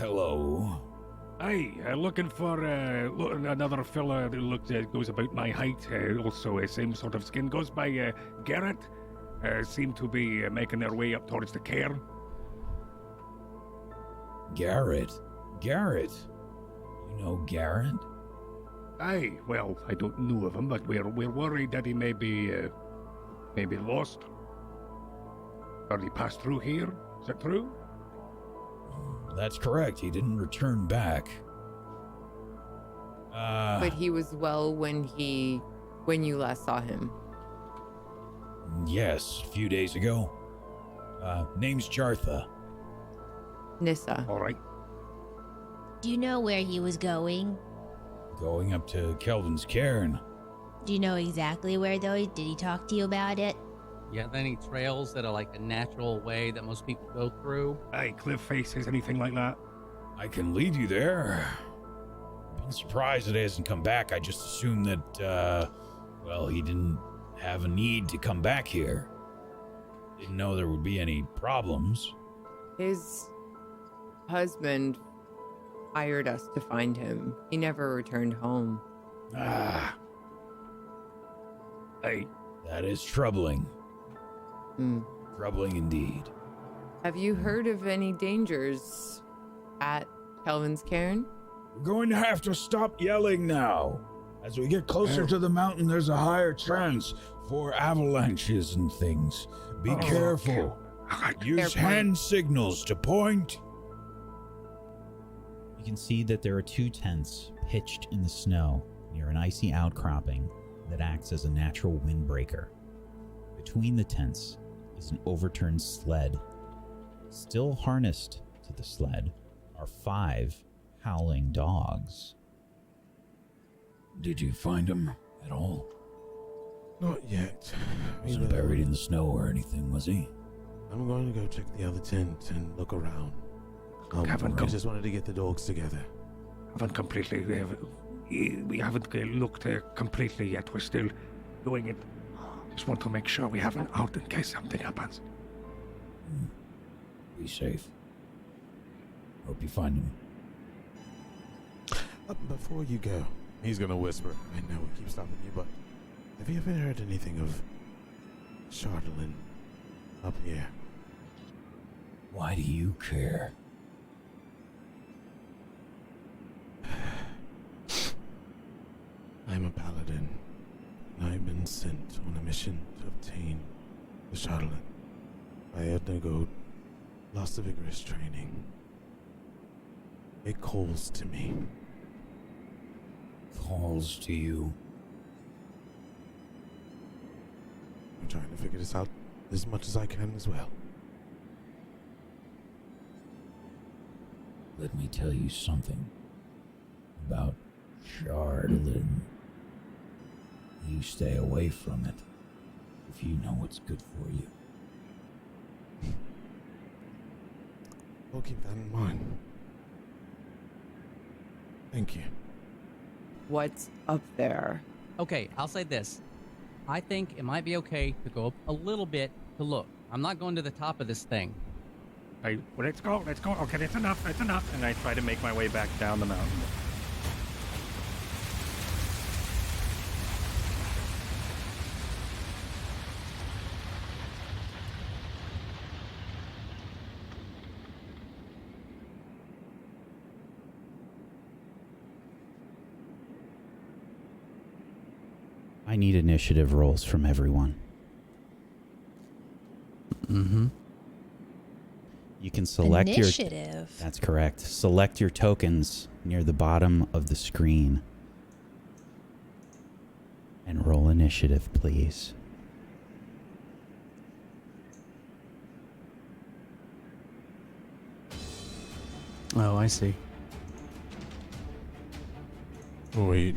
Hello. Hi, looking for another fella that goes about my height, also same sort of skin. Goes by Garrett. Seem to be making their way up towards the cairn. Garrett. Garrett. You know Garrett? Aye, well, I don't know of him, but we're worried that he may be lost. Or he passed through here. Is that true? That's correct. He didn't return back. But he was well when you last saw him. Yes, a few days ago. Name's Jartha. Nissa. All right. Do you know where he was going? Going up to Kelvin's cairn. Do you know exactly where, though? Did he talk to you about it? Yeah, any trails that are like a natural way that most people go through? Aye, cliff faces, anything like that? I can lead you there. Been surprised that he hasn't come back. I just assumed that, he didn't have a need to come back here. Didn't know there would be any problems. His husband hired us to find him. He never returned home. Ah, Aye. that is troubling. Troubling indeed. Have you heard of any dangers at Kelvin's cairn? We're going to have to stop yelling now. As we get closer to the mountain, there's a higher chance for avalanches and things. Be careful. Use hand signals to point. You can see that there are two tents pitched in the snow near an icy outcropping that acts as a natural windbreaker. Between the tents is an overturned sled. Still harnessed to the sled are 5 howling dogs. Did you find him at all? Not yet. Wasn't buried in the snow or anything, was he? I'm going to go check the other tent and look around. I just wanted to get the dogs together. We haven't looked completely yet. We're still doing it. Just want to make sure we have an out in case something happens. Be safe. Hope you find him. Before you go, he's going to whisper. I know we keep stopping you, but have you ever heard anything of Chardelin up here? Why do you care? I'm a paladin, and I've been sent on a mission to obtain the Chardelin. I undergo lots of vigorous training. It calls to me. Calls to you. I'm trying to figure this out as much as I can as well. Let me tell you something about Chardelin. You stay away from it if you know what's good for you. I'll keep that in mind. Thank you. What's up there? Okay, I'll say this. I think it might be okay to go up a little bit to look. I'm not going to the top of this thing. Well, let's go. Okay, that's enough. And I try to make my way back down the mountain. I need initiative rolls from everyone. Mm-hmm. You can select Initiative. That's correct. Select your tokens near the bottom of the screen. And roll initiative, please. Oh, I see. Wait,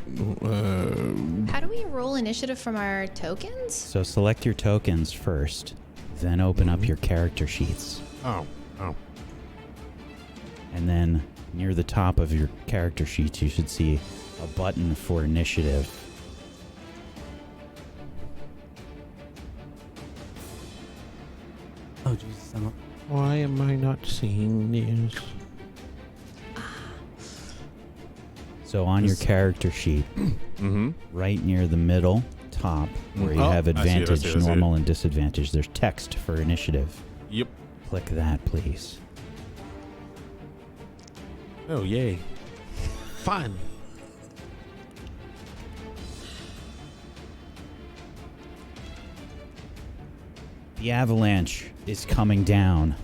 How do we roll initiative from our tokens? So select your tokens first, then open up your character sheets. Oh. And then near the top of your character sheets, you should see a button for initiative. Oh, Jesus. Why am I not seeing this? So on your character sheet, right near the middle top, where you have advantage, normal, and disadvantage, there's text for initiative. Yep. Click that, please. Oh, yay. Fun. The avalanche is coming down.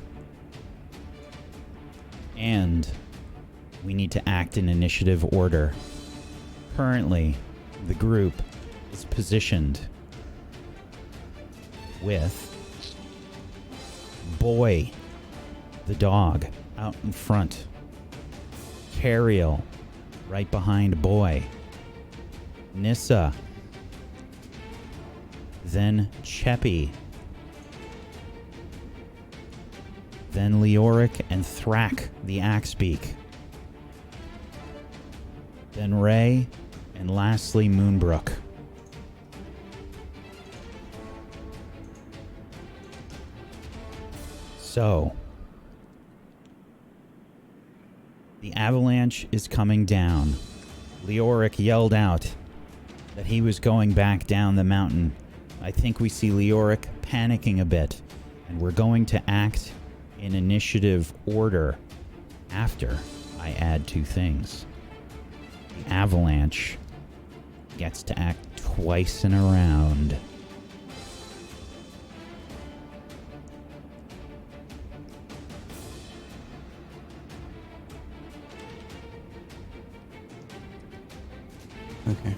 And we need to act in initiative order. Currently, the group is positioned with Boy, the dog, out in front. Cariel, right behind Boy. Nissa. Then Cheppy. Then Leoric and Thrak, the Axebeak. Then Ray, and lastly Moonbrook. So, the avalanche is coming down. Leoric yelled out that he was going back down the mountain. I think we see Leoric panicking a bit, and we're going to act in initiative order after I add two things. The avalanche gets to act twice in a round. Okay.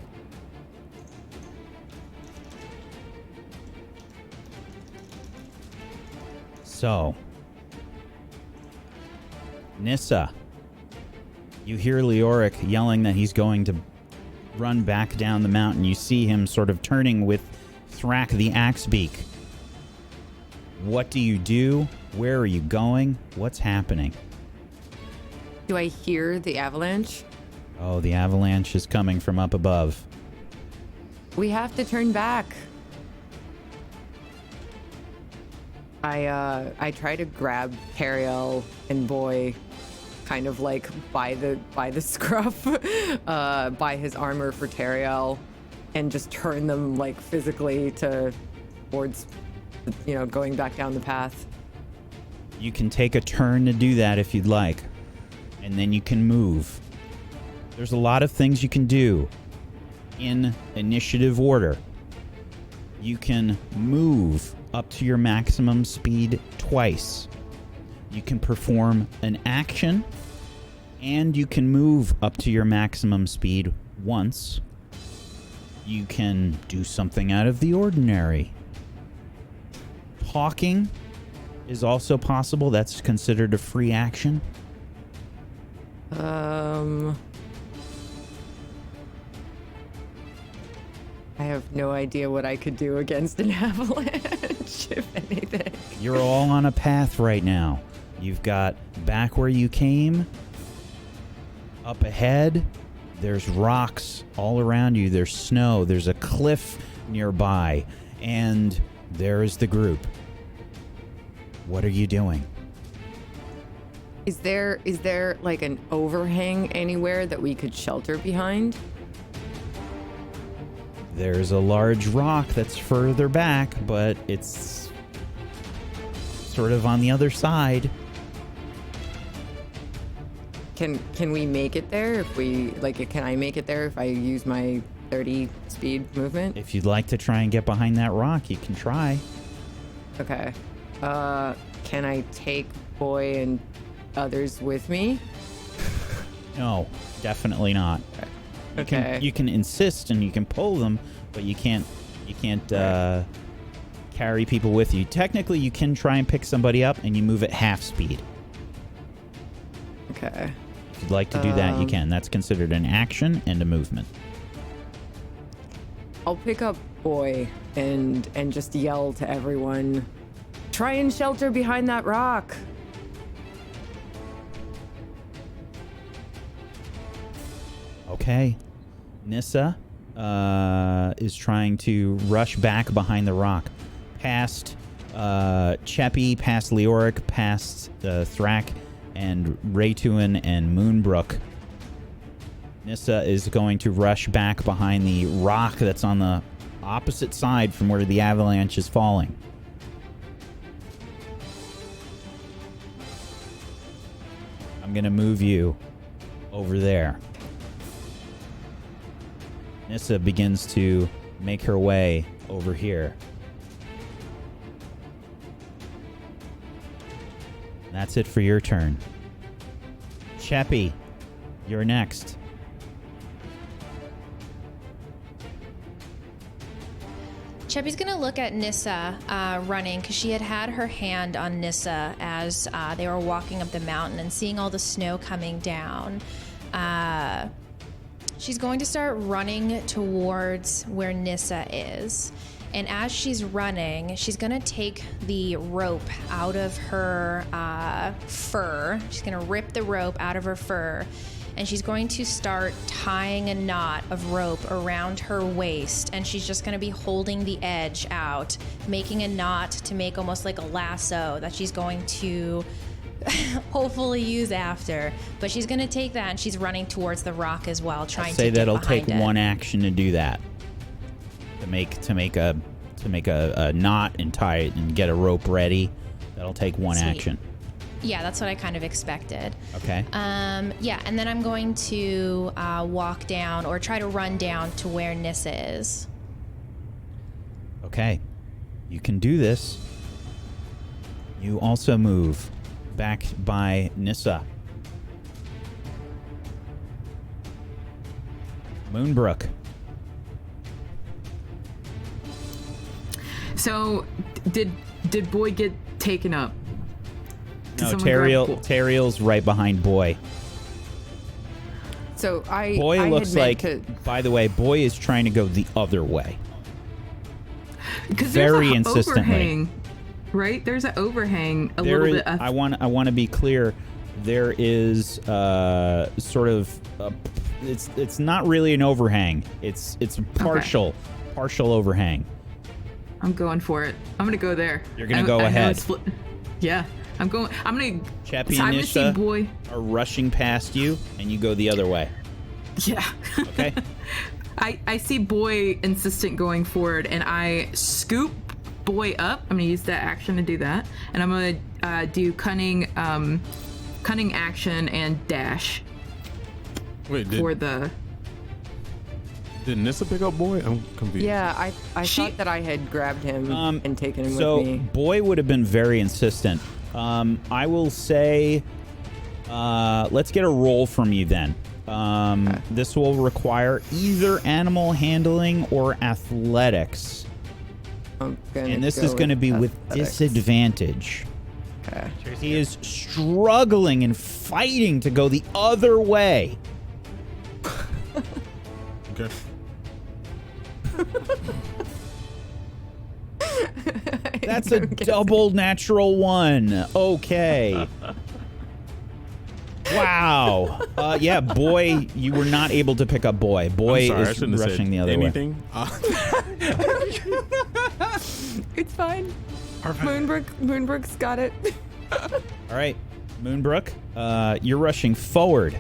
So, Nissa, you hear Leoric yelling that he's going to run back down the mountain. You see him sort of turning with Thrak the Axebeak. What do you do? Where are you going? What's happening? Do I hear the avalanche? Oh, the avalanche is coming from up above. We have to turn back. I try to grab Cariel and Boy, kind of like by the scruff, by his armor for Teriel, and just turn them like physically towards, going back down the path. You can take a turn to do that if you'd like, and then you can move. There's a lot of things you can do in initiative order. You can move up to your maximum speed twice. You can perform an action, and you can move up to your maximum speed once. You can do something out of the ordinary. Talking is also possible. That's considered a free action. I have no idea what I could do against an avalanche, if anything. You're all on a path right now. You've got back where you came. Up ahead, there's rocks all around you. There's snow. There's a cliff nearby. And there is the group. What are you doing? Is there like an overhang anywhere that we could shelter behind? There's a large rock that's further back, but it's sort of on the other side. Can we make it there if we can I make it there if I use my 30 speed movement? If you'd like to try and get behind that rock, you can try. Okay. Can I take Boy and others with me? No, definitely not. Okay. You can insist and you can pull them, but you can't carry people with you. Technically, you can try and pick somebody up and you move at half speed. Okay. If you'd like to do that, you can. That's considered an action and a movement. I'll pick up Boy and just yell to everyone, try and shelter behind that rock. Okay. Nissa is trying to rush back behind the rock. Past Cheppy, past Leoric, past Thrak, and Raytuin and Moonbrook. Nissa is going to rush back behind the rock that's on the opposite side from where the avalanche is falling. I'm going to move you over there. Nissa begins to make her way over here. That's it for your turn. Cheppy, you're next. Cheppy's gonna look at Nissa running because she had her hand on Nissa as they were walking up the mountain and seeing all the snow coming down. She's going to start running towards where Nissa is. And as she's running, she's gonna take the rope out of her fur. She's gonna rip the rope out of her fur, and she's going to start tying a knot of rope around her waist, and she's just gonna be holding the edge out, making a knot to make almost like a lasso that she's going to hopefully use after. But she's gonna take that, and she's running towards the rock as well, trying to get that'll behind take it. one action to do that. To make a knot and tie it and get a rope ready. That'll take one Sweet. action. Yeah, that's what I kind of expected. Okay. Yeah, and then I'm going to walk down or try to run down to where Nissa is. Okay. You can do this. You also move back by Nissa. Moonbrook. So, did Boy get taken up? Did No, someone grab Boy? Teriel's right behind Boy. So Boy I looks had like, meant by the way, Boy is trying to go the other way. 'Cause very there's a insistently. overhang, right? There's an overhang a There little is, bit. Of, I want to be clear. There is sort of it's not really an overhang. It's a partial overhang. I'm going for it. I'm gonna go there. You're gonna I go know ahead. Yeah, I'm going. I'm gonna. Chappie so and I'm gonna see Nisha Boy. are rushing past you, and you go the other way. Yeah. Okay. I see Boy insistent going forward, and I scoop Boy up. I'm gonna use that action to do that, and I'm gonna do cunning action and dash Wait, for the. did Nissa pick up Boy? I'm confused. Yeah, I thought that I had grabbed him and taken him So with me. Boy would have been very insistent. I will say, let's get a roll from you then. This will require either animal handling or athletics, and this is going to be with disadvantage. Okay. He is struggling and fighting to go the other way. Okay. That's a double natural one. Okay. Wow. Yeah, Boy, you were not able to pick up Boy. Boy I'm sorry, I is shouldn't have rushing said the other anything. It's fine. Perfect. Moonbrook's got it. way. All right, Moonbrook, you're rushing forward.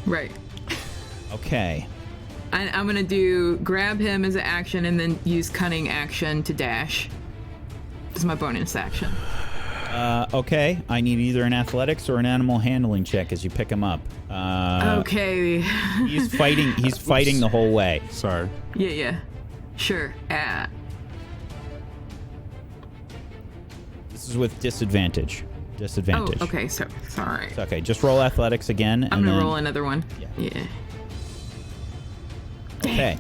Right. Okay. I'm gonna do grab him as an action and then use cunning action to dash. This is my bonus action. Okay. I need either an athletics or an animal handling check as you pick him up. Okay. He's fighting. He's fighting the whole way. Sorry. Yeah. Sure. This is with disadvantage. Disadvantage. Oh, okay. So sorry. It's okay. Just roll athletics again. I'm and gonna then, roll another one. Yeah. Yeah. Okay.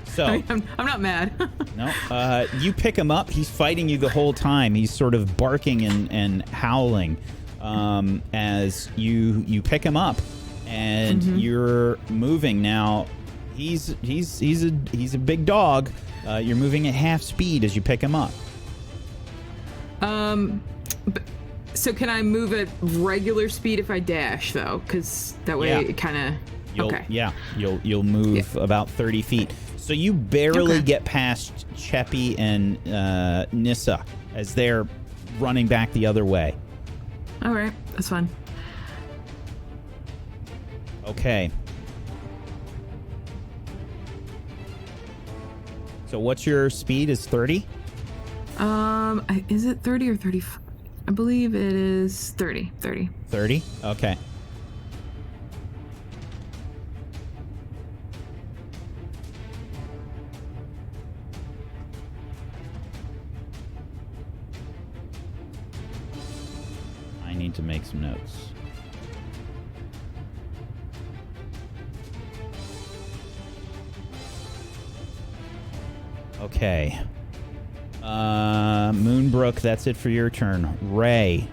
So I'm not mad. no, you pick him up. He's fighting you the whole time. He's sort of barking and howling as you pick him up, and you're moving now. He's a big dog. You're moving at half speed as you pick him up. So can I move at regular speed if I dash though? Because that way Yeah. it kind of. Okay. Yeah, you'll move about 30 feet. So you barely Okay. get past Cheppy and Nissa as they're running back the other way. All right. That's fine. Okay. So what's your speed? Is 30? Is it 30 or 35? I believe it is 30. 30. 30? Okay. I need to make some notes. Okay. Moonbrook, that's it for your turn. Ray.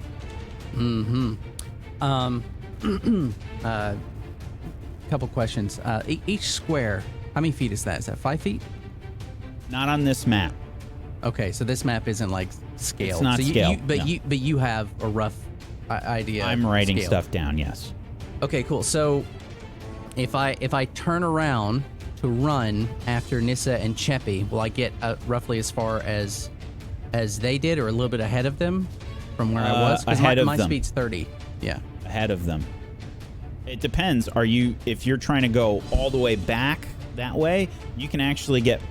Couple questions. Each square, how many feet is that? Is that 5 feet? Not on this map. Okay, so this map isn't like scaled. It's not so scaled, but no. you have a rough idea. I'm of writing scale. stuff down, yes. Okay, cool. So if I turn around to run after Nissa and Cheppy, will I get roughly as far as they did, or a little bit ahead of them from where I was? 'Cause ahead of my them. speed's 30. Yeah. Ahead of them. It depends. If you're trying to go all the way back that way, you can actually get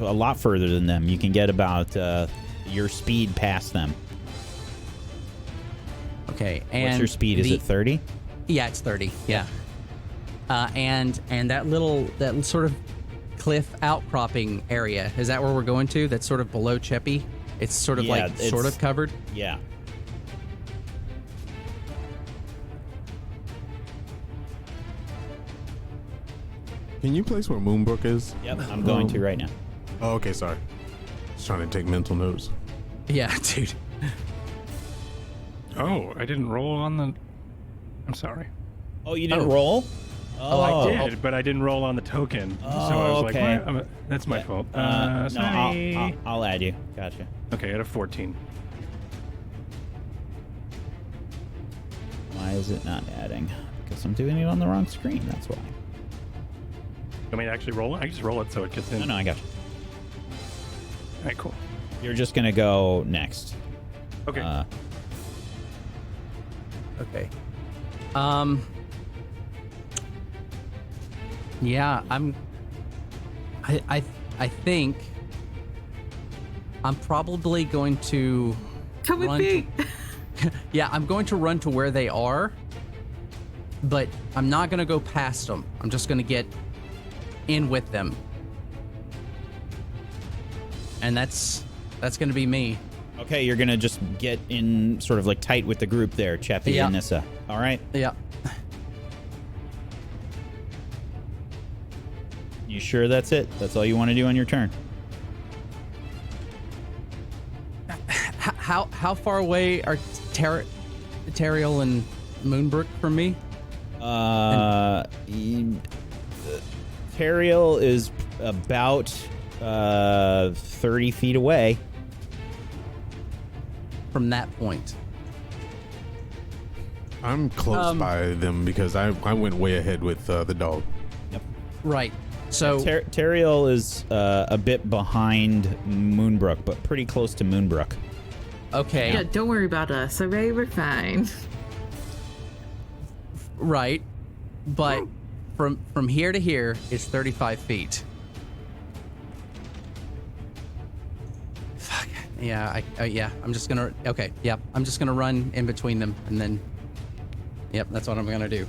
a lot further than them. You can get about your speed past them. Okay. And what's your speed? Is it 30? Yeah, it's 30. Yeah. And that sort of cliff outcropping area, is that where we're going to? That's sort of below Cheppy? It's sort of sort of covered? Yeah. Can you place where Moonbrook is? Yep, I'm going to right now. Oh, okay, sorry. Just trying to take mental notes. Yeah, dude. Oh, I didn't roll on the. I'm sorry. Oh, you didn't roll? Oh, I did, but I didn't roll on the token. So I was okay. like, that's my fault. No, Sorry. I'll add you. Gotcha. Okay, at a 14. Why is it not adding? Because I'm doing it on the wrong screen. That's why. You want me to actually roll it? I can just roll it so it gets in. No, I got you. All right, cool. You're just going to go next. Okay. Okay. Yeah, I think I'm probably going to Come with run me. yeah, I'm going to run to where they are, but I'm not going to go past them. I'm just going to get in with them. And that's going to be me. Okay, you're going to just get in sort of like tight with the group there, Cheppy Yeah. and Nissa. All right? Yeah. You sure that's it? That's all you want to do on your turn? How far away are Teriel and Moonbrook from me? Teriel is about 30 feet away. From that point. I'm close by them because I went way ahead with the dog. Yep. Right. So Teriel is a bit behind Moonbrook, but pretty close to Moonbrook. Okay. Yeah, don't worry about us. Okay, we're fine. Right. But from here to here is 35 feet. Fuck. Yeah, I'm just gonna... Okay, yep. I'm just gonna run in between them, and then... Yep, that's what I'm gonna do.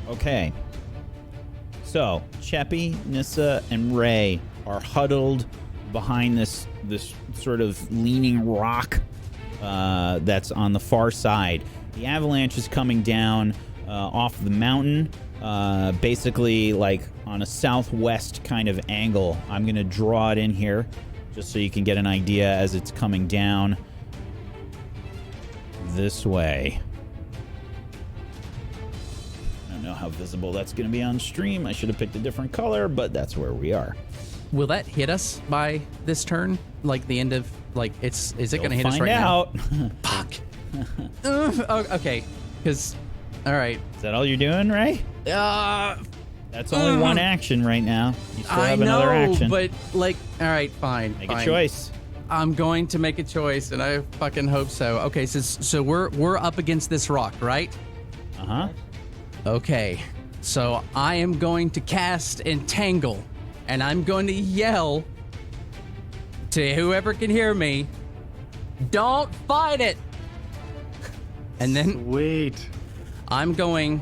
Okay. So, Cheppy, Nissa, and Ray are huddled behind this sort of leaning rock that's on the far side. The avalanche is coming down off the mountain, basically like on a southwest kind of angle. I'm going to draw it in here just so you can get an idea as it's coming down this way. I don't know how visible that's going to be on stream. I should have picked a different color, but that's where we are. Will that hit us by this turn? Like the end of... Like, is it going to hit us right now? Fuck. Okay. Because... All right. Is that all you're doing, Ray? That's only one action right now. You still have another action. But, like... All right, fine. Make fine. a choice. I'm going to make a choice, and I fucking hope so. Okay, so we're up against this rock, right? Uh-huh. Okay, so I am going to cast Entangle, and I'm going to yell to whoever can hear me, don't fight it! And then Sweet. I'm going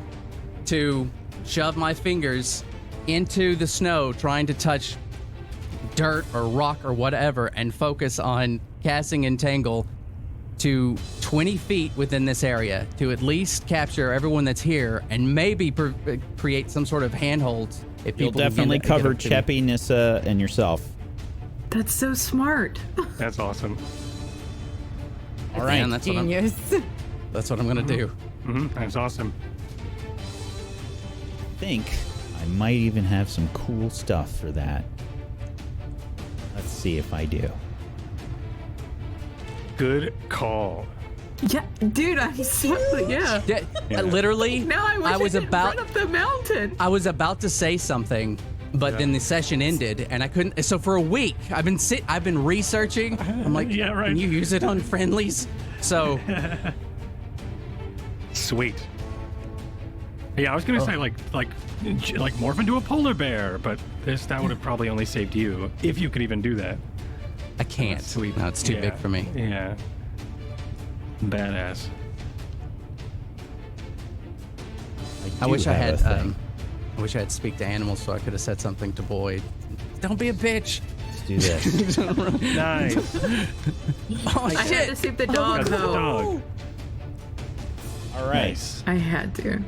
to shove my fingers into the snow, trying to touch dirt or rock or whatever, and focus on casting Entangle to 20 feet within this area to at least capture everyone that's here and maybe create some sort of handhold. If You'll people definitely get up cover to me. Cheppy, Nissa, and yourself. That's so smart. That's awesome. All right. And that's what Genius. that's what I'm gonna do. That's awesome. I think I might even have some cool stuff for that. Let's see if I do. Good call. Yeah, dude, I'm so yeah. Literally, Now I wish I was didn't about run up the mountain. I was about to say something, but then the session ended and I couldn't. So for a week, I've been researching. I'm like, Yeah, right. Can you use it on friendlies? So Sweet. Yeah, I was gonna say like morph into a polar bear, but that would have probably only saved you if you could even do that. I can't. Sweet. No, it's too big for me. Yeah. Badass. I do wish I have had. a thing. I wish I had speak to animals so I could have said something to Boyd. Don't be a bitch. Let's do this. Nice. Oh I had to shit! see the dog That's the though. dog. All right. Nice. I had to.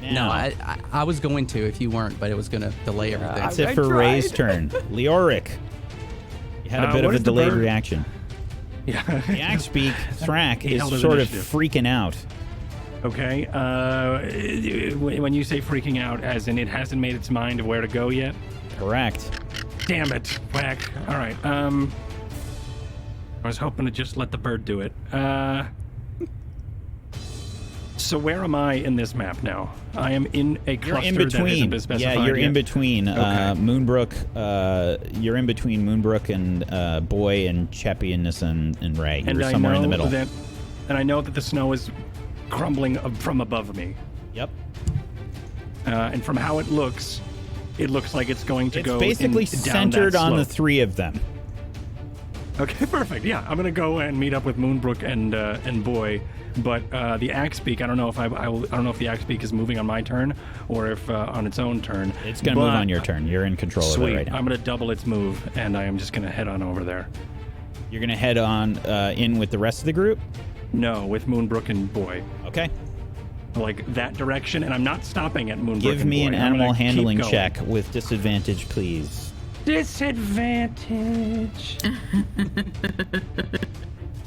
No, Now, I was going to if you weren't, but it was gonna delay everything. that's it for Ray's turn. Leoric, you had a bit what of a is the delayed bird? reaction. Yeah. The Axbeak Thrak He is held his sort of initiative. freaking out. Okay. When you say freaking out, as in it hasn't made its mind of where to go yet. Correct. Damn it. Whack. All right. I was hoping to just let the bird do it. So where am I in this map now? I am in a You're cluster in that between. hasn't been specified Yeah, you're yet. in between Okay. Moonbrook. You're in between Moonbrook and Boy and Cheppy and Nissa and Ray. You're And I somewhere know in the middle. and I know that the snow is crumbling from above me. Yep. And from how it looks like it's going to It's go basically down centered that on the slope. three of them. Okay, perfect. Yeah, I'm gonna go and meet up with Moonbrook and Boy, but the Axbeak, I don't know if I don't know if the Axbeak is moving on my turn or if on its own turn. It's going to move on your turn. You're in control Sweet. of it right now. I'm gonna double its move, and I am just gonna head on over there. You're going to head on in with the rest of the group? No, with Moonbrook and Boy, Okay. like that direction, and I'm not stopping at Moonbrook. Give and me Boy. an I'm animal gonna keep handling going. check with disadvantage, please. Disadvantage.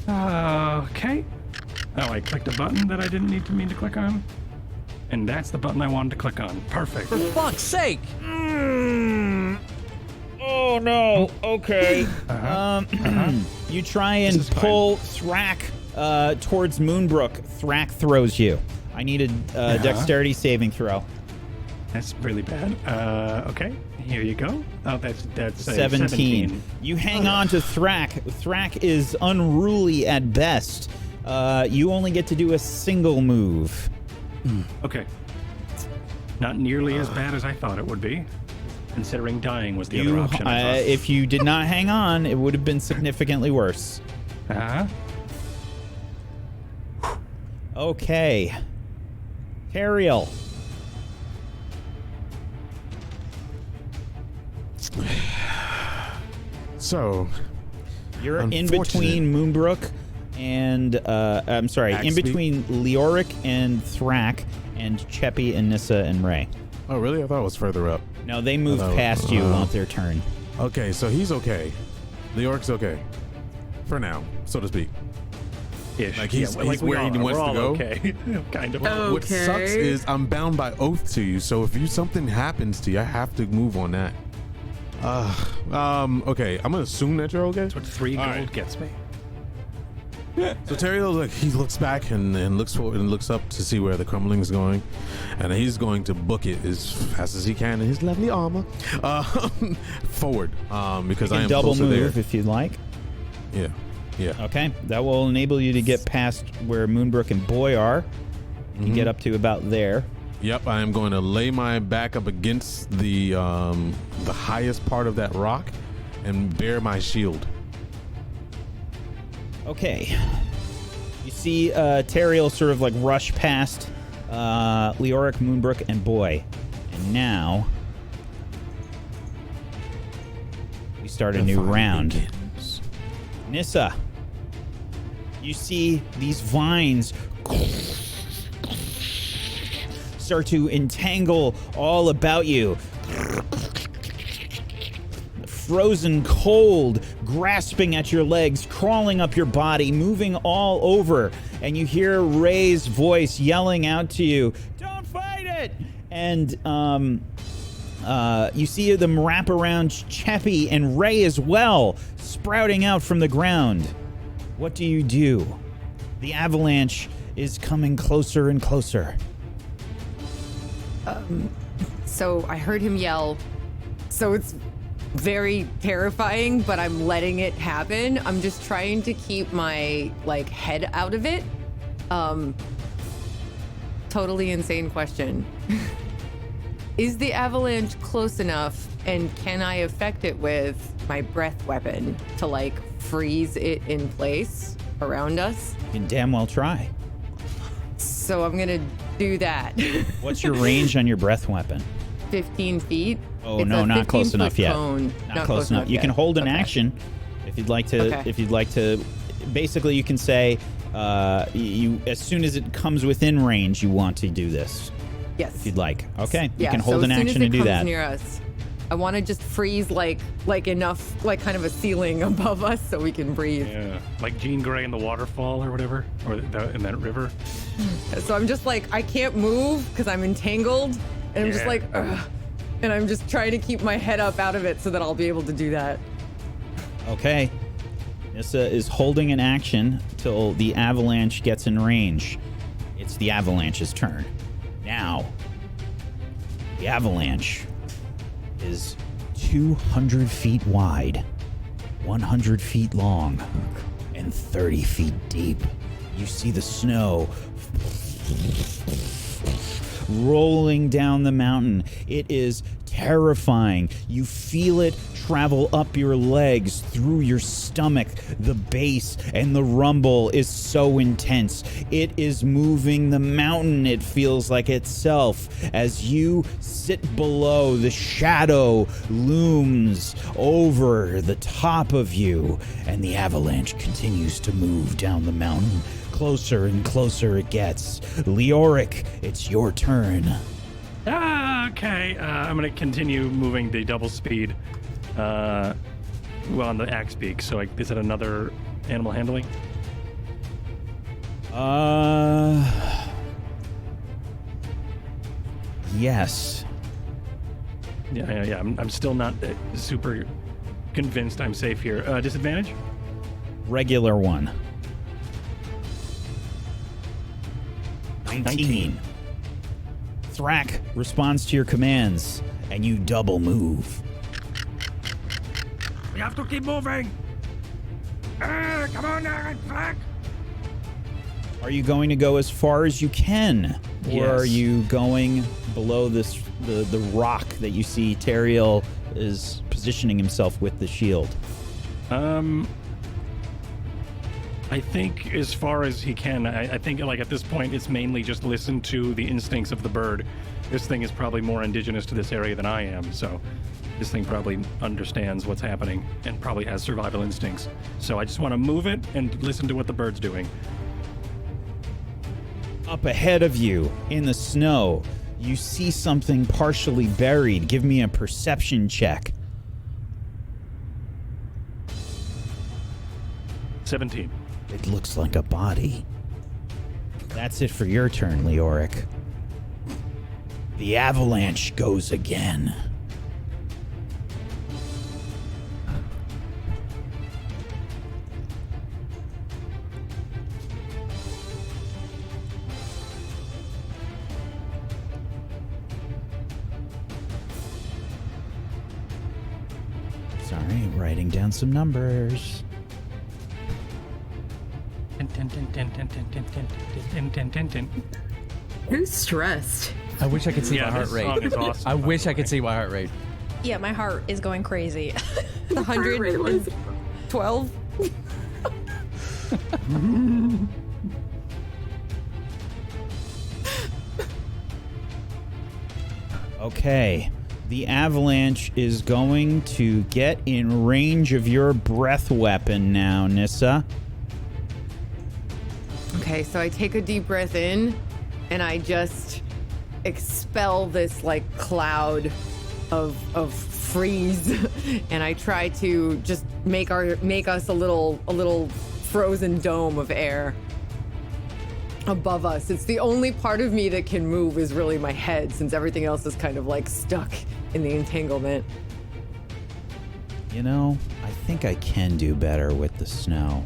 Okay. Oh, I clicked a button that I didn't mean to click on. And that's the button I wanted to click on. Perfect. For fuck's sake! Oh no. Okay. You try and This is fine. pull Thrak towards Moonbrook. Thrak throws you. I need a dexterity saving throw. That's really bad. Okay. Here you go. Oh, that's a 17. You hang on to Thrak. Thrak is unruly at best. You only get to do a single move. Okay. Not nearly as bad as I thought it would be, considering dying was the other option. I thought. If you did not hang on, it would have been significantly worse. Okay. Teriel. So, You're in Unfortunate. between Moonbrook and I'm sorry, in Axbeak? between Leoric and Thrak and Cheppy and Nissa and Ray. oh really? I thought it was further up. No, they moved Hello. past you on their turn. Okay, so he's okay. The orc's okay. For now, so to speak. Ish. Like, he's we where all he are. wants We're to all go? Okay. Kind of. What sucks Okay. is I'm bound by oath to you, so if something happens to you, I have to move on that. Okay, I'm gonna assume that you're okay. That's what 3 gold All right. gets me. So Teriel, like, he looks back and looks forward and looks up to see where the crumbling is going, and he's going to book it as fast as he can in his lovely armor forward, because I am double closer move there. if you'd like. Yeah. Okay, that will enable you to get past where Moonbrook and Boy are. You can get up to about there. Yep, I am going to lay my back up against the highest part of that rock and bear my shield. Okay. You see Teriel sort of like rush past Leoric, Moonbrook, and Boy. And now we start a new round. Begins. Nissa, you see these vines start to entangle all about you. Frozen cold, grasping at your legs, crawling up your body, moving all over. And you hear Ray's voice yelling out to you, "Don't fight it!" And you see them wrap around Cheppy and Ray as well, sprouting out from the ground. What do you do? The avalanche is coming closer and closer. So I heard him yell. So it's very terrifying, but I'm letting it happen. I'm just trying to keep my head out of it. Totally insane question. Is the avalanche close enough, and can I affect it with my breath weapon to freeze it in place around us? You can damn well try. So I'm gonna do that. What's your range on your breath weapon? 15 feet. Oh, It's no, a not close 15-foot enough yet. cone. Not close enough. You can yet. hold an Okay. action if you'd like to. Okay. If you'd like to, basically, you can say you as soon as it comes within range, you want to do this. Yes. If you'd like. Okay, you Yeah, can hold so an as soon action as to it do comes that. near us, I want to just freeze like enough, kind of a ceiling above us so we can breathe. Yeah, like Jean Grey in the waterfall or whatever, or in that river. So I'm just I can't move because I'm entangled, and I'm just Yeah. ugh. And I'm just trying to keep my head up out of it so that I'll be able to do that. Okay. Nissa is holding an action till the avalanche gets in range. It's the avalanche's turn. Now, the avalanche is 200 feet wide, 100 feet long, and 30 feet deep. You see the snow rolling down the mountain. It is terrifying. You feel it travel up your legs, through your stomach. The bass and the rumble is so intense. It is moving the mountain, it feels like itself. As you sit below, the shadow looms over the top of you, and the avalanche continues to move down the mountain. Closer and closer it gets. Leoric, it's your turn. Okay. I'm gonna continue moving the double speed. On the axe beak. So is it another animal handling? Yes. Yeah. I'm still not super convinced I'm safe here. Disadvantage? Regular one. 19. Thrak responds to your commands, and you double move. We have to keep moving. Come on now, Flak. Are you going to go as far as you can? Or Yes. are you going below the rock that you see Teriel is positioning himself with the shield? I think as far as he can. I think at this point it's mainly just listen to the instincts of the bird. This thing is probably more indigenous to this area than I am, so this thing probably understands what's happening and probably has survival instincts. So I just want to move it and listen to what the bird's doing. Up ahead of you in the snow, you see something partially buried. Give me a perception check. 17. It looks like a body. That's it for your turn, Leoric. The avalanche goes again. Sorry, writing down some numbers. Who's stressed? I wish I could see my Yeah, heart this rate. song is awesome, I by wish the I could way. see my heart rate. Yeah, my heart is going crazy. 112. Okay. The avalanche is going to get in range of your breath weapon now, Nissa. Okay, so I take a deep breath in and I just expel this like cloud of freeze and I try to just make us a little frozen dome of air above us. It's the only part of me that can move is really my head, since everything else is kind of like stuck in the entanglement. You know, I think I can do better with the snow.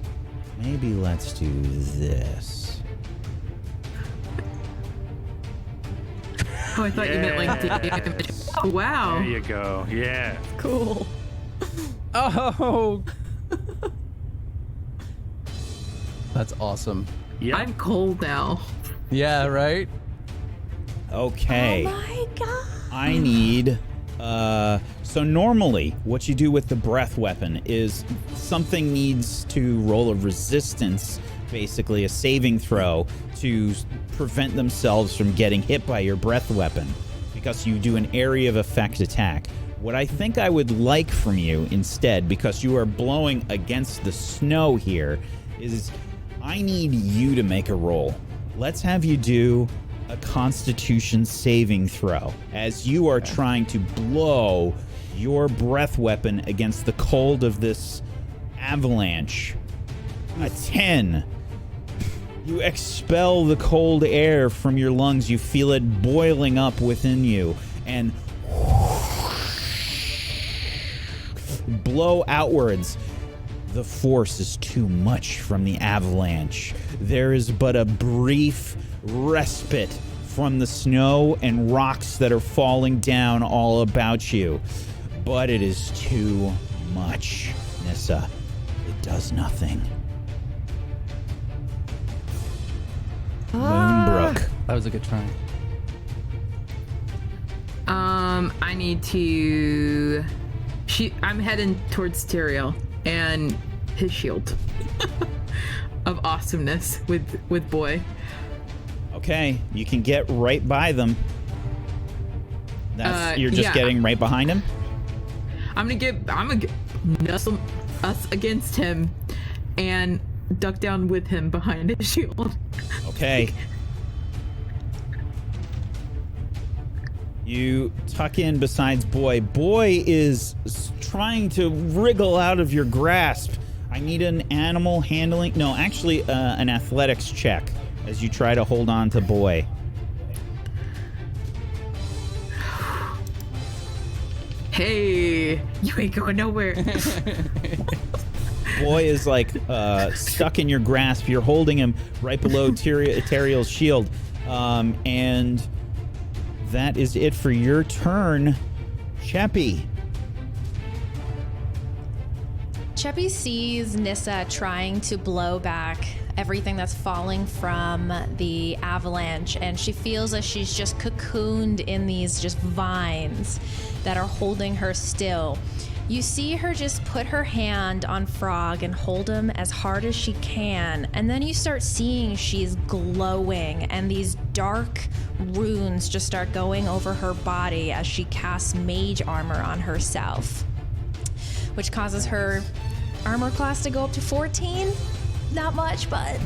Maybe let's do this. Oh, I thought you meant like damage. Oh, wow. There you go. Yeah. Cool. Oh! That's awesome. Yep. I'm cold now. Yeah, right? Okay. Oh my god. I need so normally what you do with the breath weapon is something needs to roll a resistance, basically a saving throw, to prevent themselves from getting hit by your breath weapon, because you do an area of effect attack. What I think I would like from you instead, because you are blowing against the snow here, is I need you to make a roll. Let's have you do a Constitution saving throw as you are trying to blow your breath weapon against the cold of this avalanche. A 10. You expel the cold air from your lungs. You feel it boiling up within you and blow outwards. The force is too much from the avalanche. There is but a brief respite from the snow and rocks that are falling down all about you. But it is too much, Nissa. It does nothing. Moonbrook. That was a good try. I need to. I'm heading towards Tyrael and his shield of awesomeness with Boy. Okay, you can get right by them. You're just yeah. getting right behind him? I'm gonna nestle us against him and duck down with him behind his shield. Okay. You tuck in besides Boy. Boy is trying to wriggle out of your grasp. I need an animal handling... No, actually, an athletics check as you try to hold on to Boy. Hey, you ain't going nowhere. Boy is like stuck in your grasp. You're holding him right below Tyrael's shield. And that is it for your turn, Cheppy. Cheppy sees Nissa trying to blow back everything that's falling from the avalanche, and she feels as she's just cocooned in these just vines that are holding her still. You see her just put her hand on Frog and hold him as hard as she can, and then you start seeing she's glowing, and these dark runes just start going over her body as she casts mage armor on herself, which causes her armor class to go up to 14. Not much, but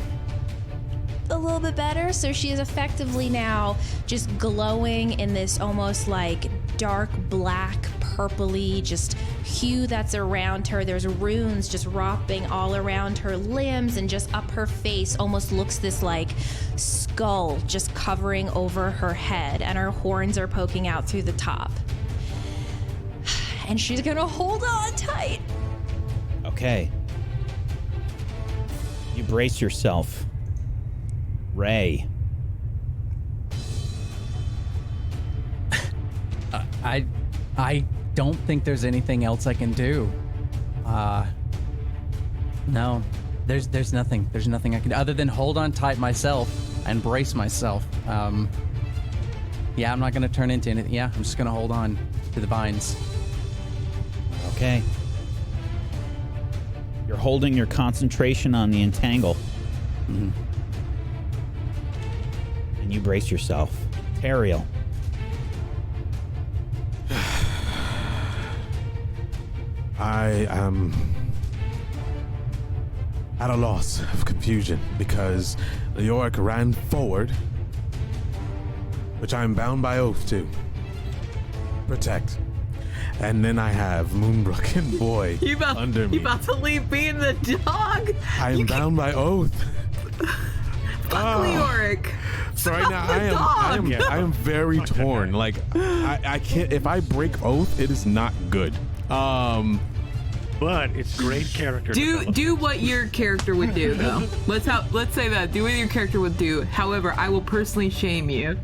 a little bit better. So she is effectively now just glowing in this almost like dark black purpley just hue that's around her. There's runes just wrapping all around her limbs, and just up her face almost looks this like skull just covering over her head, and her horns are poking out through the top. And she's gonna hold on tight. Okay. You brace yourself. Ray. I don't think there's anything else I can do. No, there's nothing. There's nothing I can do other than hold on tight myself and brace myself. Yeah, I'm not gonna turn into anything. Yeah, I'm just gonna hold on to the vines. Okay. You're holding your concentration on the entangle. Mm-hmm. And you brace yourself. Teriel. I am at a loss of confusion because Leoric ran forward, which I am bound by oath to protect. And then I have Moonbrook and Boy under me. You about to leave me and the dog? I am bound by oath. Fuck Leoric. So right now I am very torn. Like I can't. If I break oath, it is not good. But it's great character. Do what your character would do, though. Let's say that. Do what your character would do. However, I will personally shame you.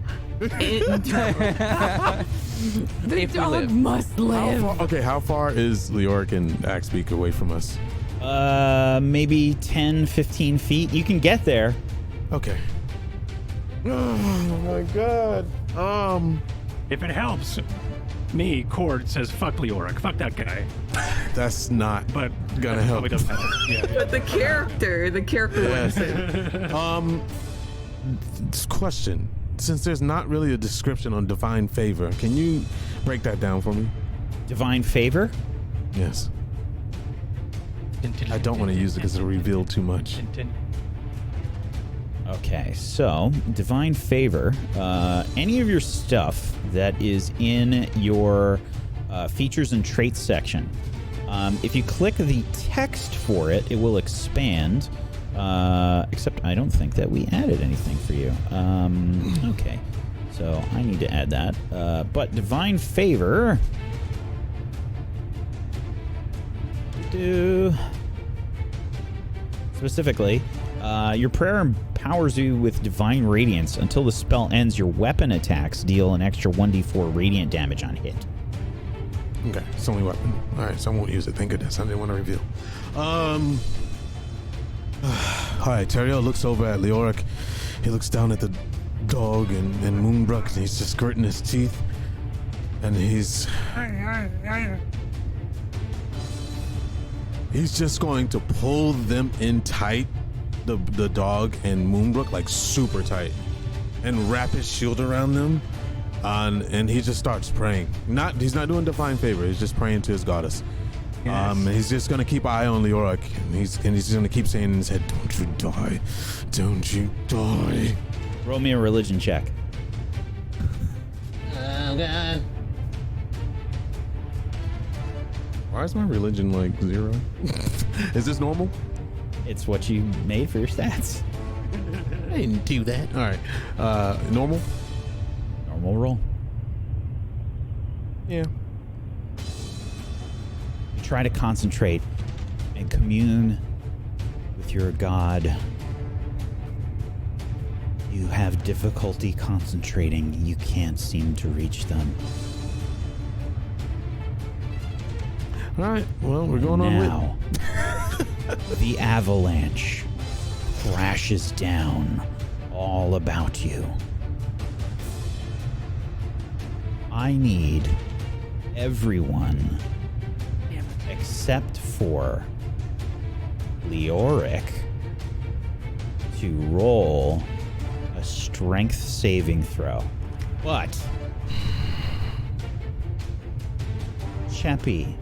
The dog must live. How far is Leoric and Axbeak away from us? Maybe 10, 15 feet. You can get there. Okay. Oh my god. If it helps, me, Cord, says fuck Leoric. Fuck that guy. That's not But gonna that help. probably doesn't matter. Yeah. But the character Yes. wins it. Question. Since there's not really a description on divine favor, can you break that down for me? Divine favor? Yes. I don't want to use it because it'll reveal too much. Okay, so divine favor. Any of your stuff that is in your features and traits section. If you click the text for it, it will expand. Except I don't think that we added anything for you. Okay, so I need to add that. But divine favor. Specifically, your prayer empowers you with divine radiance. Until the spell ends, your weapon attacks deal an extra 1d4 radiant damage on hit. Okay, it's only weapon. Alright, so I won't use it. Thank goodness. I didn't want to reveal. Alright, Teriel looks over at Leoric. He looks down at the dog and Moonbrook, and he's just gritting his teeth. And he's just going to pull them in tight, the dog and Moonbrook, like super tight, and wrap his shield around them. And he just starts praying. He's not doing divine favor. He's just praying to his goddess. Yes. He's just gonna keep an eye on Leoric, and he's gonna keep saying in his head, "Don't you die, don't you die." Roll me a religion check. Oh god. Why is my religion like 0? Is this normal? It's what you made for your stats. I didn't do that. All right, normal. Normal roll. Yeah. You try to concentrate and commune with your god. You have difficulty concentrating. You can't seem to reach them. All right. Well, we're going on with. Now, the avalanche crashes down all about you. I need everyone except for Leoric to roll a strength saving throw. But Cheppy,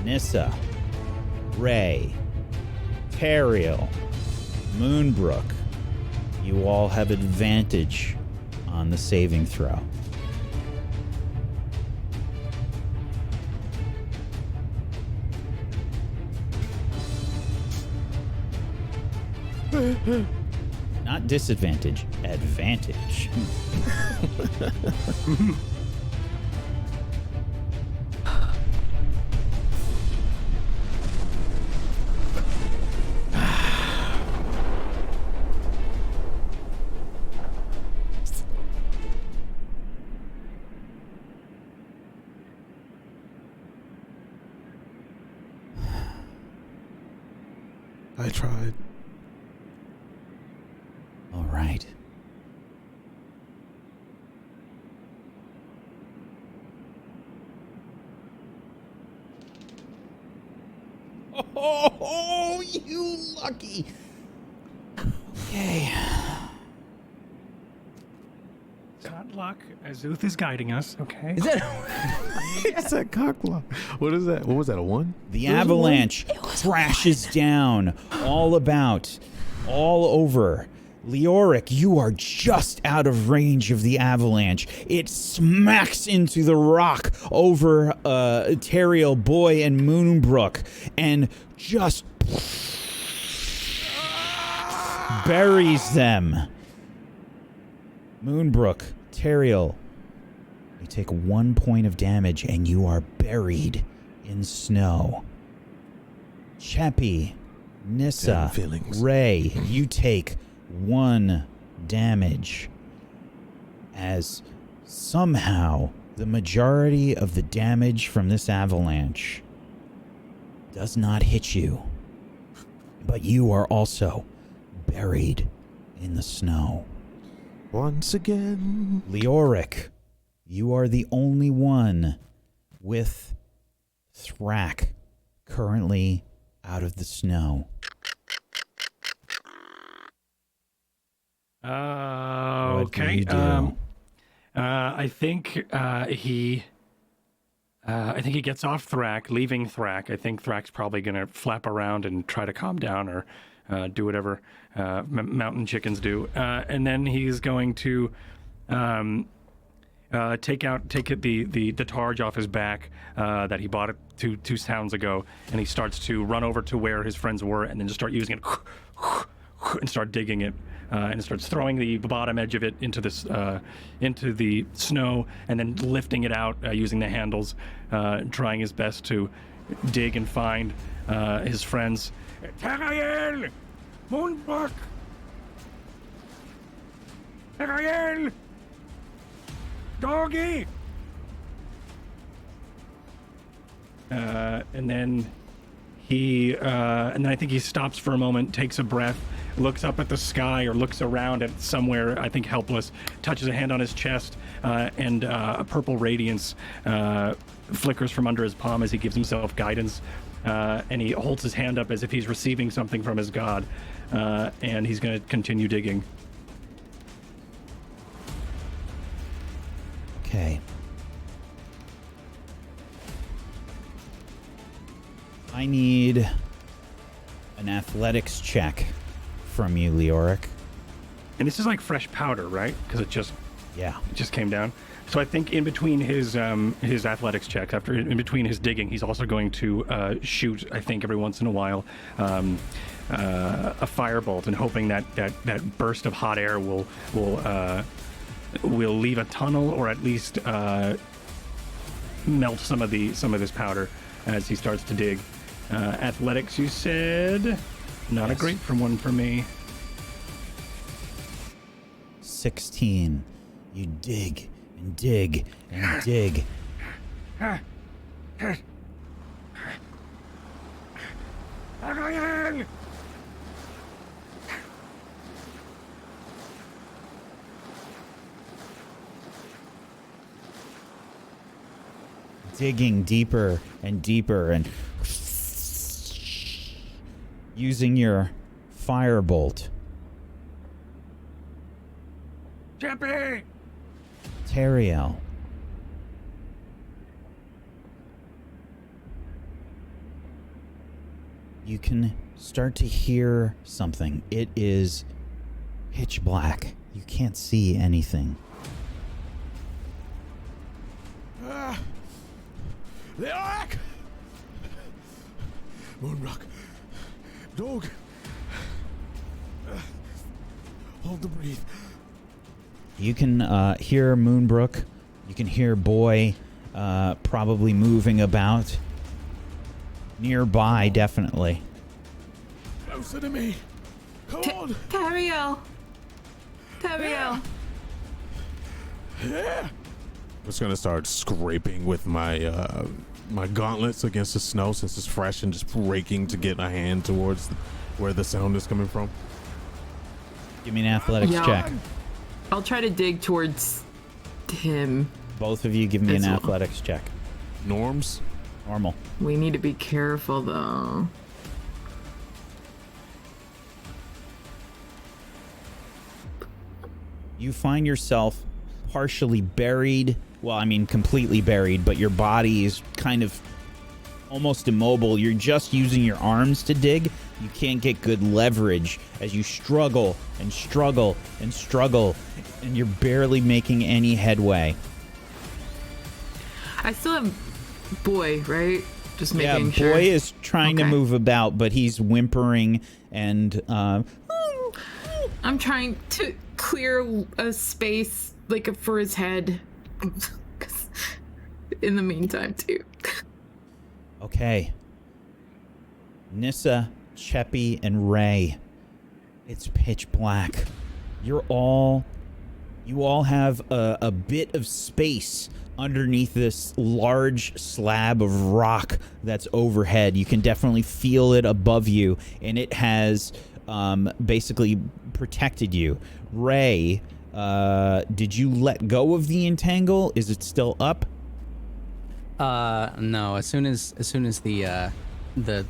Nissa, Ray, Teriel, Moonbrook, you all have advantage on the saving throw. Not disadvantage, advantage. I tried. All right. Oh, you lucky. Okay. Good luck. Azuth is guiding us, okay? Is that It's that cockblock. What is that? What was that, a 1? the avalanche crashes down all over. Leoric, you are just out of range of the avalanche. It smacks into the rock over Teriel, Boy, and Moonbrook and just buries them. Moonbrook, Teriel, you take 1 point of damage and you are buried in snow. Cheppy, Nissa, Damn feelings. Ray, you take 1 damage as somehow the majority of the damage from this avalanche does not hit you. But you are also buried in the snow. Once again. Leoric, you are the only one with Thrak currently out of the snow. What do Okay. you do? I think he gets off Thrak, leaving Thrak. I think Thrak's probably gonna flap around and try to calm down or do whatever mountain chickens do, and then he's going to take the targe off his back that he bought it two sounds ago, and he starts to run over to where his friends were, and then just start using it and start digging it. And starts throwing the bottom edge of it into the snow, and then lifting it out using the handles, trying his best to dig and find his friends. Teriel! Moonbrook! Teriel! Doggy! And then I think he stops for a moment, takes a breath, looks up at the sky or looks around at somewhere, I think helpless, touches a hand on his chest, and a purple radiance flickers from under his palm as he gives himself guidance, and he holds his hand up as if he's receiving something from his god, and he's going to continue digging. Okay. I need an athletics check from you, Leoric. And this is like fresh powder, right? Because it just came down. So I think in between his athletics checks, in between his digging, he's also going to shoot, I think, every once in a while, a firebolt, and hoping that burst of hot air will leave a tunnel, or at least melt some of this powder as he starts to dig. Athletics, you said? Not a great one for me. 16. You dig and dig and dig. Digging deeper and deeper and using your firebolt. Chippy! Teriel. You can start to hear something. It is pitch black. You can't see anything. Leoric! Moonrock. Dog. Hold the breathe. You can hear Moonbrook. You can hear Boy probably moving about. Nearby, definitely. Closer to me. Come on. Teriel. Yeah. I'm just gonna start scraping with my my gauntlets against the snow since it's fresh and just raking to get a hand towards where the sound is coming from. Give me an athletics Yeah. check. I'll try to dig towards him. Both of you give me As an well. athletics check. Norms? Normal. We need to be careful though. You find yourself partially buried. Well, I mean, completely buried, but your body is kind of almost immobile. You're just using your arms to dig. You can't get good leverage as you struggle and struggle and struggle, and you're barely making any headway. I still have boy, right? Just making Yeah, sure. Boy is trying to Okay. move about, but he's whimpering and I'm trying to clear a space like for his head. 'Cause in the meantime, too. okay. Nissa, Cheppy, and Ray. It's pitch black. You all have a bit of space underneath this large slab of rock that's overhead. You can definitely feel it above you, and it has basically protected you. Ray, did you let go of the entangle? Is it still up? No. As soon as the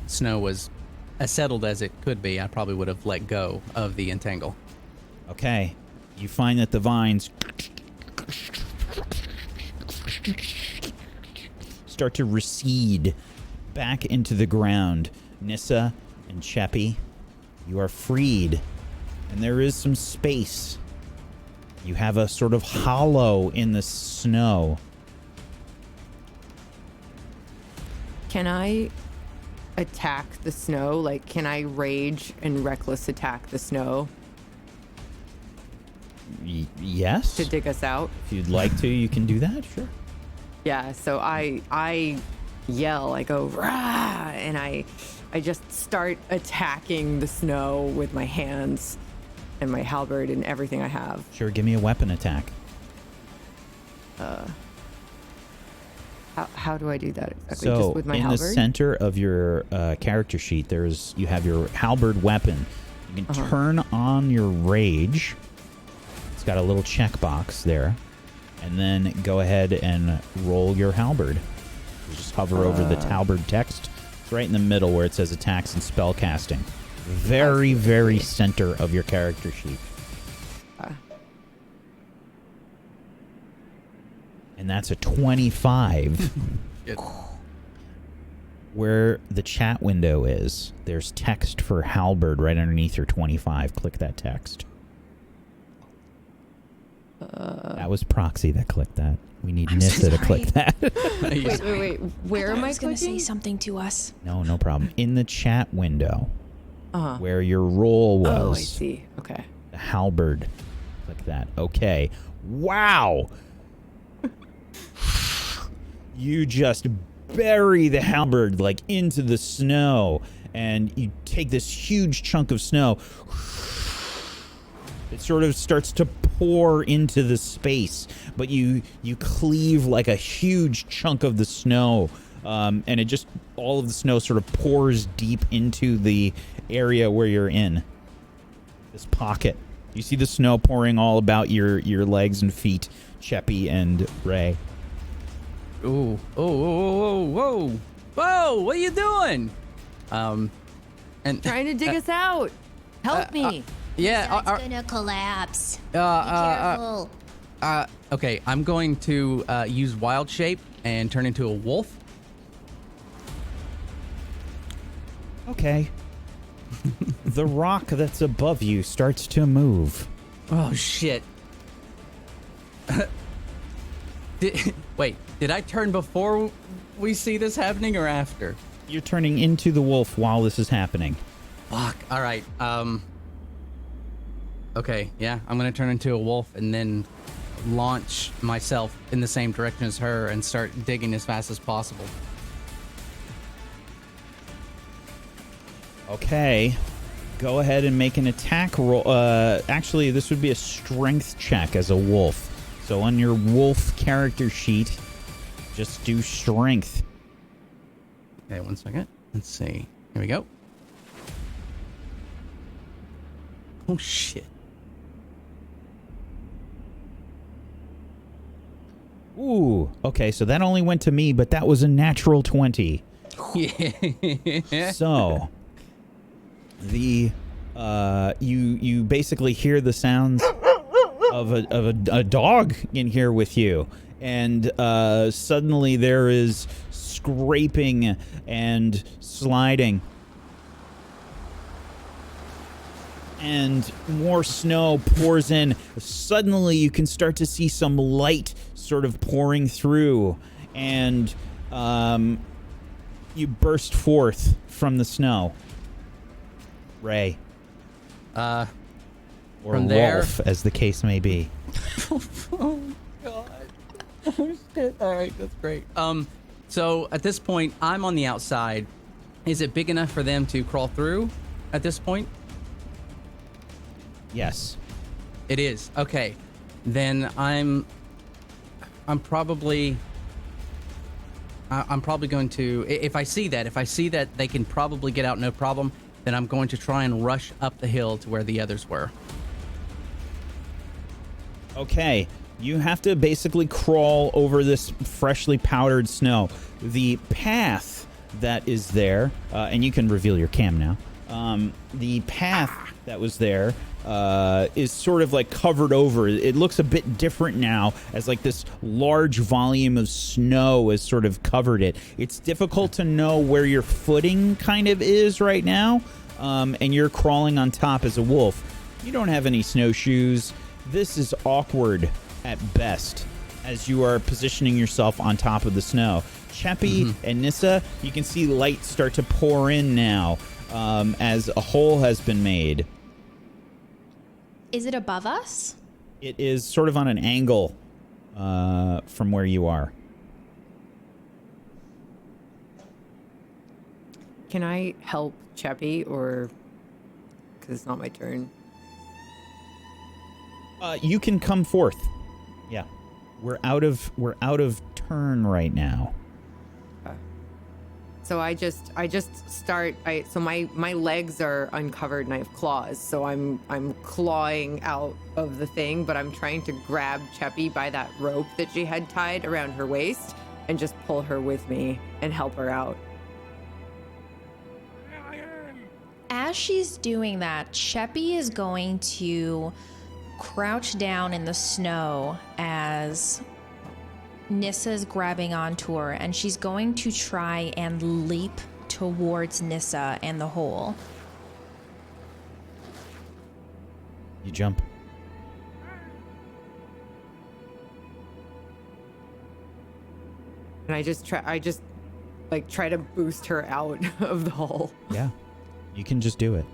snow was as settled as it could be, I probably would have let go of the entangle. Okay. You find that the vines start to recede back into the ground. Nissa and Cheppy, you are freed, and there is some space. You have a sort of hollow in the snow. Can I attack the snow? Like, can I rage and reckless attack the snow Yes? to dig us out? If you'd like to, you can do that, sure. Yeah, so I yell, I go, rah, and I just start attacking the snow with my hands and my halberd and everything I have. Sure, give me a weapon attack. How do I do that exactly? So, Just with my in halberd? the center of your character sheet, you have your halberd weapon. You can turn on your rage. It's got a little checkbox there. And then go ahead and roll your halberd. You just hover over the halberd text. It's right in the middle where it says attacks and spell casting. Very, very center of your character sheet. And that's a 25. Good. Where the chat window is, there's text for halberd right underneath your 25. Click that text. That was Proxy that clicked that. We need I'm so Nissa to sorry. click that. Wait. Where am I was gonna say clicking? something to us. No problem. In the chat window, Uh-huh. where your roll was. Oh, I see. Okay. The halberd. Click that. Okay. Wow. You just bury the halberd like into the snow, and you take this huge chunk of snow. It sort of starts to pour into the space, but you cleave like a huge chunk of the snow, and it just, all of the snow sort of pours deep into the area where you're in. This pocket. You see the snow pouring all about your legs and feet, Cheppy and Ray. Ooh. Whoa. What are you doing? And Trying to dig us out. Help me. yeah, It's gonna collapse. Be uh, careful. okay, I'm going to use wild shape and turn into a wolf. Okay. The rock that's above you starts to move. Oh shit. Wait, did I turn before we see this happening or after? You're turning into the wolf while this is happening. Fuck. All right. Okay, yeah, I'm gonna turn into a wolf and then launch myself in the same direction as her and start digging as fast as possible. Okay. Go ahead and make an attack roll. Actually, this would be a strength check as a wolf. So on your wolf character sheet, just do strength. Okay, 1 second. Let's see. Here we go. Oh, shit. Ooh, okay, so that only went to me, but that was a natural 20. Yeah. So, the you basically hear the sounds of a dog in here with you, and suddenly there is scraping and sliding, and more snow pours in. Suddenly, you can start to see some light sort of pouring through, and you burst forth from the snow. Ray. Or Or from there- Rolf, as the case may be. Oh, God. Oh, shit. All right, that's great. So at this point, I'm on the outside. Is it big enough for them to crawl through at this point? Yes. It is. Okay. Then I'm probably going to, if I see that they can probably get out no problem, then I'm going to try and rush up the hill to where the others were. Okay. You have to basically crawl over this freshly powdered snow. The path that is there, and you can reveal your cam now. The path that was there is sort of like covered over. It looks a bit different now, as like this large volume of snow has sort of covered it. It's difficult to know where your footing kind of is right now, and you're crawling on top as a wolf. You don't have any snowshoes. This is awkward at best, as you are positioning yourself on top of the snow. Cheppy and Nissa, you can see light start to pour in now, as a hole has been made. Is it above us? It is sort of on an angle from where you are. Can I help Cheppy, or because it's not my turn? You can come forth. Yeah, we're out of turn right now. So I just start. So my legs are uncovered and I have claws. So I'm clawing out of the thing, but I'm trying to grab Cheppy by that rope that she had tied around her waist and just pull her with me and help her out. As she's doing that, Cheppy is going to crouch down in the snow as Nissa's grabbing onto her, and she's going to try and leap towards Nissa and the hole. You jump. And I just try to boost her out of the hole. Yeah, you can just do it.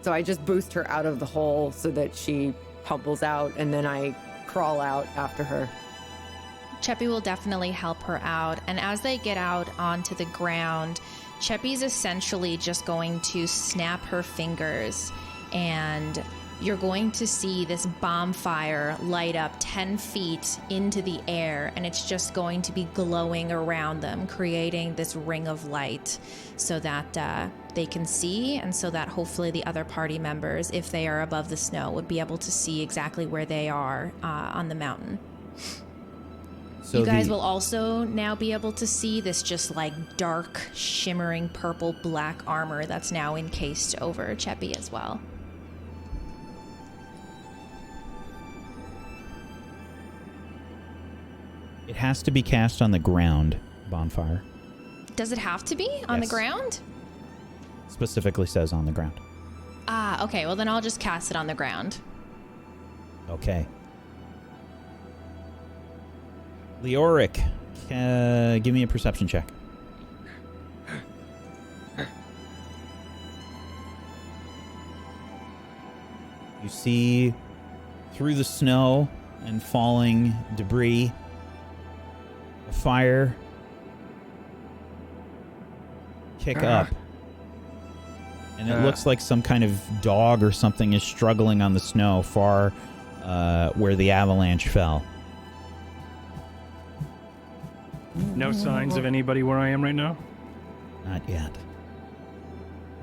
So I just boost her out of the hole so that she tumbles out, and then I crawl out after her. Cheppy will definitely help her out, and as they get out onto the ground, Cheppy's essentially just going to snap her fingers, and you're going to see this bonfire light up 10 feet into the air, and it's just going to be glowing around them, creating this ring of light so that they can see, and so that hopefully the other party members, if they are above the snow, would be able to see exactly where they are on the mountain. So you guys will also now be able to see this just like dark, shimmering purple black armor that's now encased over Cheppy as well. It has to be cast on the ground, bonfire. Does it have to be on the Yes. ground? Specifically says on the ground. Ah, okay. Well, then I'll just cast it on the ground. Okay. Leoric, give me a perception check. You see through the snow and falling debris, a fire kick up. And it looks like some kind of dog or something is struggling on the snow far where the avalanche fell. No signs of anybody where I am right now? Not yet.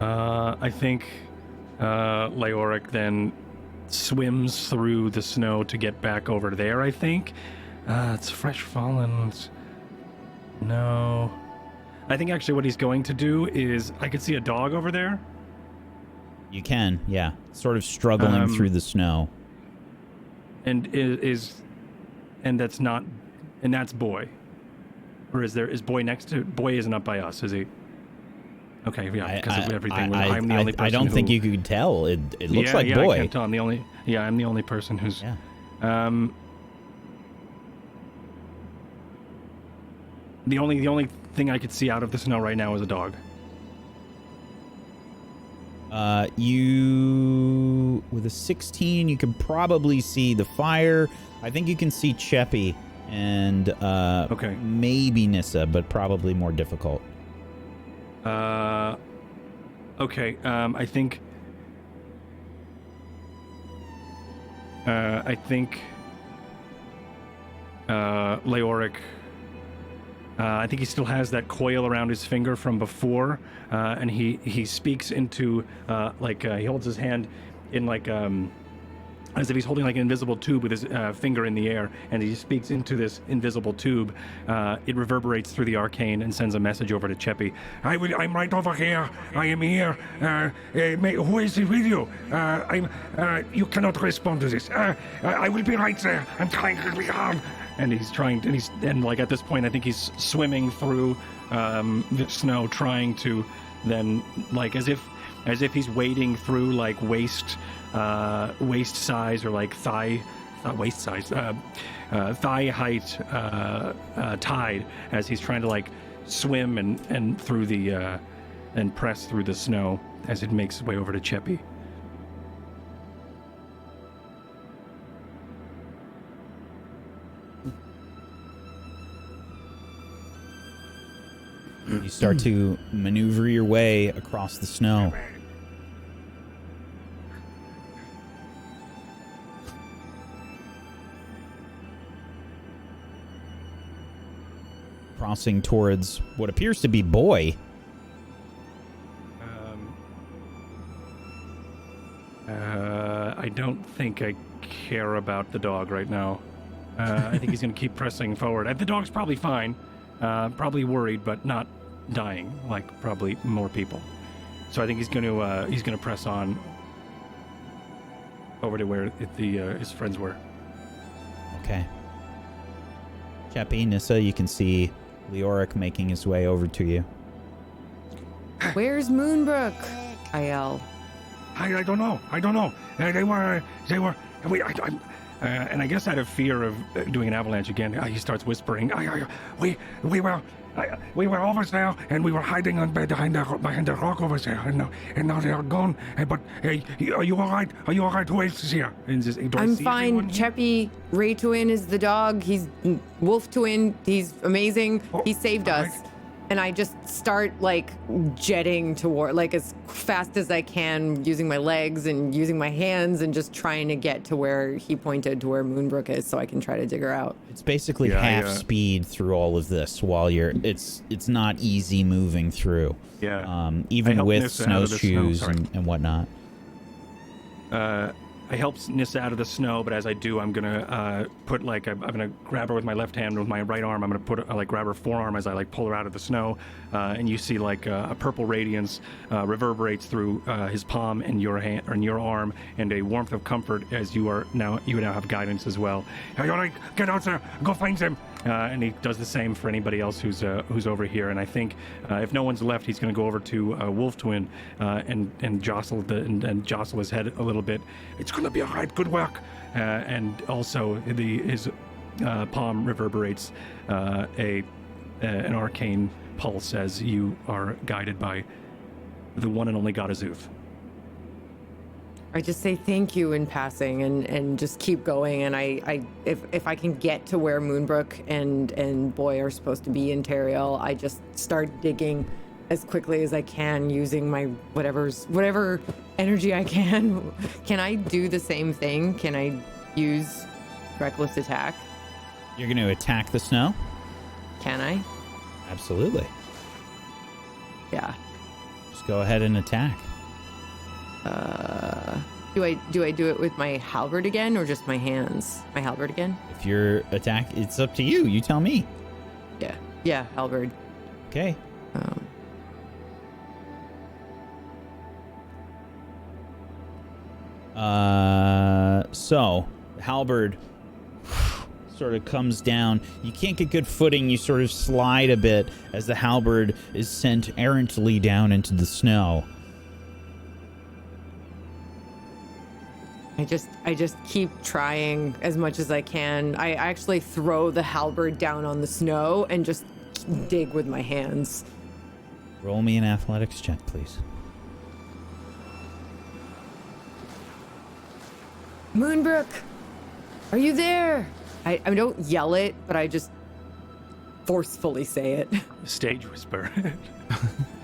I think Leoric then swims through the snow to get back over there, I think. It's fresh fallen. No. I think actually what he's going to do is, I could see a dog over there. You can, yeah. Sort of struggling through the snow. And that's Boy. Or is Boy next to, Boy isn't up by us, is he? Okay, yeah, because of everything. I'm the only person I don't think you could tell. It looks like Boy. I can't tell. I'm the only person who's... Yeah. The only thing I could see out of the snow right now is a dog. You with a 16, you can probably see the fire. I think you can see Cheppy and okay, maybe Nissa, but probably more difficult. Okay. I think Leoric. I think he still has that coil around his finger from before, and he speaks into he holds his hand in as if he's holding like an invisible tube with his finger in the air, and he speaks into this invisible tube. It reverberates through the arcane and sends a message over to Cheppy. I'm right over here. I am here. Who is it with you? You cannot respond to this. I will be right there. I'm trying really hard. And he's trying, and at this point, I think he's swimming through the snow, trying to then, as if he's wading through waist size or thigh, not waist size, thigh height tide, as he's trying to swim and through the and press through the snow as it makes its way over to Cheppy. You start to maneuver your way across the snow. Crossing towards what appears to be Boy. I don't think I care about the dog right now. I think he's going to keep pressing forward. The dog's probably fine. Probably worried, but not dying, like probably more people. So I think he's going to press on over to where his friends were. Okay. Cheppy, Nissa, you can see Leoric making his way over to you. Where's Moonbrook? I yell. I don't know. They were. And I guess out of fear of doing an avalanche again, he starts whispering. We were over there, and we were hiding behind the rock over there, and now they are gone. But hey, are you all right? Are you all right? Who else is here? I'm fine. Cheppy, Ray Twin is the dog. He's Wolf Twin. He's amazing. He saved us. Right. And I just start jetting toward, as fast as I can, using my legs and using my hands and just trying to get to where he pointed to where Moonbrook is so I can try to dig her out. It's basically half speed through all of this while it's not easy moving through. Yeah. Even with snowshoes and whatnot. I help Nissa out of the snow, but as I do, I'm gonna put I'm gonna grab her with my left hand. With my right arm, I'm gonna put grab her forearm as I pull her out of the snow, and you see a purple radiance reverberates through his palm and your hand or your arm, and a warmth of comfort as you now have guidance as well. Hey, all right, get out there, go find them. And he does the same for anybody else who's over here. And I think if no one's left, he's going to go over to Wolf Twin and jostle jostle his head a little bit. It's going to be all right. Good work. And also his palm reverberates an arcane pulse as you are guided by the one and only God Azuth. I just say thank you in passing and just keep going. And if I can get to where Moonbrook and Boy are supposed to be in Teriel, I just start digging as quickly as I can using my whatever energy I can. Can I do the same thing? Can I use reckless attack? You're going to attack the snow? Can I? Absolutely. Yeah. Just go ahead and attack. Do I do it with my halberd again or just my hands? My halberd again? If your attack, it's up to you. You tell me. Yeah. Yeah, halberd. Okay. So the halberd sort of comes down. You can't get good footing. You sort of slide a bit as the halberd is sent errantly down into the snow. I just keep trying as much as I can. I actually throw the halberd down on the snow and just dig with my hands. Roll me an athletics check, please. Moonbrook, are you there? I don't yell it, but I just forcefully say it. Stage whisper.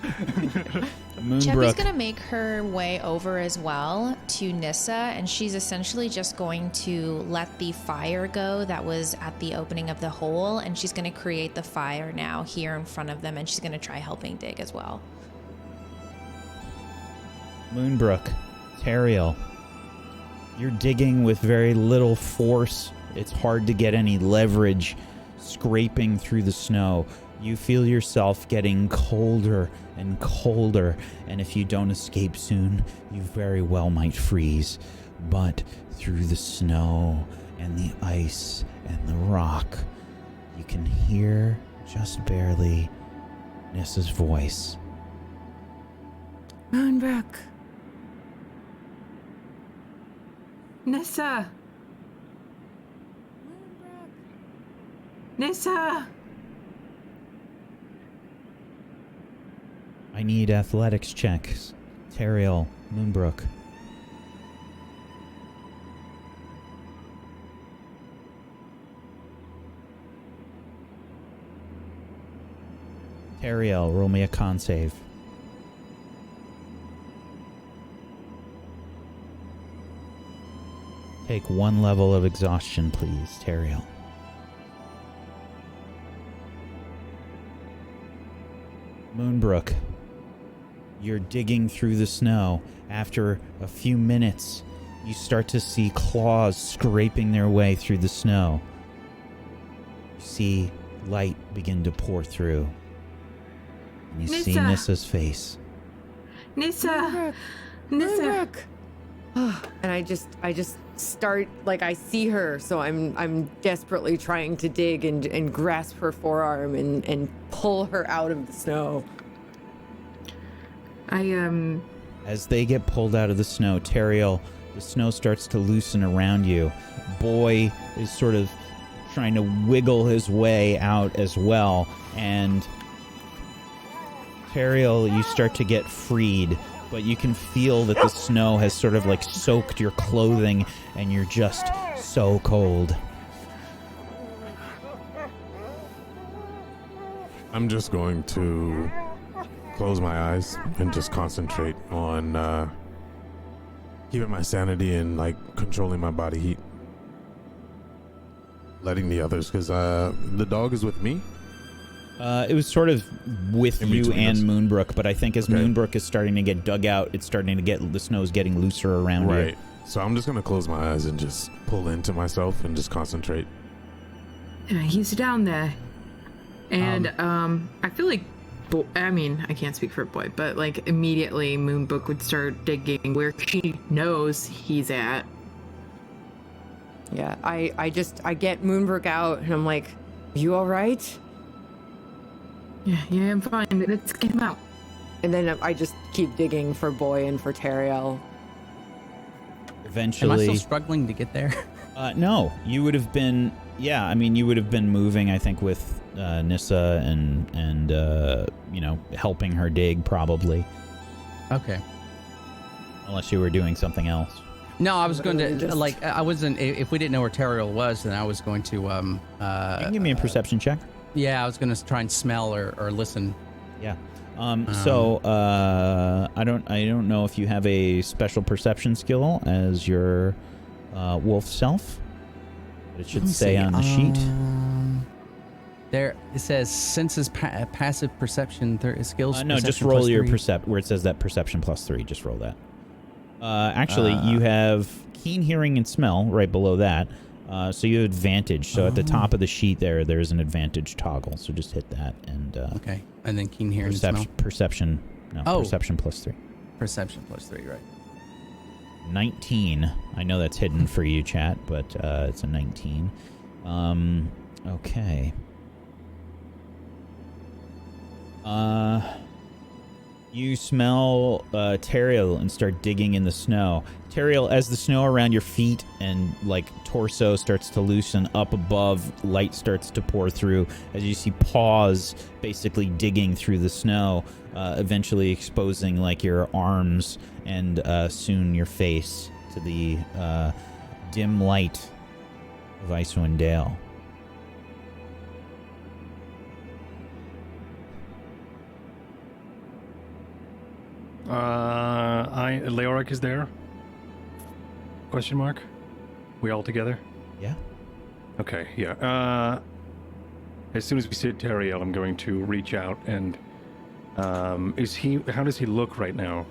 Cheppy's Moonbrook. gonna make her way over as well to Nissa, and she's essentially just going to let the fire go that was at the opening of the hole, and she's gonna create the fire now here in front of them, and she's gonna try helping dig as well. Moonbrook, Teriel, you're digging with very little force. It's hard to get any leverage scraping through the snow. You feel yourself getting colder and colder, and if you don't escape soon, you very well might freeze. But through the snow and the ice and the rock, you can hear, just barely, Nissa's voice. Moonbrook. Nissa! Nissa! I need athletics checks. Teriel, Moonbrook. Teriel, roll me a con save. Take 1 level of exhaustion, please, Teriel. Moonbrook, you're digging through the snow. After a few minutes, you start to see claws scraping their way through the snow. You see light begin to pour through. And you see Nissa. Nissa's face. Nissa! Nissa! Moonbrook. And I just start, like, I see her, so I'm desperately trying to dig and grasp her forearm and pull her out of the snow. As they get pulled out of the snow, Teriel, the snow starts to loosen around you. Boy is sort of trying to wiggle his way out as well, and Teriel, you start to get freed, but you can feel that the snow has sort of like soaked your clothing, and you're just so cold. I'm just going to close my eyes and just concentrate on keeping my sanity and like controlling my body heat. Letting the others, because the dog is with me. It was sort of with In you between and us. Moonbrook, but I think as Okay. Moonbrook is starting to get dug out, it's starting to get, the snow's getting looser around you. Right. So I'm just going to close my eyes and just pull into myself and just concentrate. He's down there. And I feel like, I can't speak for Boy, but like immediately Moonbrook would start digging where she knows he's at. Yeah, I get Moonbrook out, and I'm like, you all right? Yeah, I'm fine. Let's get him out. And then I just keep digging for Boy and for Teriel. Am I Eventually, still struggling to get there? no, you would have been, you would have been moving, I think, with Nissa and helping her dig, probably, Okay. unless you were doing something else. No, I was going to, Just- I wasn't, if we didn't know where Teriel was, then I was going to, You can give me a perception check. yeah, I was going to try and smell or listen. Yeah. I don't know if you have a special perception skill as your wolf self. But it should say on the sheet. There it says senses passive perception. Skills. No, just perception roll plus your 3. where it says that perception plus 3. Just roll that. Actually, you have keen hearing and smell right below that. So you have advantage. So at the top of the sheet there's an advantage toggle. So just hit that and okay. And then keen hearing and smell. Perception. No, perception plus 3. Perception plus 3, right. 19. I know that's hidden for you, chat, but it's a 19. Okay. You smell Teriel and start digging in the snow. Teriel, as the snow around your feet and like torso starts to loosen up above, light starts to pour through as you see paws basically digging through the snow, eventually exposing like your arms and soon your face to the dim light of Icewind Dale. Leoric is there? Question mark? We all together? Yeah. Okay, yeah. As soon as we see Teriel, I'm going to reach out and how does he look right now?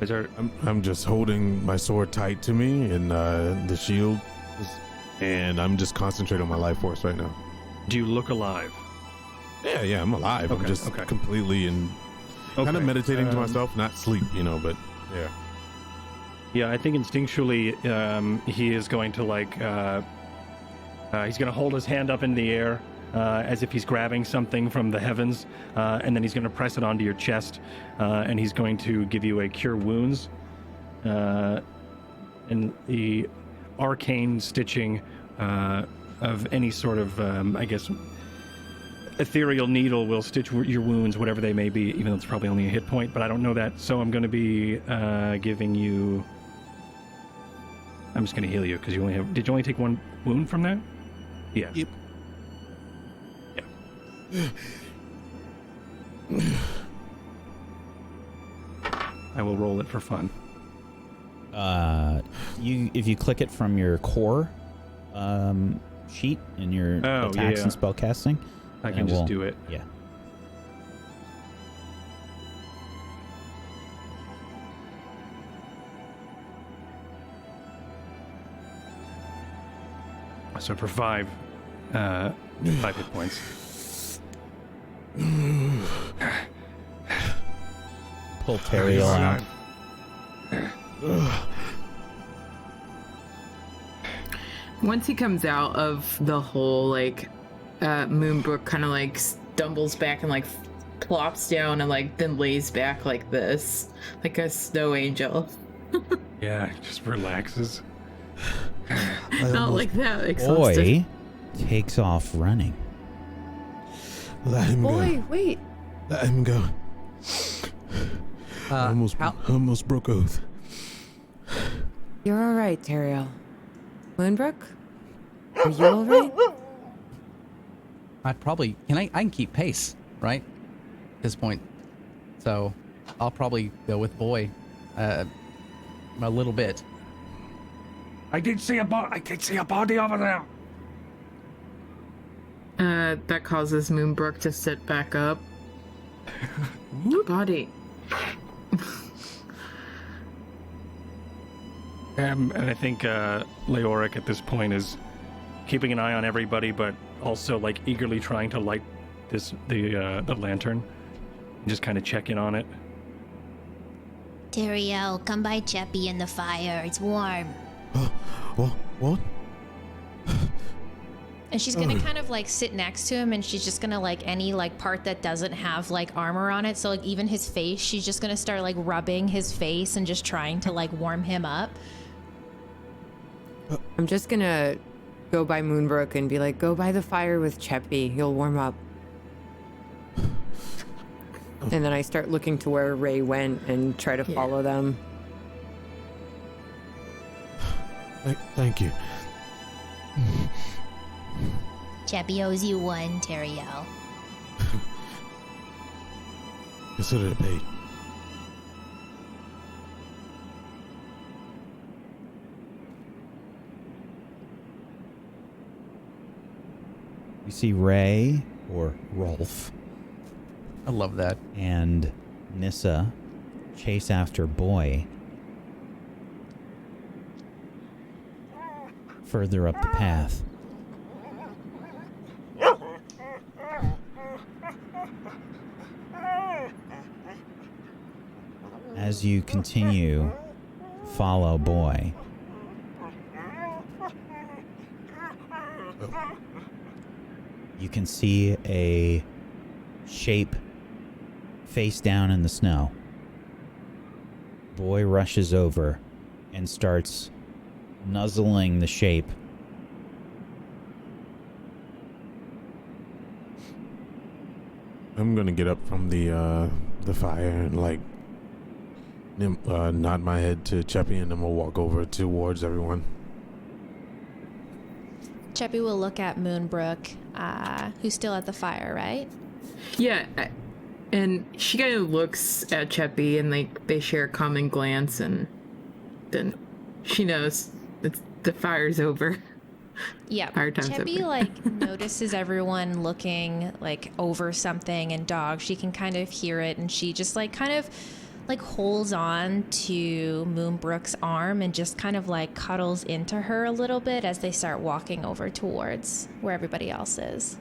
Is there I'm just holding my sword tight to me and the shield, and I'm just concentrating on my life force right now. Do you look alive? Yeah, I'm alive. Okay, I'm just okay. completely and kind of meditating to myself, not sleep, but yeah. Yeah, I think instinctually he is going to he's going to hold his hand up in the air as if he's grabbing something from the heavens, and then he's going to press it onto your chest, and he's going to give you a cure wounds, and the arcane stitching of any sort of, ethereal needle will stitch your wounds, whatever they may be, even though it's probably only a hit point, but I don't know that, so I'm going to be giving you... I'm just going to heal you, because did you only take one wound from that? Yeah. Yep. Yeah. I will roll it for fun. If you click it from your core sheet in your attacks and spellcasting, I can just do it. Yeah. So for 5 hit points. Pull Teriel out. Once he comes out of the hole, Moonbrook kind of stumbles back and plops down and then lays back like this, like a snow angel. Yeah, just relaxes. Not like that. Exhausted. Boy takes off running. Let him Boy, go. wait. Let him go. I almost broke oath. You're all right, Teriel. Moonbrook? Are you all right? I'd probably... I can keep pace, right? At this point. So, I'll probably go with Boy a little bit. I did see a body over there. That causes Moonbrook to sit back up. Body. And I think Leoric at this point is keeping an eye on everybody, but also eagerly trying to light the lantern, and just kind of check in on it. Teriel, come by Cheppy in the fire. It's warm. What? And she's gonna kind of sit next to him, and she's just gonna any part that doesn't have armor on it, so even his face, she's just gonna start rubbing his face and just trying to warm him up. I'm just gonna go by Moonbrook and be like, go by the fire with Cheppy. He'll warm up. And then I start looking to where Ray went and try to follow them. Thank you. Cheppy owes you one, Teriel. Consider it paid. You see Ray, or Rolf, I love that. and Nissa chase after Boy further up the path. As you continue to follow Boy, you can see a shape face down in the snow. Boy rushes over and starts nuzzling the shape. I'm gonna get up from the fire and like nod my head to Cheppy, and then we'll walk over towards everyone. Cheppy will look at Moonbrook, who's still at the fire, right? Yeah, and she kind of looks at Cheppy, and like they share a common glance, and then she knows that the fire's over. Yeah. Fire time's Cheppy over. like notices everyone looking like over something, and Dog, she can kind of hear it, and she just like kind of like holds on to Moonbrook's arm and just kind of like cuddles into her a little bit as they start walking over towards where everybody else is.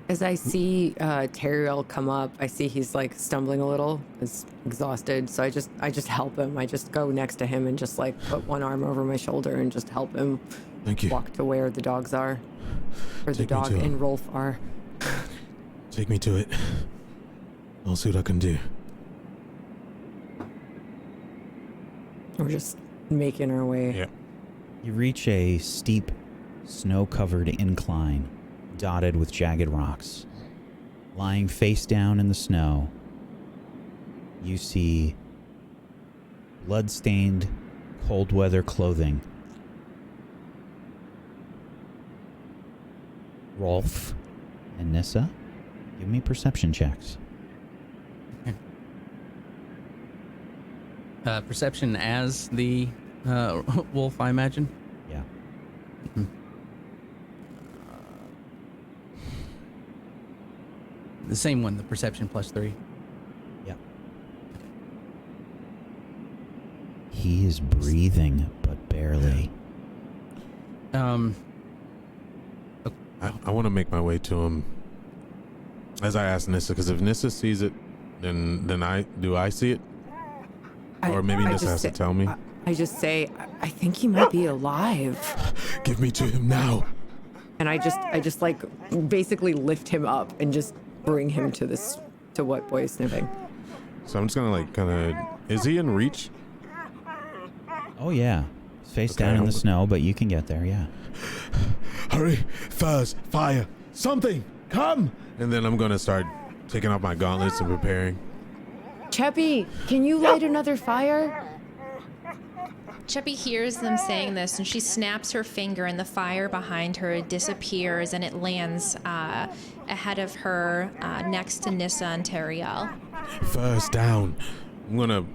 As I see Teriel come up, I see he's like stumbling a little, is exhausted. So I just help him. I just go next to him and just like put one arm over my shoulder and just help him Thank you. walk to where the dogs are, where the Take me dog to him. and Rolf are. Take me to it. I'll see what I can do. We're just making our way. Yeah. You reach a steep, snow-covered incline dotted with jagged rocks. Lying face down in the snow, you see blood-stained, cold-weather clothing. Rolf and Nissa, give me perception checks. Perception as the wolf, I imagine. Yeah. The same one, the perception +3. Yeah. He is breathing, but barely. Um, I want to make my way to him. As I ask Nissa, because if Nissa sees it, then I see it? Or maybe Nissa has to tell me. I just say, I think he might be alive. Give me to him now. And I just like basically lift him up and just bring him to what Boy is sniffing. So I'm just gonna like kind of. Is he in reach? Oh yeah, he's face Okay, down in the I'm- snow, but you can get there. Yeah. Hurry, fuzz, fire, something, come! And then I'm gonna start taking off my gauntlets and preparing. Cheppy, can you light another fire? Cheppy hears them saying this, and she snaps her finger, and the fire behind her disappears, and it lands ahead of her next to Nissa and Teriel. Fuzz down. I'm gonna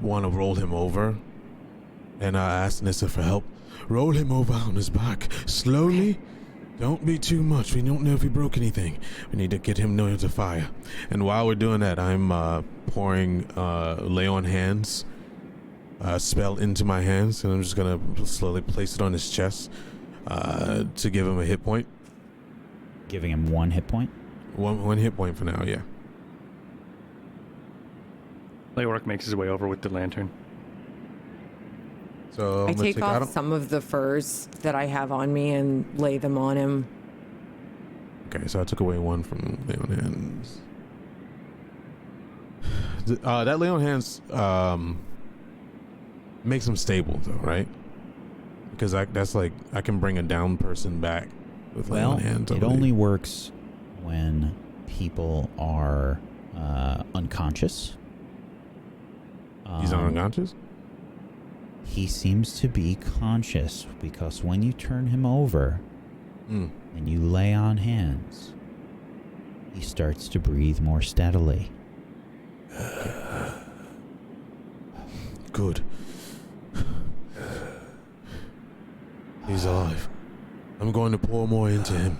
want to roll him over, and I ask Nissa for help. Roll him over on his back, slowly. Don't be too much. We don't know if he broke anything. We need to get him near the fire. And while we're doing that, I'm pouring lay on hands spell into my hands, and I'm just gonna slowly place it on his chest to give him a hit point. Giving him 1 hit point. One hit point for now, yeah. Leoric makes his way over with the lantern. So I I'm gonna take out off some of the furs that I have on me and lay them on him. Okay, so I took away 1 from lay on hands. That lay on hands makes him stable though, right? Because that's like I can bring a down person back with lay Well, on hands. I it believe. only works when people are unconscious. He's not unconscious? He seems to be conscious because when you turn him over and you lay on hands, he starts to breathe more steadily. Good. He's alive. I'm going to pour more into him.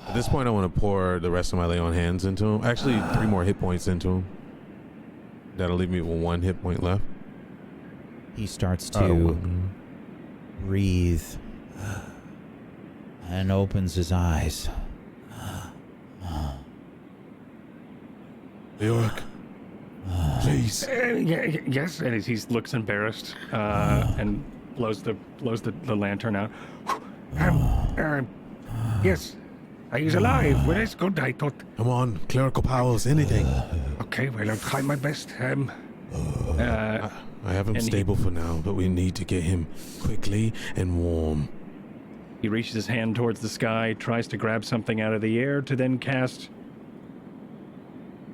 At this point, I want to pour the rest of my lay on hands into him. Actually, 3 more hit points into him. That'll leave me with 1 hit point left. He starts to breathe and opens his eyes. Bjork, please. Yes, and he looks embarrassed and blows the lantern out. Yes, he's alive. Well, that's good. I thought. Come on, clerical powers, anything. Okay, well, I'll try my best. I have him stable for now, but we need to get him quickly and warm. He reaches his hand towards the sky, tries to grab something out of the air to then cast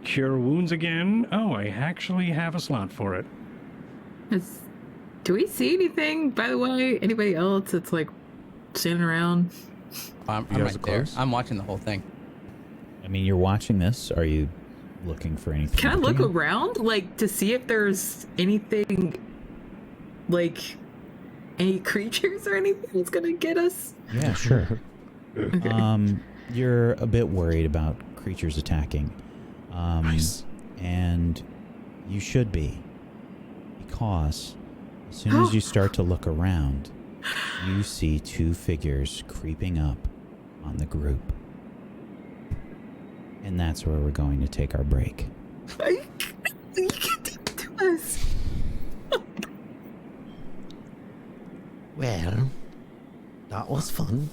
Cure Wounds again. Oh, I actually have a slot for it. Do we see anything, by the way? Anybody else that's like standing around? I'm right there. I'm watching the whole thing. I mean, you're watching this. Are you looking for anything? Can I look around, like, to see if there's anything, like, any creatures or anything that's gonna get us? Yeah, sure. You're a bit worried about creatures attacking. Nice. And you should be. Because as soon as you start to look around, you see 2 figures creeping up on the group. And that's where we're going to take our break. You can't do it to us. Well, that was fun.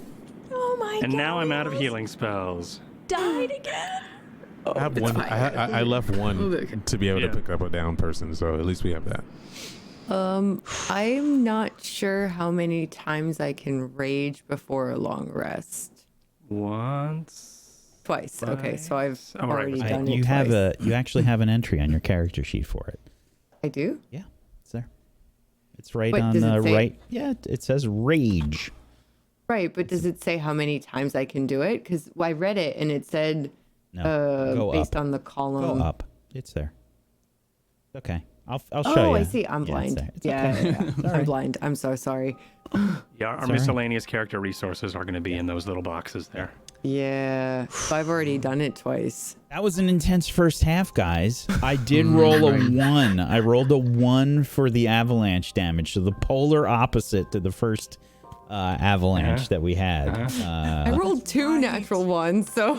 Oh my god. And now I'm out of healing spells. Died again. I have one. I left one to be able to pick up a down person, so at least we have that. I'm not sure how many times I can rage before a long rest. Once. Twice. Okay, so I've I'm right already beside done You it have twice. you actually have an entry on your character sheet for it. I do? Yeah, it's there. It's right Wait, on does the it say- right. Yeah, it says rage. Right, but does it say how many times I can do it? Because I read it and it said No, go based up. on the column. Go up. It's there. Okay, I'll show Oh, you. I see. I'm Yeah, blind. it's Yeah, okay. yeah, yeah. I'm blind. I'm so sorry. Yeah, our all right. miscellaneous character resources are going to be in those little boxes there. Yeah, so I've already done it twice. That was an intense first half, guys. I did roll a 1. I rolled a 1 for the avalanche damage, so the polar opposite to the first avalanche that we had. I rolled 2 natural ones, so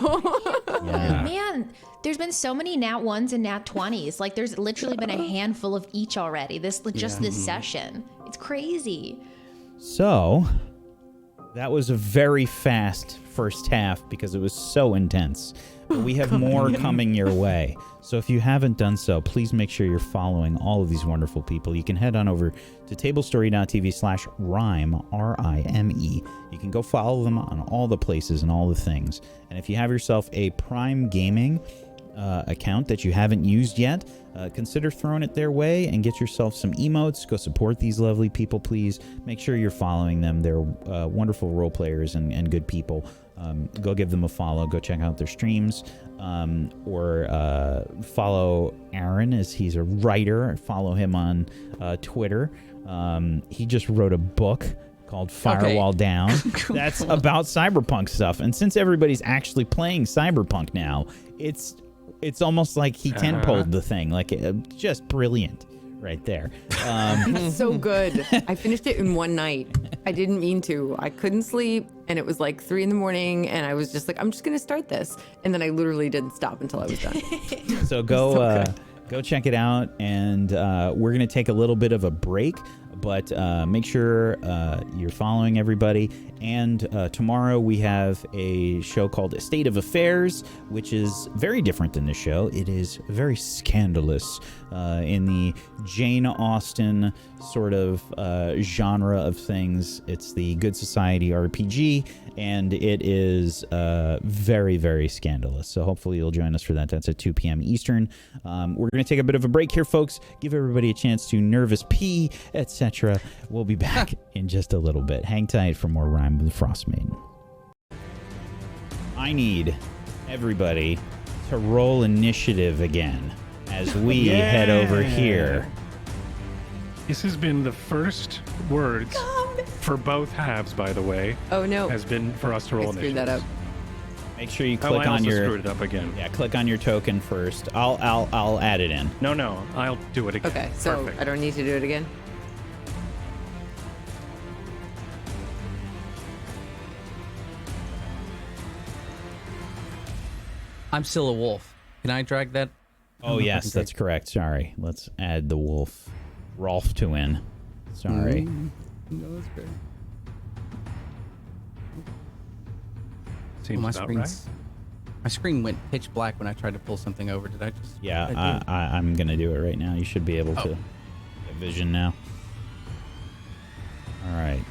Yeah. Man, there's been so many nat 1s and nat 20s. Like, there's literally been a handful of each already. This session. It's crazy. So, that was a very fast first half because it was so intense. But we have more coming your way. So if you haven't done so, please make sure you're following all of these wonderful people. You can head on over to tablestory.tv/rime, R-I-M-E. You can go follow them on all the places and all the things. And if you have yourself a Prime Gaming account that you haven't used yet, consider throwing it their way and get yourself some emotes. Go support these lovely people, please. Make sure you're following them. They're wonderful role players and good people. Go give them a follow. Go check out their streams. Or follow Aaron, as he's a writer. Follow him on Twitter. He just wrote a book called Firewall Down. That's about cyberpunk stuff. And since everybody's actually playing cyberpunk now, it's almost like he tentpoled the thing. Like, just brilliant right there. it's so good. I finished it in one night. I didn't mean to. I couldn't sleep, and it was like 3 a.m, and I was just like, I'm just gonna start this, and then I literally didn't stop until I was done. So go check it out, and we're gonna take a little bit of a break, but make sure you're following everybody. And tomorrow we have a show called A State of Affairs, which is very different than the show. It is very scandalous in the Jane Austen sort of genre of things. It's the Good Society RPG, and it is very, very scandalous. So hopefully you'll join us for that. That's at 2 p.m. Eastern. We're going to take a bit of a break here, folks. Give everybody a chance to nervous pee, etc. We'll be back in just a little bit. Hang tight for more Rime with the Frostmaiden. I need everybody to roll initiative again as we head over here. This has been the first words for both halves, by the way, Oh no, has been for us to I roll screwed that up. Make sure you Oh, click I on also your. screwed it up again. Yeah, click on your token first. I'll add it in. No, I'll do it again. Okay, so Perfect. I don't need to do it again. I'm still a wolf. Can I drag that? Oh yes, that's correct. Sorry. Let's add the wolf. Rolf to in. Sorry. No, that's great. Seems my about screen's my screen went pitch black when I tried to pull something over. Did I just? Yeah, I'm gonna do it right now. You should be able to get vision now. All right.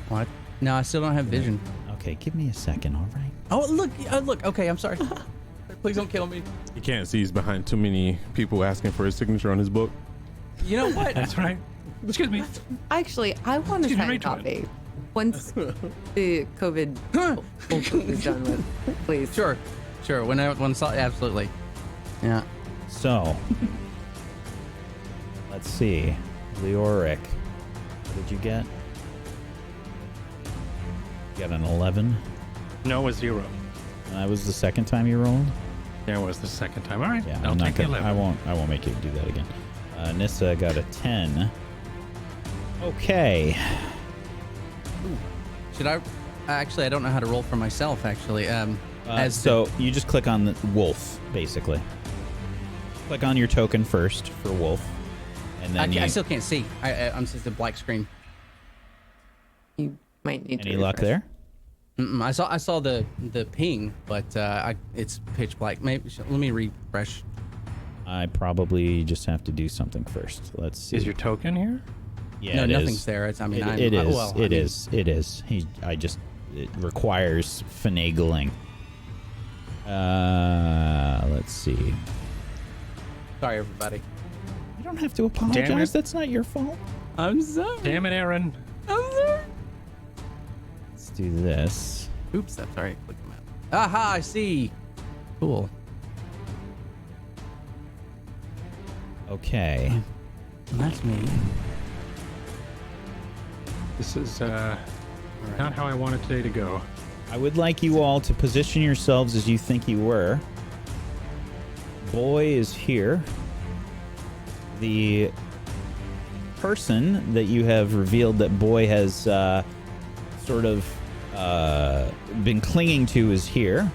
What? No, I still don't have vision. Okay, give me a second. All right. Oh, look! Look. Okay, I'm sorry. Please don't kill me. You can't see he's behind too many people asking for his signature on his book. You know what? That's right. Excuse me. Actually, I want to Excuse me, sign a Rachel. copy once the COVID bullshit is done with. Please. Sure. When absolutely. Yeah. So, let's see. Leoric, what did you get? You got an 11. No, it was 0. That was the second time you rolled. There was the second time. All right. Yeah, I'll I'm not take the gonna. 11. I won't make you do that again. Nissa got a 10. Okay. Should I? Actually, I don't know how to roll for myself. Actually, So you just click on the wolf, basically. Click on your token first for wolf, and then I still can't see. I'm just a black screen. You might need to. Any luck there? I saw the ping, but it's pitch black. Maybe let me refresh. I probably just have to do something first. Let's see. Is your token here? Yeah, No, it nothing's is. there. It's, I mean, It is. Well, It is. It requires finagling. Let's see. Sorry, everybody. You don't have to apologize. That's not your fault. I'm sorry. Damn it, Aaron. I'm sorry. Let's do this. Oops, that's all right. Click the map. Aha! I see. Cool. Okay. That's me. This is not how I wanted today to go. I would like you all to position yourselves as you think you were. Boy is here. The person that you have revealed that Boy has sort of been clinging to is here.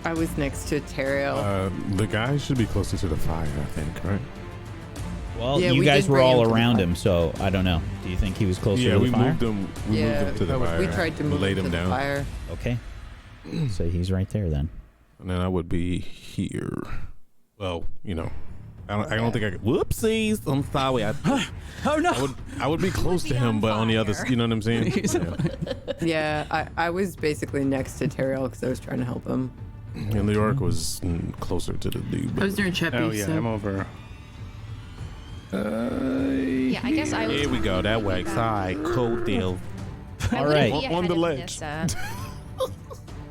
I was next to Teriel. The guy should be closer to the fire, I think, right? Well, Yeah, you we guys did were bring all him to the around fire. him, so I don't know. Do you think he was closer Yeah, to the we fire? moved him. We moved him to the fire. We tried to move laid him him to the down, fire. Okay. So he's right there then. and then I would be here. Well, you know, I don't think I could. Whoopsies! I'm sorry. Oh no! I would be close to him, but on the other, you know what I'm saying? Yeah, I was basically next to Teriel because I was trying to help him. And Leoric was closer to the dude. I was near Cheppy. Oh yeah, so. I'm over. Yeah, I guess I was. Here we go. That way. Sorry. Cold deal. I All wouldn't right. be ahead On the of ledge. Nissa.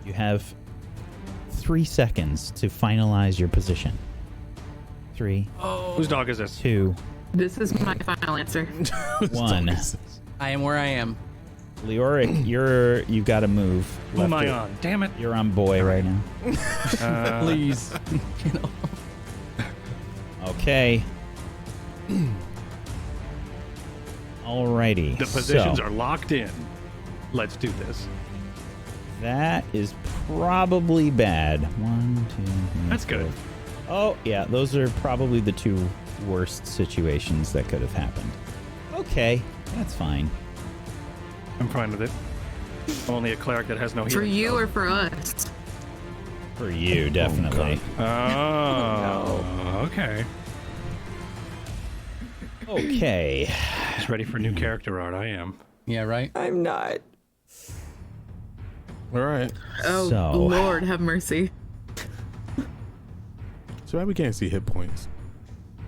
You have 3 seconds to finalize your position. 3, Whose dog is this? 2, This is my final answer. 1. I am where I am. Leoric, you've got to move. Who am I left or- on? Damn it. You're on Boy right now. Please. Okay. Alrighty. The positions so are locked in. Let's do this. that is probably bad. 1, 2, 3, That's good. 4. Oh yeah, those are probably the 2 worst situations that could have happened. Okay, that's fine. I'm fine with it. Only a cleric that has no healing. For you or for us? For you, definitely. Oh, okay. Okay. Just ready for new character art. I am. Yeah, right. I'm not. All right. Oh, So- Lord, have mercy. So we can't see hit points.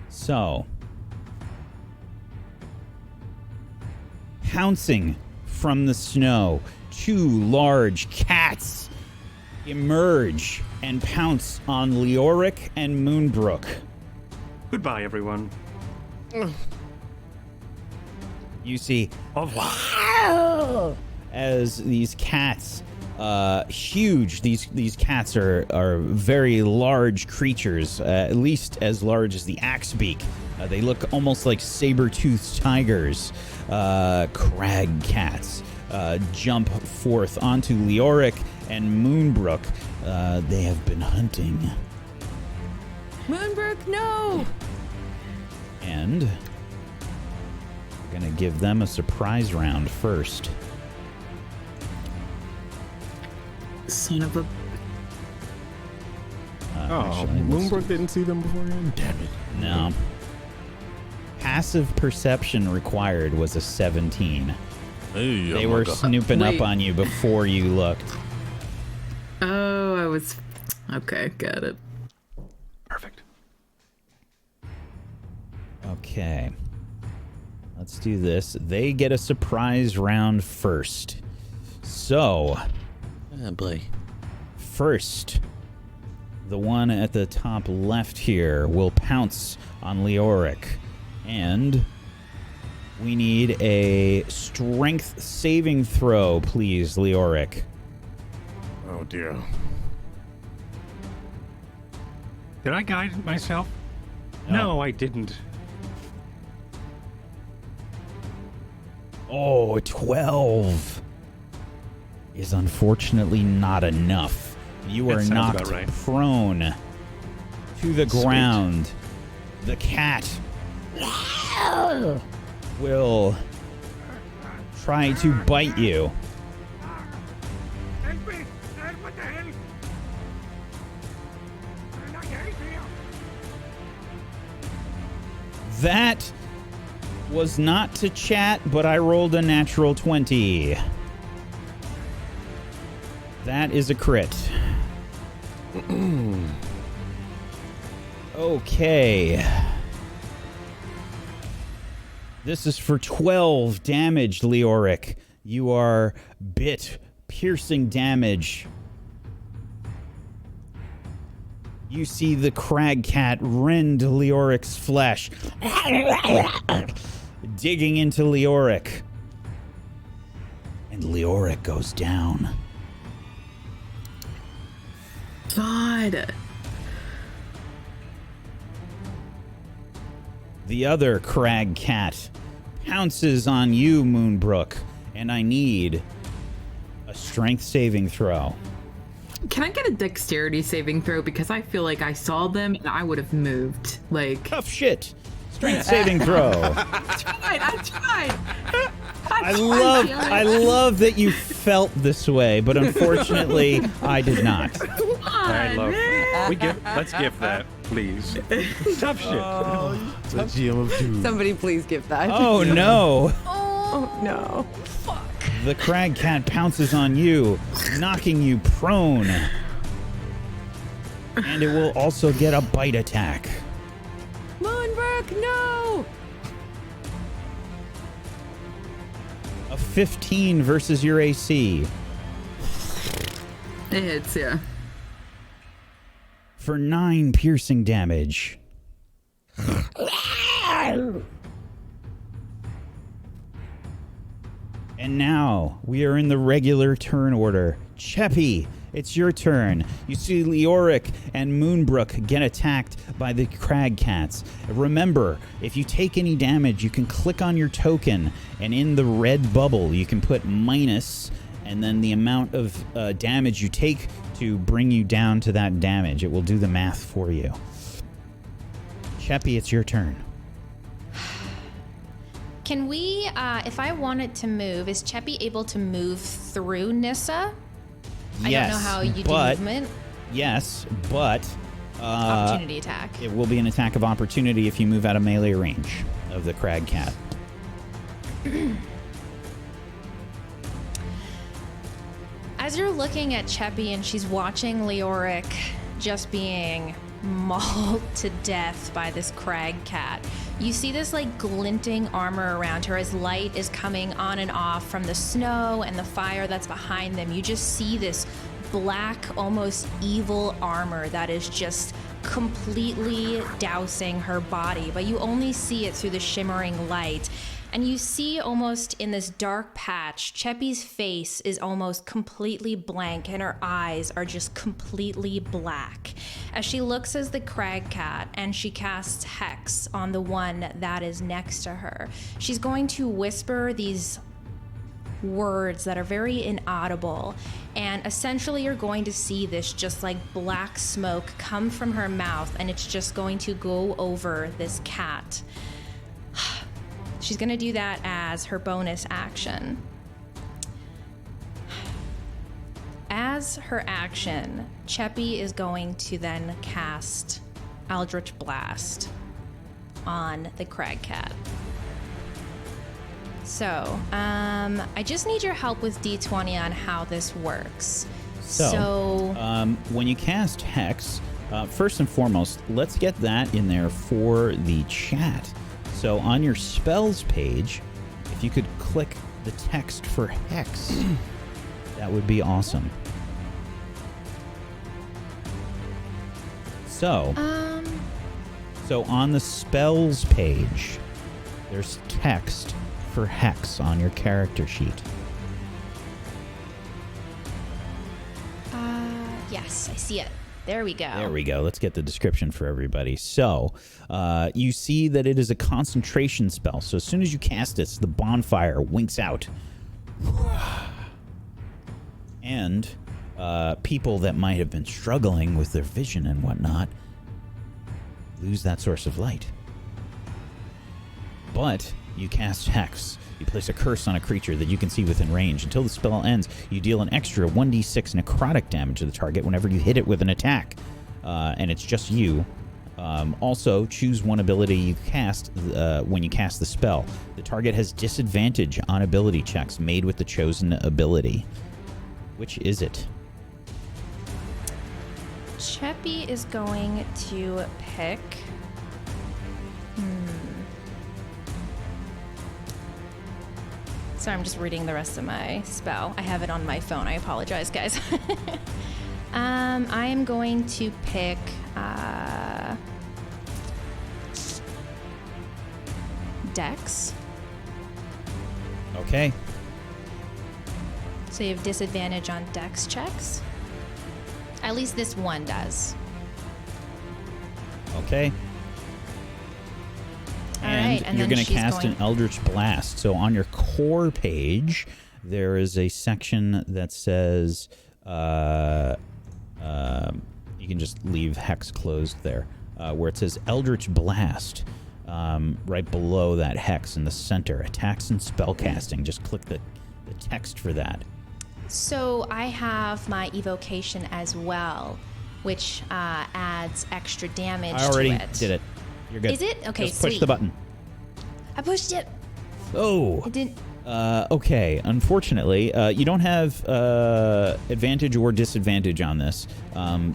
So, pouncing from the snow, 2 large cats emerge and pounce on Leoric and Moonbrook. Goodbye, everyone. You see as these cats, huge. These cats are very large creatures, at least as large as the axe beak. They look almost like saber-toothed tigers. Crag cats jump forth onto Leoric and Moonbrook. They have been hunting. Moonbrook, no! And we're gonna give them a surprise round first. Son of a. Moonbrook didn't see them beforehand? Damn it. No. Passive perception required was a 17. Hey, They were snooping Wait. up on you before you looked. Oh, I was. Okay, got it. Perfect. Okay. Let's do this. They get a surprise round first. So, Oh boy. first, the one at the top left here will pounce on Leoric. And we need a strength saving throw, please, Leoric. Oh dear. Did I guide myself? No. No, I didn't. Oh, 12 is unfortunately not enough. You That are sounds knocked about right. prone to the Sweet. ground. The cat will try to bite you. Help me! Help, what the hell? I'm not help here. That was not to chat, but I rolled a natural 20. That is a crit. Okay. This is for 12 damage, Leoric. You are bit, piercing damage. You see the crag cat rend Leoric's flesh, digging into Leoric. And Leoric goes down. God. The other crag cat pounces on you, Moonbrook, and I need a strength saving throw. Can I get a dexterity saving throw? Because I feel like I saw them and I would have moved. Like. Tough shit. Strength saving throw. I tried. I love that you felt this way, but unfortunately, I did not. I love it. Let's give that, please. Tough shit. The GM of Doom. Somebody please give that. Oh no. Oh no. The crag cat pounces on you, knocking you prone. And it will also get a bite attack. Moonbrook, no! A 15 versus your AC. It hits, yeah. For 9 piercing damage. And now we are in the regular turn order. Cheppy, it's your turn. You see Leoric and Moonbrook get attacked by the crag cats. Remember, if you take any damage, you can click on your token, and in the red bubble, you can put minus, and then the amount of damage you take to bring you down to that damage. It will do the math for you. Cheppy, it's your turn. Can we, if I wanted to move, is Cheppy able to move through Nissa? I don't know how you do movement. Yes, but Opportunity attack. it will be an attack of opportunity if you move out of melee range of the crag cat. As you're looking at Cheppy and she's watching Leoric just being mauled to death by this crag cat, you see this like glinting armor around her as light is coming on and off from the snow and the fire that's behind them. You just see this black, almost evil armor that is just completely dousing her body, but you only see it through the shimmering light. And you see almost in this dark patch, Cheppy's face is almost completely blank and her eyes are just completely black. As she looks as the crag cat and she casts Hex on the one that is next to her, she's going to whisper these words that are very inaudible, and essentially you're going to see this just like black smoke come from her mouth, and it's just going to go over this cat. She's going to do that as her bonus action. As her action, Cheppy is going to then cast Eldritch Blast on the crag cat. So, I just need your help with D20 on how this works. So when you cast Hex, first and foremost, let's get that in there for the chat. So on your spells page, if you could click the text for Hex, that would be awesome. So on the spells page, there's text for Hex on your character sheet. Yes, I see it. There we go. There we go. Let's get the description for everybody. So, you see that it is a concentration spell. So as soon as you cast this, the bonfire winks out. And people that might have been struggling with their vision and whatnot lose that source of light. But you cast Hex. You place a curse on a creature that you can see within range. Until the spell ends, you deal an extra 1d6 necrotic damage to the target whenever you hit it with an attack. And it's just you. Also, choose one ability you cast when you cast the spell. The target has disadvantage on ability checks made with the chosen ability. Which is it? Cheppy is going to pick... Sorry, I'm just reading the rest of my spell. I have it on my phone. I apologize, guys. I am going to pick... Dex. Okay. So you have disadvantage on Dex checks. At least this one does. Okay. And you're going to cast an Eldritch Blast. So on your core page, there is a section that says... you can just leave Hex closed there. Where it says Eldritch Blast. Right below that Hex in the center. Attacks and spellcasting. Just click the text for that. So I have my evocation as well, which adds extra damage to it. I already did it. You're good. Is it? Okay, just push sweet. the button. I pushed it. Oh. I didn't. Okay. Unfortunately, you don't have advantage or disadvantage on this.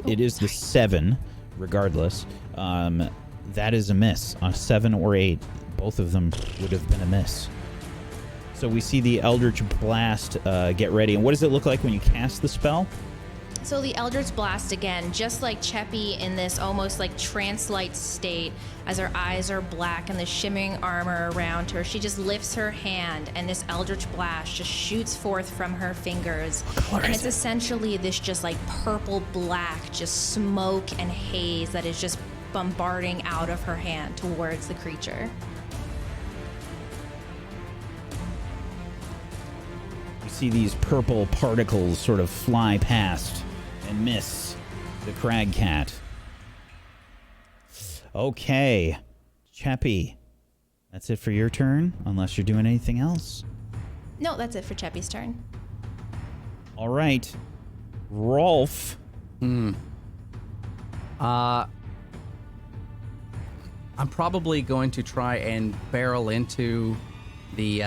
It is the 7, regardless. That is a miss. On 7 or 8, both of them would have been a miss. So we see the Eldritch Blast get ready. And what does it look like when you cast the spell? So the Eldritch Blast, again, just like Cheppy in this almost like trance-like state, as her eyes are black and the shimmering armor around her, she just lifts her hand and this Eldritch Blast just shoots forth from her fingers. And it's essentially this just like purple-black, just smoke and haze that is just bombarding out of her hand towards the creature. You see these purple particles sort of fly past and miss the crag cat. Okay, Cheppy, that's it for your turn, unless you're doing anything else. No, that's it for Cheppy's turn. All right, Rolf. I'm probably going to try and barrel into the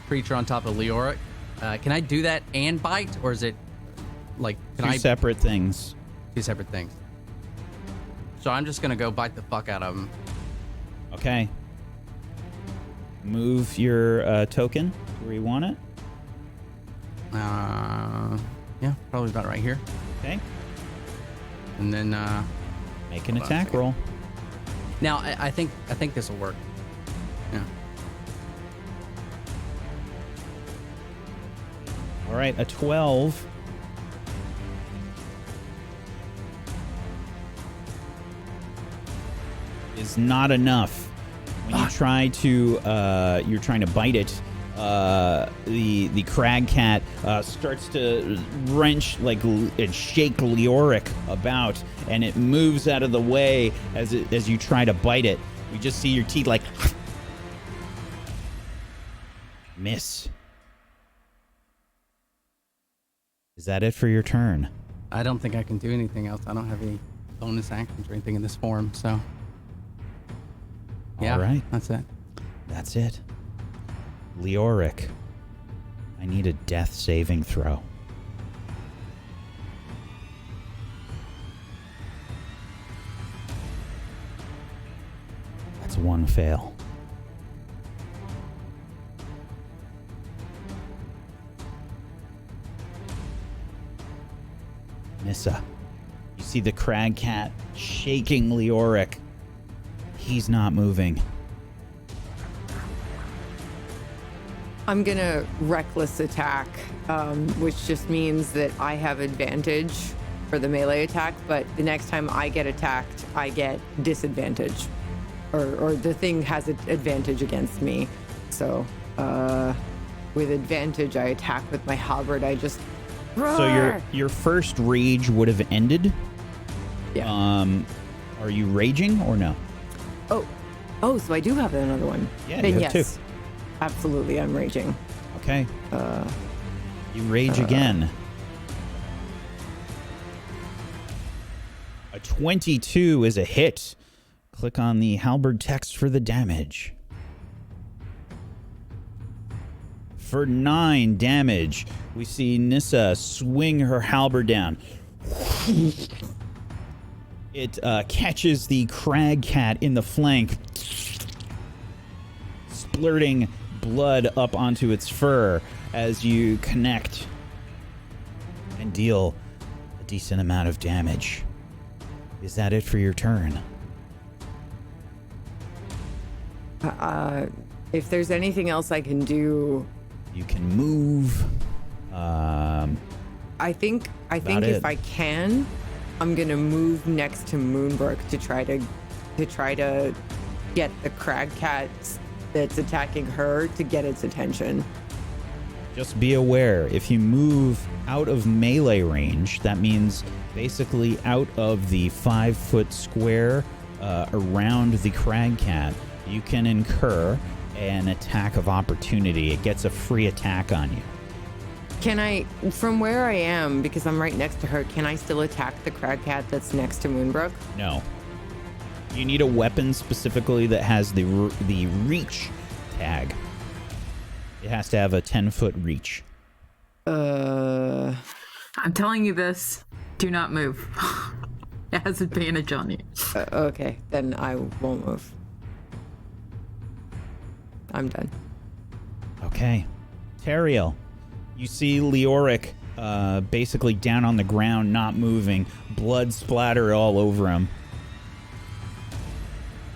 creature on top of Leoric. Can I do that and bite, or is it like Two separate things? Two separate things. So I'm just gonna go bite the fuck out of him. Okay. Move your token to where you want it. Yeah, probably about right here. Okay. And then make an attack roll. Now I think this will work. Yeah. All right, a 12. Is not enough. When you try to, you're trying to bite it, the crag cat starts to wrench and shake Leoric about, and it moves out of the way as you try to bite it. You just see your teeth like miss. Is that it for your turn? I don't think I can do anything else. I don't have any bonus actions or anything in this form, so. Yeah, all right. That's it. That's it. Leoric, I need a death saving throw. That's one fail. Nissa, you see the crag cat shaking Leoric. He's not moving. I'm gonna reckless attack, which just means that I have advantage for the melee attack, but the next time I get attacked, I get disadvantage. Or the thing has an advantage against me. So, with advantage, I attack with my halberd. I just roar! So your first rage would have ended? Yeah. Are you raging or no? Oh, so I do have another one. Yeah, then you have yes. two. Absolutely, I'm raging. Okay. You rage again. A 22 is a hit. Click on the halberd text for the damage. For 9 damage, we see Nissa swing her halberd down. It catches the crag cat in the flank, splurting blood up onto its fur as you connect and deal a decent amount of damage. Is that it for your turn? If there's anything else I can do, You can move. I think About if it. I can, I'm gonna move next to Moonbrook to try to get the crag cat that's attacking her to get its attention. Just be aware, if you move out of melee range, that means basically out of the 5-foot square around the crag cat, you can incur an attack of opportunity. It gets a free attack on you. Can I, from where I am, because I'm right next to her, can I still attack the crag cat that's next to Moonbrook? No. You need a weapon specifically that has the reach tag. It has to have a 10-foot reach. I'm telling you this. Do not move. It has advantage on you. Okay, then I won't move. I'm done. Okay. Teriel, you see Leoric basically down on the ground, not moving, blood splatter all over him.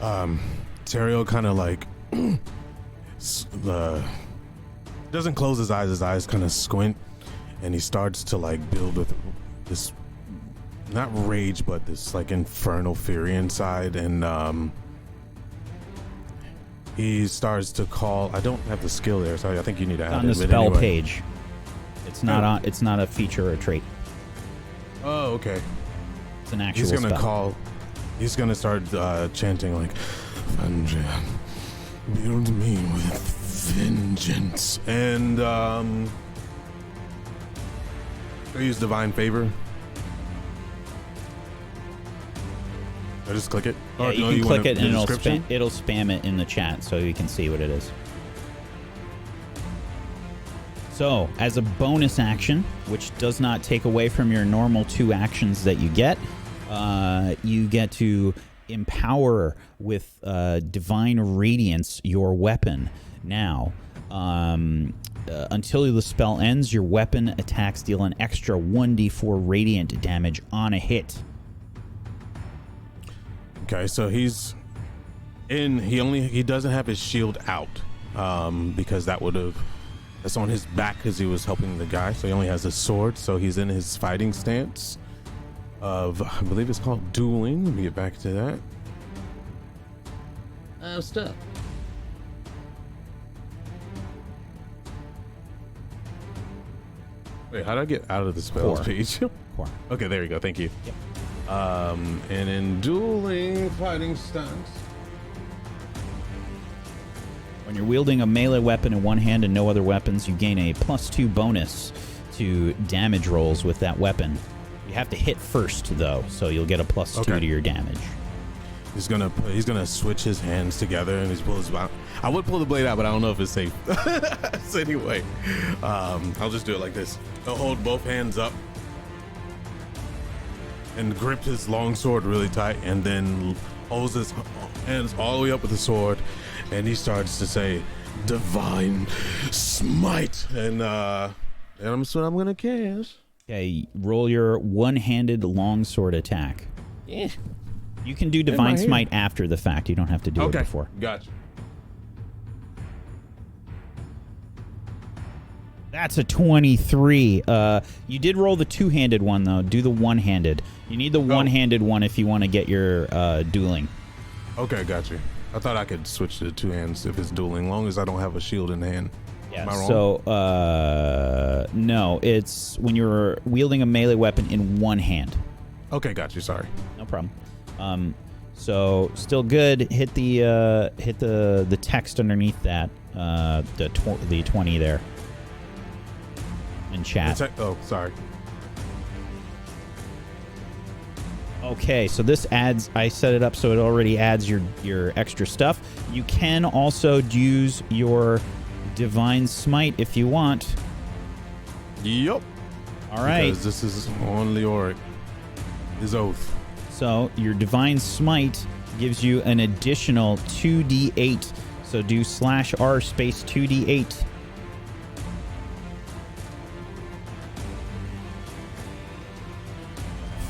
Teriel kind of like doesn't close his eyes kind of squint, and he starts to like build with this, not rage, but this like infernal fury inside, and he starts to call. I don't have the skill there, so I think you need to add On it. the but spell anyway. page. It's not on. It's not a feature or a trait. Oh, okay. It's an actual He's gonna spell. call. He's gonna start chanting like, "Vengeance, build me with vengeance," and I use divine favor. I just click it. Yeah, Or, you no, can want click it the and description? it'll spam it in the chat so you can see what it is. So, as a bonus action, which does not take away from your normal 2 actions that you get to empower with divine radiance your weapon. Now, until the spell ends, your weapon attacks deal an extra 1d4 radiant damage on a hit. Okay, so he's And he doesn't have his shield out, because that's on his back because he was helping the guy. So he only has a sword. So he's in his fighting stance of, I believe it's called dueling. Let me get back to that. Stuff. Wait, how did I get out of the spells page? Core. Okay, there you go. Thank you. Yep. And in dueling fighting stance. When you're wielding a melee weapon in one hand and no other weapons, you gain a +2 bonus to damage rolls with that weapon. You have to hit first, though, so you'll get a +2 to your damage. He's gonna switch his hands together and he's pull his blade. I would pull the blade out, but I don't know if it's safe. So anyway, I'll just do it like this. He'll hold both hands up and grip his long sword really tight, and then holds his hands all the way up with the sword, and he starts to say, "Divine Smite," and that's what I'm gonna cast. Okay, roll your one-handed longsword attack. Yeah. You can do Divine Smite after the fact. You don't have to do it before. Gotcha. That's a 23. You did roll the two-handed one, though. Do the one-handed. You need the one-handed one if you want to get your dueling. Okay, gotcha. I thought I could switch to two hands if it's dueling, long as I don't have a shield in hand. Yeah, Am I wrong? So, no. It's when you're wielding a melee weapon in one hand. Okay, got you. Sorry. No problem. So still good. Hit the text underneath that. The 20 there. In chat. Sorry. Okay, so this adds. I set it up so it already adds your extra stuff. You can also use your Divine Smite if you want. Yep. All right. Because this is on Leoric. His oath. So your Divine Smite gives you an additional 2d8. So do /r space 2d8.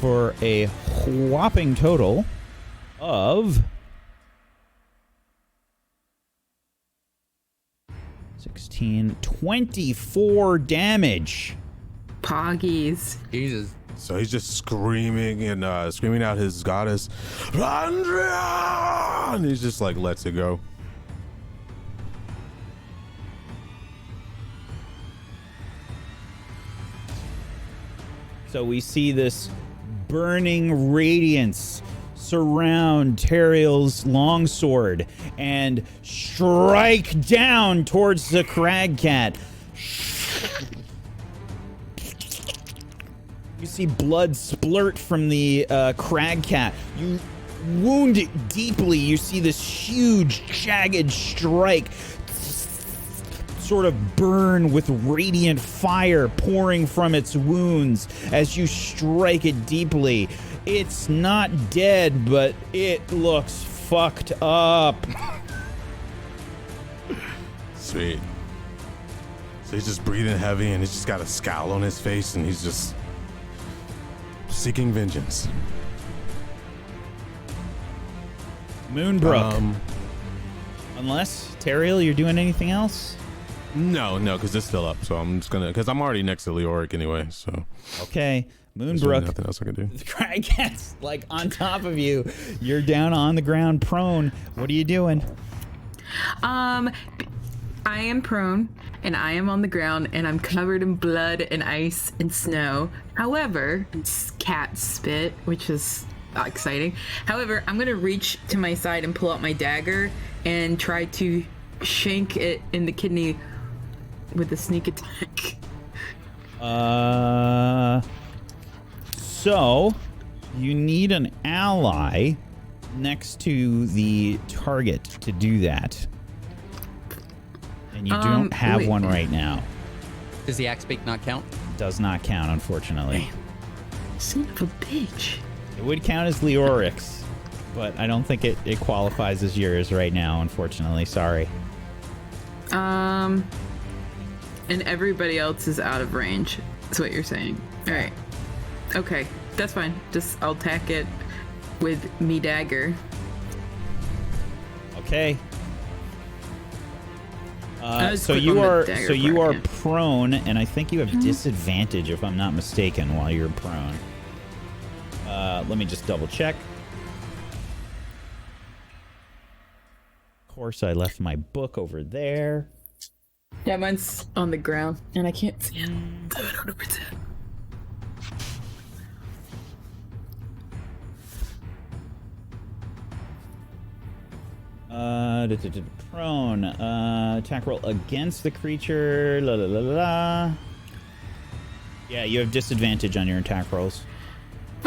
For a whopping total of 16, 24 damage. Poggies. Jesus. So he's just screaming and screaming out his goddess, Andrea! And he's just like lets it go. So we see this burning radiance surround Teriel's longsword and strike down towards the Cragcat. You see blood splurt from the Cragcat. You wound it deeply. You see this huge, jagged strike sort of burn with radiant fire pouring from its wounds as you strike it deeply. It's not dead, but it looks fucked up. Sweet. So he's just breathing heavy and he's just got a scowl on his face and he's just seeking vengeance. Moonbrook. Unless, Teriel, you're doing anything else? No, because it's still up. So I'm just gonna, because I'm already next to Leoric anyway. So okay, there's Moonbrook. nothing else I can do. The Cragcat's like on top of you. You're down on the ground, prone. What are you doing? I am prone and I am on the ground and I'm covered in blood and ice and snow. However, it's cat spit, which is exciting. However, I'm gonna reach to my side and pull out my dagger and try to shank it in the kidney with a sneak attack. So you need an ally next to the target to do that. And you don't have one right now. Does the axe beak not count? Does not count, unfortunately. Son of a bitch. It would count as Leoric's, but I don't think it qualifies as yours right now, unfortunately. Sorry. And everybody else is out of range. That's what you're saying. All right. Okay, that's fine. I'll attack it with me dagger. Okay. just So click you on the are dagger you part, are yeah. prone, and I think you have disadvantage if I'm not mistaken while you're prone. Let me just double check. Of course, I left my book over there. Yeah, mine's on the ground, and I can't see it. 100%. Prone. Attack roll against the creature. La la la la la. Yeah, you have disadvantage on your attack rolls.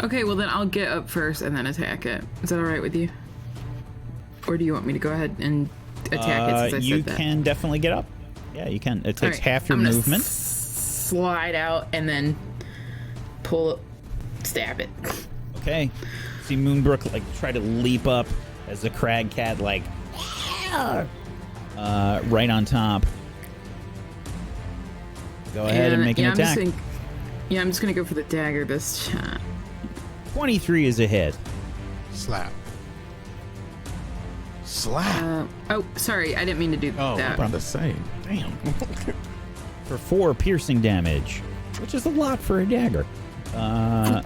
Okay, well then I'll get up first and then attack it. Is that all right with you? Or do you want me to go ahead and attack it since I You said that? can definitely get up. Yeah, you can. It takes Alright, half your I'm gonna movement. Slide out and then pull, stab it. Okay. See Moonbrook like try to leap up as the crag cat like right on top. Go ahead and make an attack. I'm just gonna go for the dagger this time. 23 is a hit. Slap. Slap. Oh, sorry, I didn't mean to do I'm that. about to say. Damn. For 4 piercing damage, which is a lot for a dagger. Oh,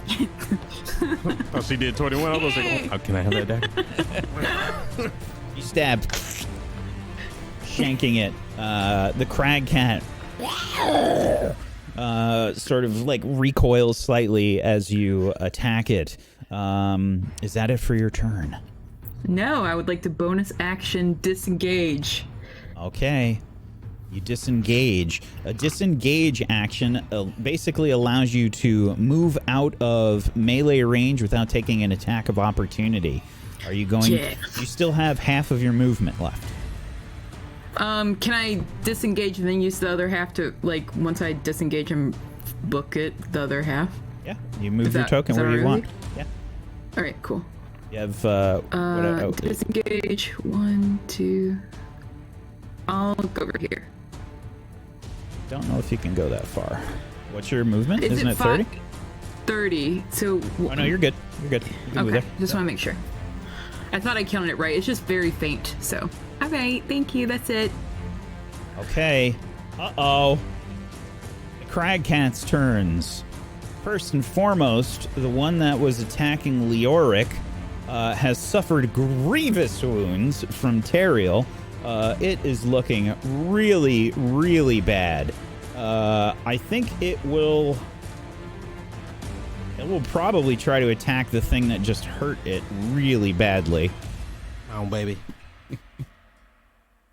she did 21. I was like, oh, can I have that dagger? You stab, shanking it. The crag cat sort of like recoils slightly as you attack it. Is that it for your turn? No, I would like to bonus action disengage. Okay. You disengage. A disengage action basically allows you to move out of melee range without taking an attack of opportunity. Are you going? Yeah. You still have half of your movement left. Can I disengage and then use the other half to, like, once I disengage and book it, the other half? Yeah. You move Is your that- token is that where you all want. right? Yeah. All right, cool. You have Disengage. 1, 2. I'll go over here. Don't know if you can go that far. What's your movement? Is Isn't it 5? 30? 30. So. Oh no, you're good. You're good. You can move Okay, there. just want to make sure. I thought I counted it right. It's just very faint, so. All right, thank you. That's it. Okay. Uh-oh. The crag cat's turns. First and foremost, the one that was attacking Leoric has suffered grievous wounds from Teriel. It is looking really, really bad. I think it will probably try to attack the thing that just hurt it really badly. Oh, baby.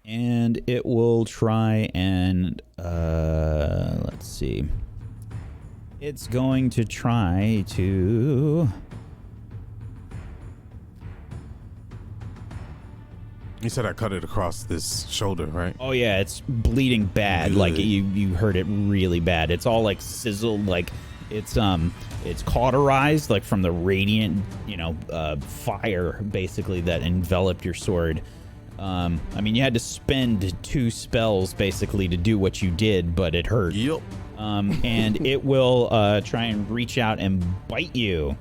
And it will try and let's see. It's going to try to. You said I cut it across this shoulder, right? Oh yeah, it's bleeding bad. Like you heard it really bad. It's all like sizzled, like it's cauterized, like from the radiant, fire basically that enveloped your sword. I mean, you had to spend 2 spells basically to do what you did, but it hurt. Yep. And it will try and reach out and bite you.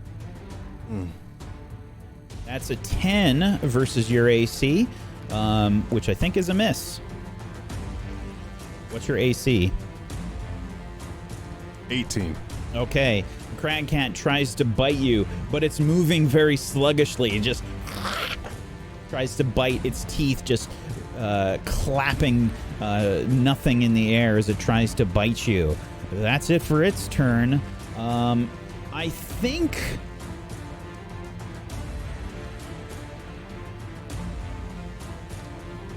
That's a 10 versus your AC, which I think is a miss. What's your AC? 18. Okay. Crag Cat tries to bite you, but it's moving very sluggishly. It just tries to bite, its teeth just clapping nothing in the air as it tries to bite you. That's it for its turn. I think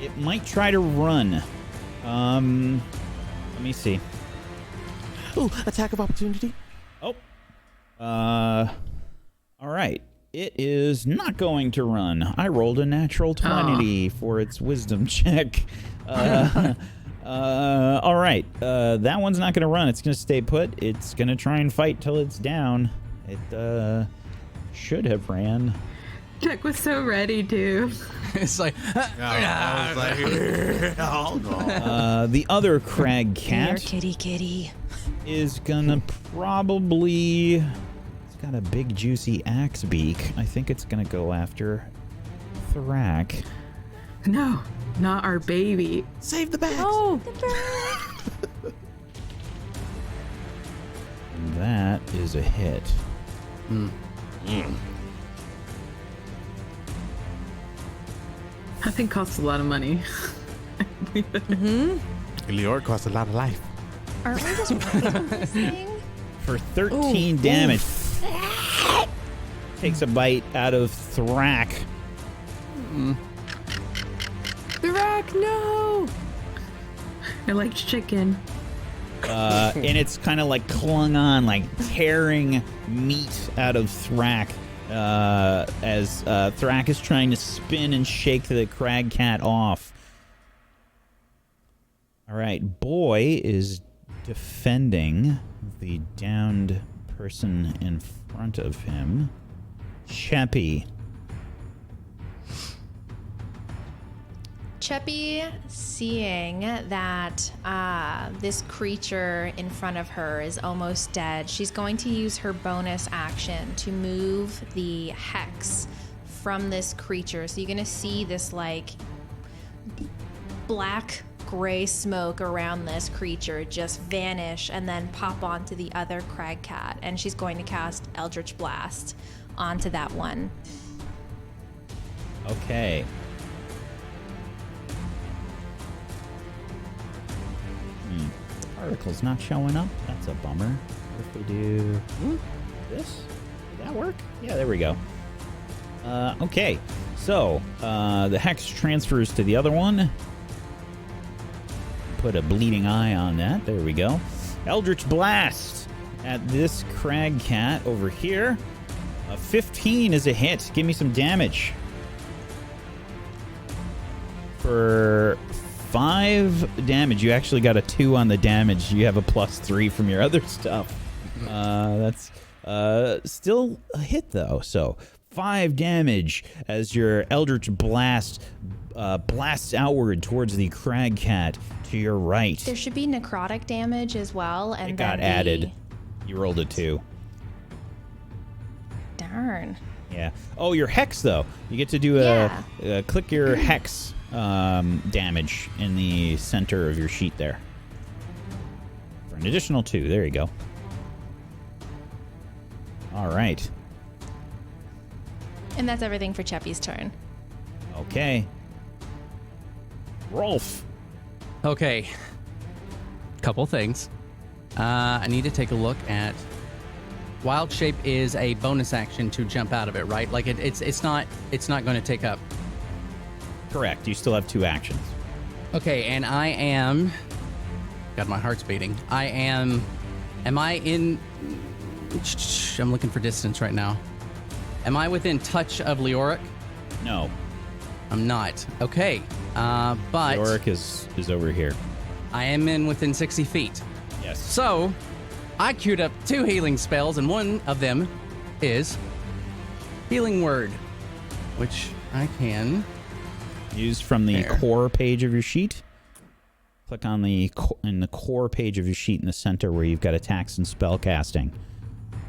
it might try to run. Let me see. Ooh, attack of opportunity. Oh. All right. It is not going to run. I rolled a natural 20 for its wisdom check. All right. That one's not going to run. It's going to stay put. It's going to try and fight till it's down. It should have ran. Jack was so ready to. It's like, I was like, oh, The other crag cat kitty. is going to probably... It's got a big juicy axe beak. I think it's going to go after Thrak. No, not our baby. Save the bags. Oh, That is a hit. That thing costs a lot of money. Lior costs a lot of life. Aren't we just running from this thing? For 13 damage. Takes a bite out of Thrak. Thrak, no! I like chicken. And it's kind of like clung on, like tearing meat out of Thrak. As Thrak is trying to spin and shake the crag cat off. All right, Boy is defending the downed person in front of him. Cheppy. Cheppy, seeing that this creature in front of her is almost dead, she's going to use her bonus action to move the hex from this creature. So you're going to see this like black gray smoke around this creature just vanish and then pop onto the other crag cat. And she's going to cast Eldritch Blast onto that one. Okay. Article's not showing up. That's a bummer. What if we do this? Did that work? Yeah, there we go. Okay. So, the hex transfers to the other one. Put a bleeding eye on that. There we go. Eldritch Blast at this crag cat over here. 15 is a hit. Give me some damage. For 5 damage. You actually got a 2 on the damage. You have a +3 from your other stuff. That's still a hit, though. So 5 damage as your Eldritch Blast blasts outward towards the crag cat to your right. There should be necrotic damage as well. And it got added. You rolled a 2. Darn. Yeah. Oh, your hex, though. You get to do a click your hex damage in the center of your sheet there. For an additional 2. There you go. All right. And that's everything for Cheppy's turn. Okay. Rolf. Okay. Couple things. I need to take a look at. Wild Shape is a bonus action to jump out of it, right? Like it's not going to take up. Correct. You still have 2 actions. Okay, and I am. God, my heart's beating. Am I in? I'm looking for distance right now. Am I within touch of Leoric? No. I'm not. Okay. But Leoric is over here. I am in within 60 feet. Yes. So I queued up 2 healing spells, and one of them is Healing Word, which I can use from the core page of your sheet. Click on the core page of your sheet in the center where you've got attacks and spell casting,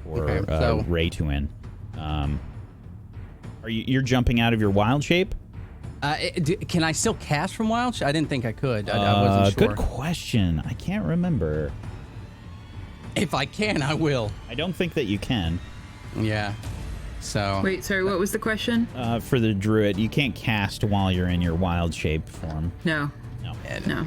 or Ray to win. You're jumping out of your wild shape? Can I still cast from wild shape? I didn't think I could. I wasn't sure. Good question. I can't remember. If I can, I will. I don't think that you can. Yeah. So. Wait, sorry, what was the question? For the druid, you can't cast while you're in your wild shape form. No. No.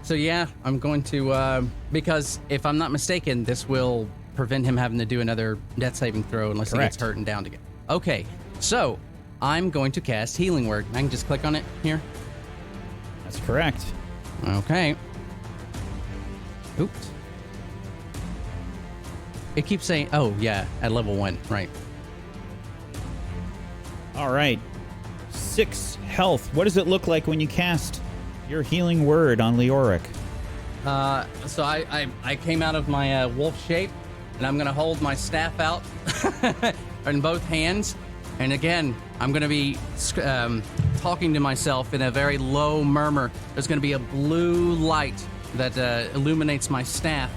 So yeah, I'm going to, because if I'm not mistaken, this will prevent him having to do another death saving throw unless he gets hurt and down again. Okay, so I'm going to cast Healing Word. I can just click on it here. That's correct. Okay. Oops. It keeps saying, oh yeah, at level 1, right. All right. 6 health. What does it look like when you cast your Healing Word on Leoric? So I came out of my wolf shape, and I'm going to hold my staff out in both hands. And again, I'm going to be talking to myself in a very low murmur. There's going to be a blue light that illuminates my staff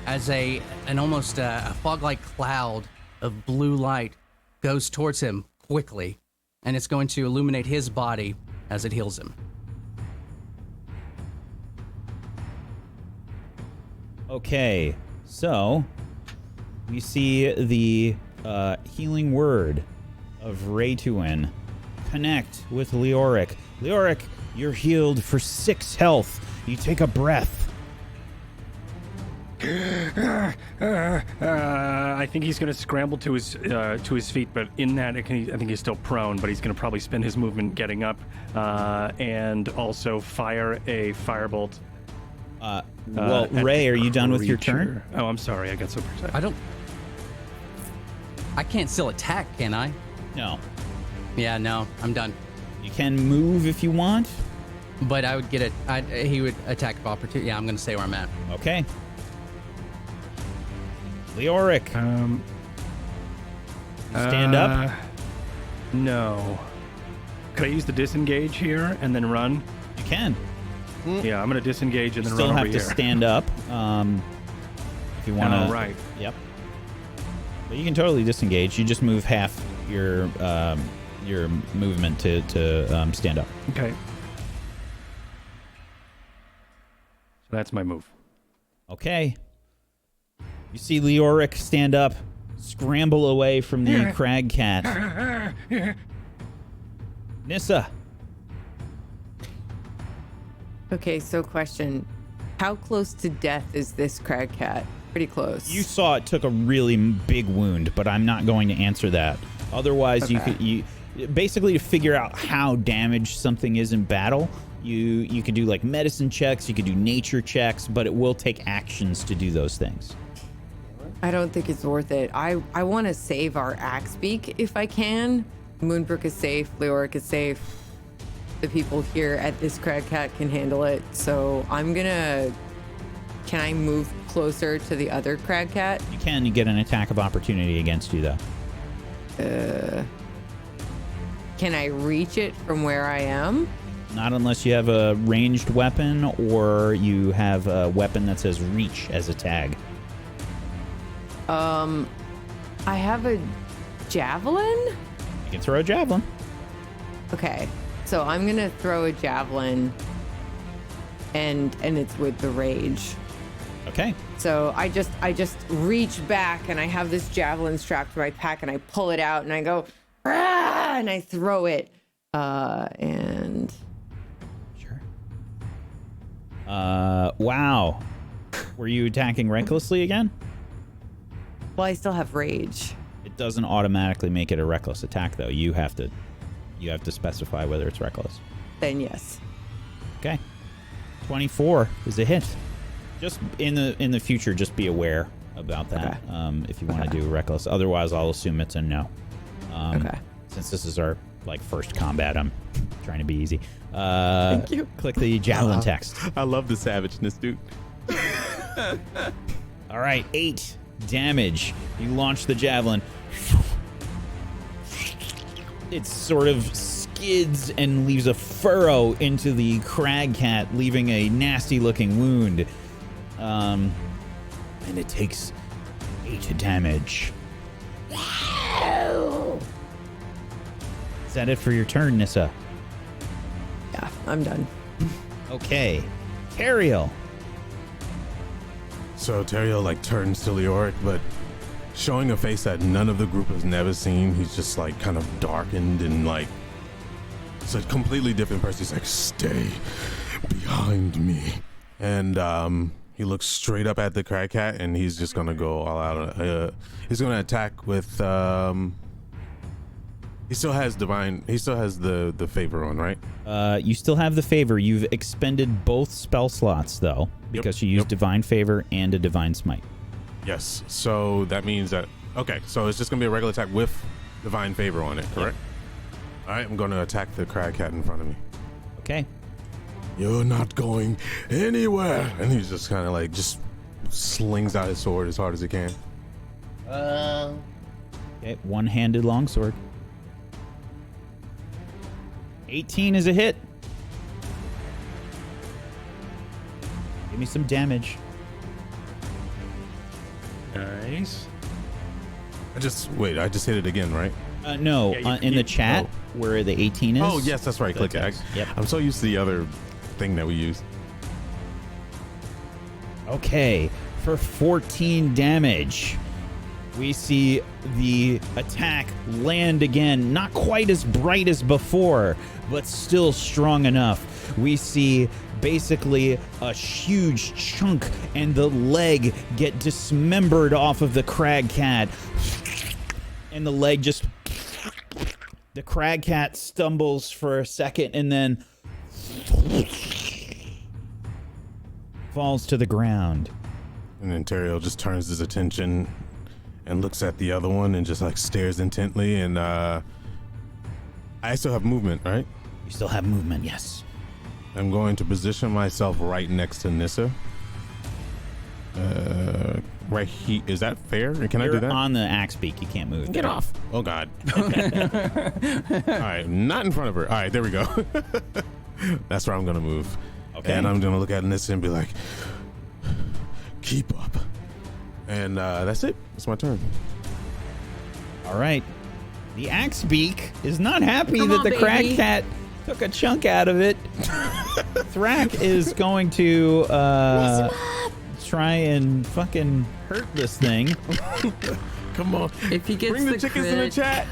as an almost a fog-like cloud of blue light goes towards him quickly. And it's going to illuminate his body as it heals him. Okay, so we see the healing word of Raytuin connect with Leoric. Leoric, you're healed for 6 health. You take a breath. I think he's going to scramble to his feet, but in that, I think he's still prone, but he's going to probably spend his movement getting up and also fire a firebolt. Ray, are you done with your turn? Oh, I'm sorry. I got so excited. I can't still attack, can I? No. Yeah, no, I'm done. You can move if you want. But I would get he would attack of opportunity. Yeah, I'm going to stay where I'm at. Okay. Leoric. Stand up? No. Could I use the disengage here and then run? You can. Yeah, I'm going to disengage and then Still run over have to here. stand up. If you want to. Oh, right. Yep. But you can totally disengage. You just move half your movement to stand up. Okay. So that's my move. Okay. You see Leoric stand up, scramble away from the crag cat. Nissa. Okay, so question. How close to death is this crag cat? Pretty close. You saw it took a really big wound, but I'm not going to answer that. Otherwise, you basically to figure out how damaged something is in battle, you could do like medicine checks, you could do nature checks, but it will take actions to do those things. I don't think it's worth it. I want to save our Axebeak if I can. Moonbrook is safe. Leoric is safe. The people here at this crag cat can handle it. So I'm gonna... Can I move closer to the other crag cat? You can. You get an attack of opportunity against you, though. Can I reach it from where I am? Not unless you have a ranged weapon or you have a weapon that says reach as a tag. I have a javelin? You can throw a javelin. Okay, so I'm gonna throw a javelin, and it's with the rage. Okay. So I just reach back, and I have this javelin strapped to my pack, and I pull it out, and I go, "Rah!" and I throw it, and sure. Wow. Were you attacking recklessly again? Well, I still have rage. It doesn't automatically make it a reckless attack, though. You have to specify whether it's reckless. Then yes. Okay. 24 is a hit. Just in the future, just be aware about that. Okay. If you want to do reckless. Otherwise, I'll assume it's a no. Okay. Since this is our first combat, I'm trying to be easy. Thank you. Click the javelin text. I love the savageness, dude. All right, 8 damage. You launch the javelin. It sort of skids and leaves a furrow into the crag cat, leaving a nasty looking wound. And it takes 8 damage. Is that it for your turn, Nissa? Yeah, I'm done. Okay. Teriel. So Teriel turns to Leoric, but showing a face that none of the group has never seen. He's just kind of darkened and it's a completely different person. He's like, stay behind me. And he looks straight up at the crag cat, and he's just gonna go all out. He's gonna attack with he still has the favor on, right? You still have the favor. You've expended both spell slots, though, because you used Divine Favor and a Divine Smite. Yes. So that means that... Okay, so it's just going to be a regular attack with Divine Favor on it, correct? Yep. All right, I'm going to attack the crag cat in front of me. Okay. You're not going anywhere. And he's just kind of just slings out his sword as hard as he can. Okay, one-handed longsword. 18 is a hit. Give me some damage. Nice. I just hit it again, right? No, Yeah, in the chat where the 18 is. Oh, yes, that's right. Click X. Yep. I'm so used to the other thing that we use. Okay, for 14 damage, we see the attack land again. Not quite as bright as before, but still strong enough. We see basically a huge chunk and the leg get dismembered off of the crag cat. And the leg just... The crag cat stumbles for a second and then... falls to the ground. And then Teriel just turns his attention and looks at the other one and just like stares intently. And I still have movement, right? You still have movement, yes. I'm going to position myself right next to Nissa. Right here. Is that fair? Can I do that? On the axe beak. You can't move. Get off. Oh, God. All right. Not in front of her. All right. There we go. That's where I'm going to move. Okay. And I'm going to look at Nissa and be like, keep up. And that's it. That's my turn. All right. The axe beak is not happy Come that on, the crag baby. cat took a chunk out of it. Thrak is going to try and fucking hurt this thing. Come on. If he gets Bring the chickens in the crit- chat.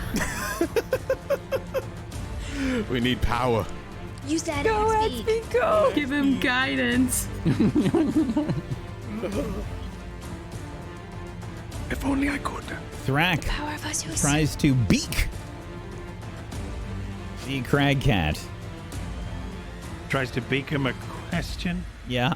We need power. Use that Go, axe beak. Axby, go! Give him guidance. If only I could. Thrak Power of us. tries to beak the crag cat. Tries to beak him a question. Yeah.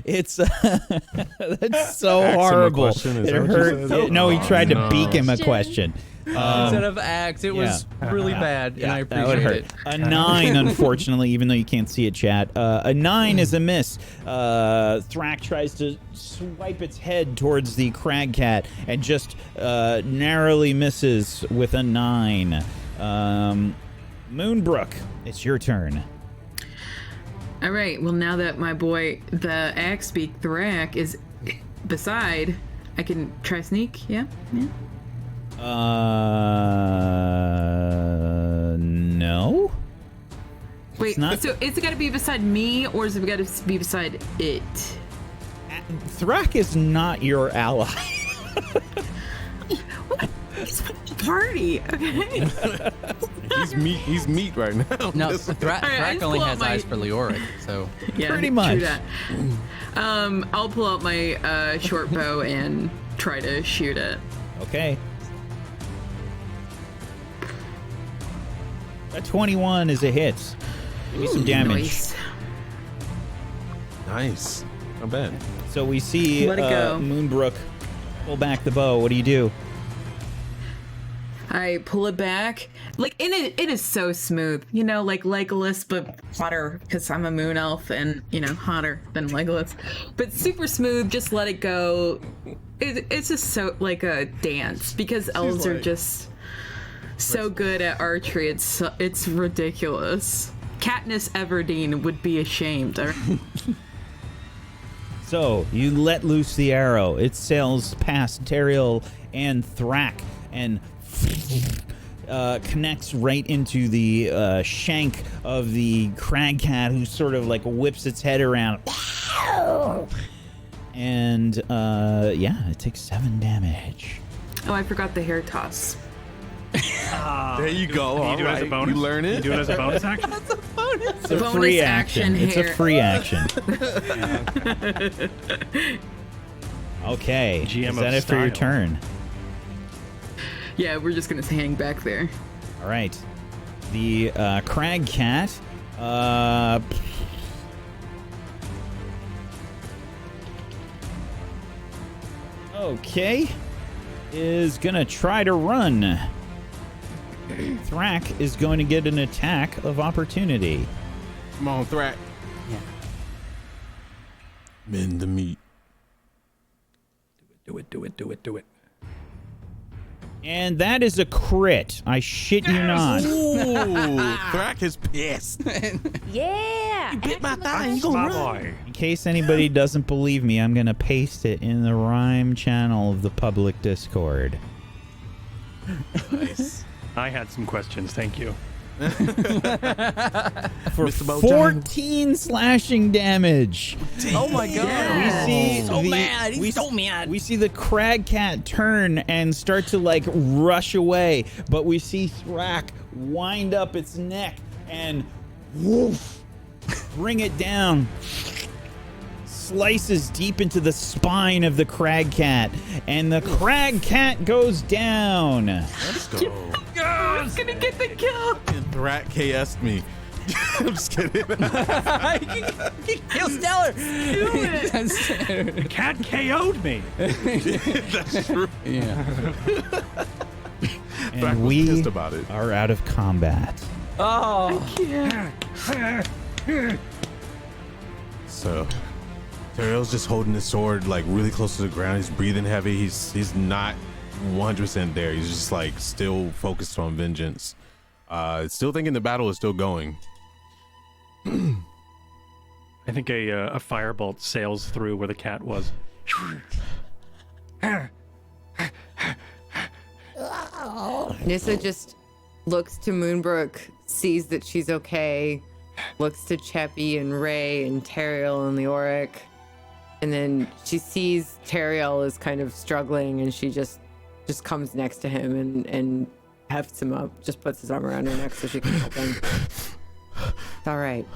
It's that's so Ask him a horrible. question, is It that what you hurt. said? No, he tried to no. beak him a question. Instead of axe, it was really bad, and I that would appreciate hurt. it. A 9, unfortunately, even though you can't see it, chat. A 9 is a miss. Thrak tries to swipe its head towards the crag cat and just narrowly misses with a 9. Moonbrook, it's your turn. All right. Well, now that my boy, the axe beak Thrak, is beside, I can try sneak. Yeah. Yeah. No. Wait. not- So is it got to be beside me, or is it got to be beside it? Thrak is not your ally. It's party. Okay. He's meat right now. No, Alright, I Thrak just only pull out has my- eyes for Leoric, so Yeah. Pretty true much. that. I'll pull out my short bow and try to shoot it. Okay. A 21 is a hit. Give me some damage. Nice. Nice. Not bad. So we see Let it go. Moonbrook pull back the bow. What do you do? I pull it back. Like, it is so smooth, you know, like Legolas, but hotter, because I'm a moon elf and, you know, hotter than Legolas. But super smooth, just let it go. It's just so, like, a dance, because elves are just so good at archery. It's ridiculous. Katniss Everdeen would be ashamed. So you let loose the arrow. It sails past Teriel and Thrak and connects right into the shank of the crag cat, who sort of like whips its head around. And yeah, it takes 7 damage. Oh, I forgot the hair toss. There you go. You do it as a bonus. You learn it. You do it as a bonus action. It's a Bonus free action action. It's a hair. free action. Okay. GM Is that of it for your style. turn? Yeah, we're just gonna hang back there. All right. The crag cat. Okay. Is gonna try to run. Thrak is going to get an attack of opportunity. Come on, Thrak. Yeah. Mend the meat. Do it. And that is a crit. I shit you not. Ooh, Thrak is pissed. Yeah. Bit my thigh. You My gonna run? boy. In case anybody doesn't believe me, I'm going to paste it in the Rime channel of the public Discord. Nice. I had some questions. Thank you. For 14 slashing damage. Oh my god. We see so mad. He's so mad. We see the crag cat turn and start to like rush away, but we see Thrak wind up its neck and woof, bring it down. Slices deep into the spine of the crag cat, and the crag cat goes down. Let's go. Oh, it's gonna get the kill. And Thrak KS'd me. I'm just kidding. Kill Stellar. The cat KO'd me. That's true. Yeah. And Thrak was we pissed about it. are out of combat. Oh. So, Teriel's just holding his sword like really close to the ground. He's breathing heavy. He's not 100% there. He's just like still focused on vengeance. Still thinking the battle is still going. I think a firebolt sails through where the cat was. Nissa just looks to Moonbrook, sees that she's okay, looks to Cheppy and Ray and Teriel and Leoric, and then she sees Teriel is kind of struggling, and she just comes next to him and hefts him up, just puts his arm around her neck so she can help him. It's all right.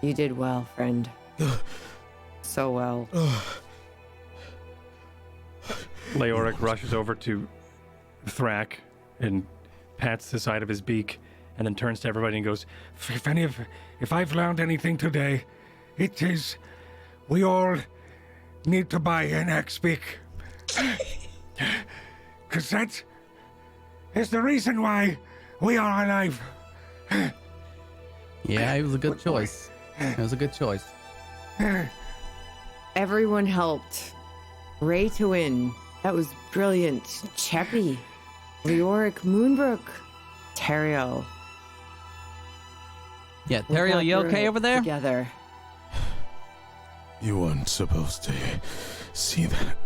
You did well, friend. So well. Leoric rushes over to Thrak and pats the side of his beak, and then turns to everybody and goes, if I've learned anything today, it is we all need to buy an axe-beak. Because that is the reason why we are alive. Yeah, it was a good choice. It was a good choice. Everyone helped. Ray to win. That was brilliant. Cheppy, Leoric, Moonbrook, Teriel. Yeah, We Teriel, got you through okay it over there? Together. You weren't supposed to see that.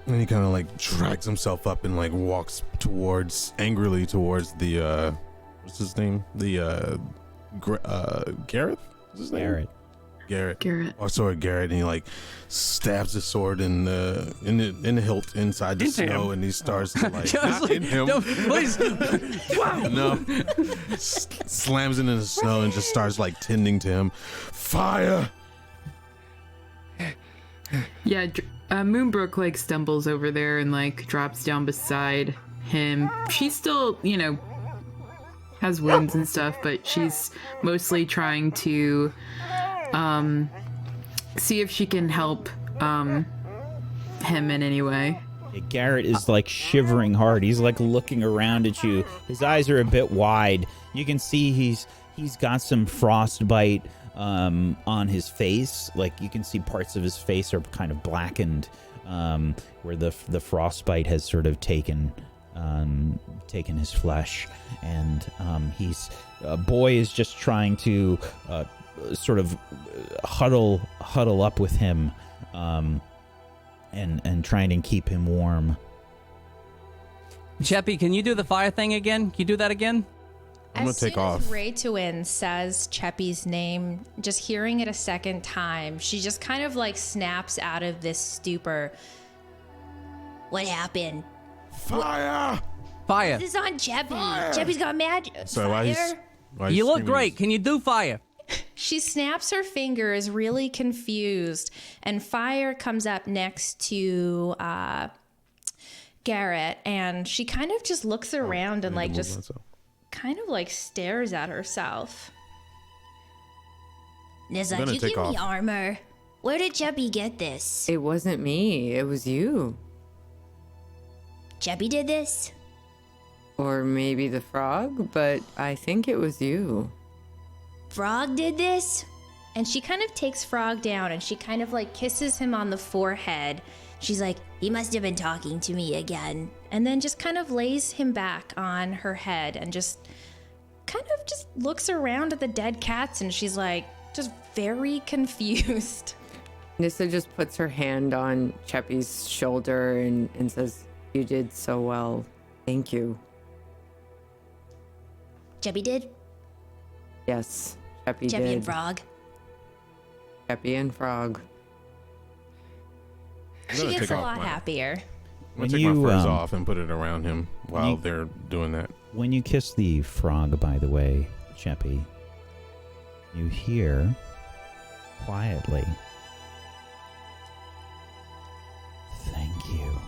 And he kind of like drags himself up and like walks angrily towards the what's his name? The Gareth? What's his name? Garrett. Oh, sorry, Garrett. And he like stabs the sword in the hilt inside the Into snow, him. and he starts to like Just not in him. No, please. No. Slams it in the snow and just starts like tending to him. Fire! Yeah, Moonbrook like stumbles over there and like drops down beside him. She's still, has wounds and stuff, but she's mostly trying to see if she can help him in any way. Garrett is like shivering hard. He's like looking around at you. His eyes are a bit wide. You can see he's got some frostbite on his face. Like you can see parts of his face are kind of blackened, where the frostbite has sort of taken his flesh, and Boy is just trying to sort of huddle up with him, and trying to keep him warm. Cheppy, can you do the fire thing again? Can you do that again? I'm gonna take off. As soon as Raytuin says Cheppy's name, just hearing it a second time, she just kind of like snaps out of this stupor. What happened? Fire! Fire. This is on Cheppy. Cheppy's got magic. So why he's You look screaming? great. Can you do fire? She snaps her fingers, really confused, and fire comes up next to Garrett, and she kind of just looks around and like just kind of like stares at herself. Nissa, I'm gonna you take give me off. armor. Where did Cheppy get this? It wasn't me. It was you. Cheppy did this? Or maybe the frog, but I think it was you. Frog did this? And she kind of takes Frog down and she kind of like kisses him on the forehead. She's like, he must have been talking to me again. And then just kind of lays him back on her head and just kind of just looks around at the dead cats, and she's like just very confused. Nissa just puts her hand on Cheppy's shoulder and says, "You did so well. Thank you." Chubby did? Yes, Cheppy Chubby did. and Frog. Cheppy and Frog. I'm She gonna gets take a off lot my- happier. I'm When gonna take my you, furs off and put it around him while you- they're doing that. When you kiss the frog, by the way, Cheppy, you hear quietly, "Thank you."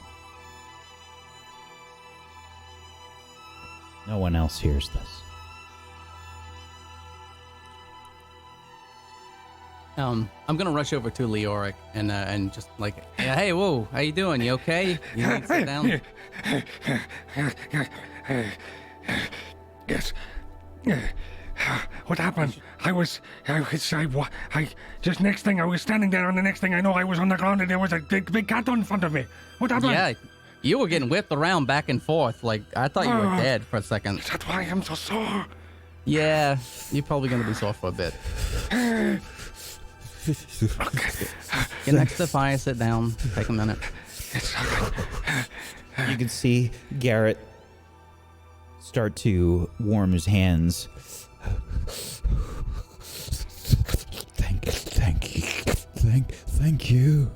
No one else hears this. I'm gonna rush over to Leoric and just like, hey, whoa, how you doing? You okay? You need to sit down? Yes. What happened? I just next thing I was standing there, and the next thing I know, I was on the ground, and there was a big cat in front of me. What happened? Yeah, you were getting whipped around back and forth. Like, I thought you were dead for a second. Is that why I'm so sore? Yeah, you're probably gonna be sore for a bit. Get next to the fire, sit down, take a minute. You can see Garrett start to warm his hands. Thank you.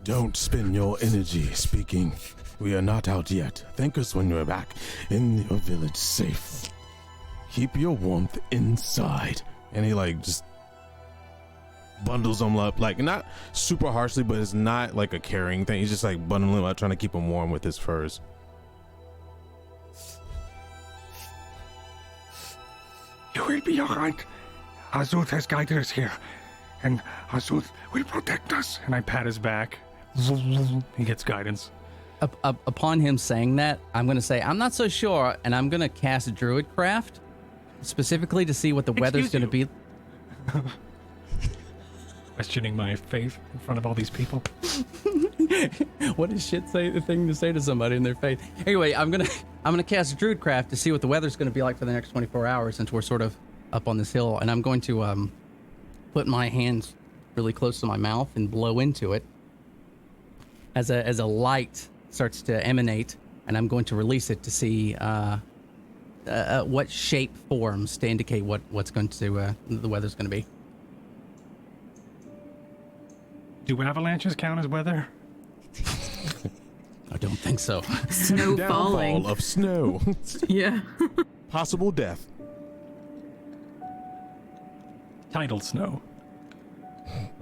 Don't spend your energy speaking. We are not out yet. Thank us when you're back in your village safe. Keep your warmth inside. And he like just bundles them up, like not super harshly, but it's not like a carrying thing. He's just like bundling them up, trying to keep them warm with his furs. You will be alright. Azuth has guided us here, and Azuth will protect us. And I pat his back. He gets guidance. Upon him saying that, I'm gonna say, I'm not so sure, and I'm gonna cast Druidcraft, specifically to see what the weather's Excuse gonna be. Questioning my faith in front of all these people. What does shit say the thing to say to somebody in their face? Anyway, I'm gonna cast Druidcraft to see what the weather's gonna be like for the next 24 hours, since we're sort of up on this hill, and I'm going to put my hands really close to my mouth and blow into it as a light starts to emanate, and I'm going to release it to see what shape forms to indicate what's going to the weather's going to be. Do avalanches count as weather? I don't think so. Snow falling. Downfall of snow. Yeah. Possible death. Tidal snow.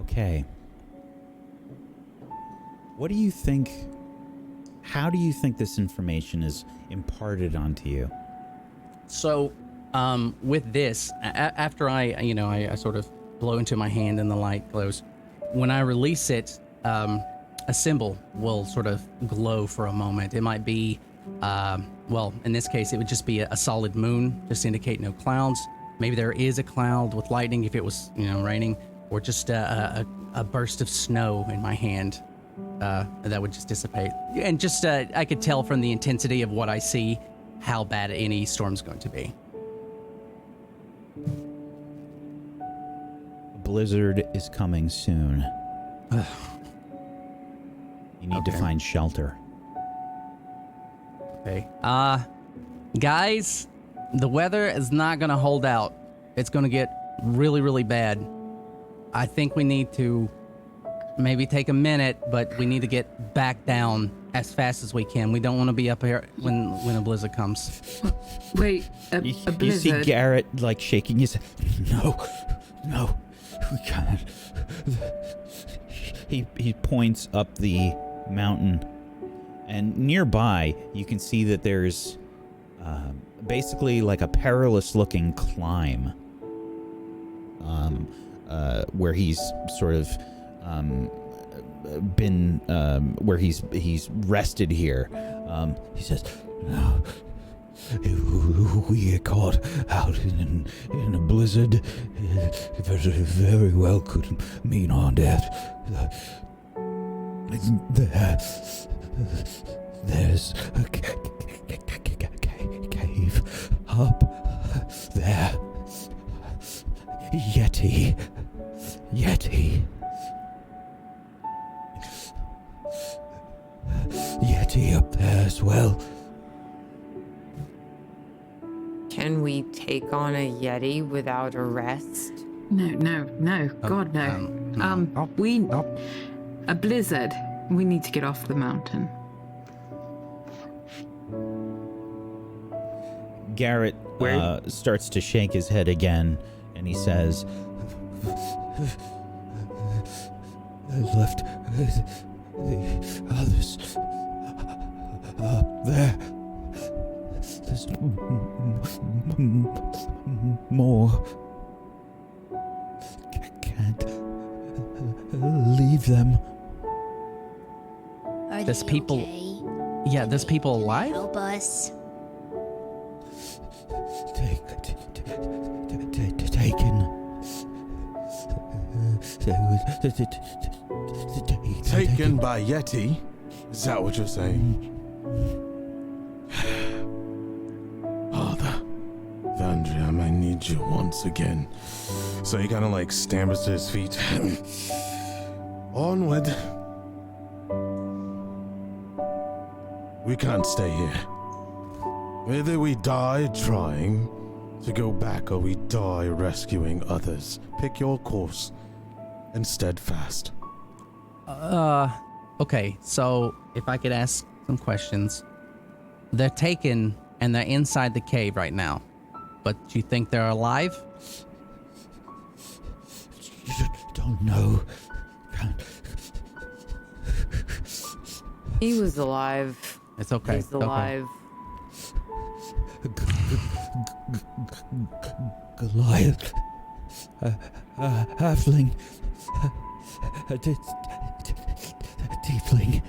Okay. What do you think? How do you think this information is imparted onto you? So, with this, after I sort of blow into my hand and the light glows, when I release it, a symbol will sort of glow for a moment. It might be, well, in this case, it would just be a solid moon, just to indicate no clouds. Maybe there is a cloud with lightning if it was, raining, or just a burst of snow in my hand that would just dissipate. And just, I could tell from the intensity of what I see how bad any storm's going to be. A blizzard is coming soon. You need to find shelter. Okay. Guys, the weather is not going to hold out. It's going to get really, really bad. I think we need to maybe take a minute, but we need to get back down as fast as we can. We don't want to be up here when a blizzard comes. Wait, a You blizzard. see Garrett like shaking his head. No, we can't. He points up the mountain, and nearby you can see that there's basically like a perilous-looking climb, where he's sort of been where he's rested here. He says, "No, we get caught out in a blizzard. It very well could mean our death. There's a cave up there. Yeti. Yeti up there as well." Can we take on a Yeti without arrest? No. God, no. A blizzard. We need to get off the mountain. Garrett starts to shake his head again, and he says, I left the others up there. There's more. Can't leave them. Are There's they people- okay? Yeah, there's people alive? Help us. Taken. Taken by Yeti? Is that what you're saying? Father, Vandria, I might need you once again. So he kind of like stammers to his feet. Onward. We can't stay here. Whether we die trying to go back or we die rescuing others, pick your course and steadfast. Okay, so if I could ask some questions. They're taken and they're inside the cave right now. But you think they're alive? Don't know. He was alive. It's okay. He's it's okay. alive. Goliath. Halfling. Tiefling.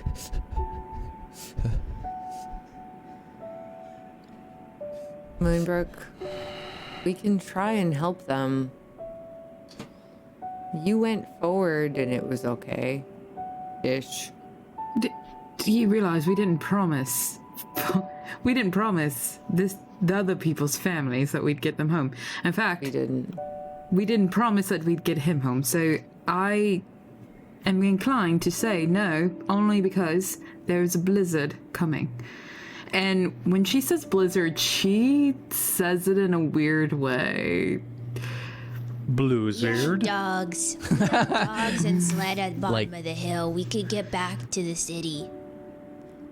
Moonbrook, we can try and help them. You went forward and it was okay. Ish. Do you realize we didn't promise? We didn't promise the other people's families that we'd get them home. In fact, we didn't promise that we'd get him home. So I am inclined to say no, only because there's a blizzard coming. And when she says blizzard, she says it in a weird way. Blizzard? Dogs. Dogs and sled at the bottom Like- of the hill. We could get back to the city.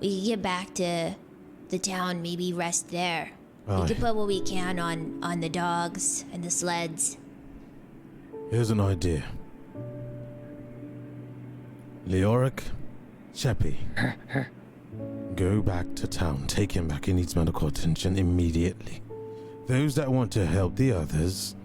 We could get back to the town, maybe rest there. Aye. We could put what we can on the dogs and the sleds. Here's an idea. Leoric, Sheppy, go back to town. Take him back. He needs medical attention immediately. Those that want to help the others,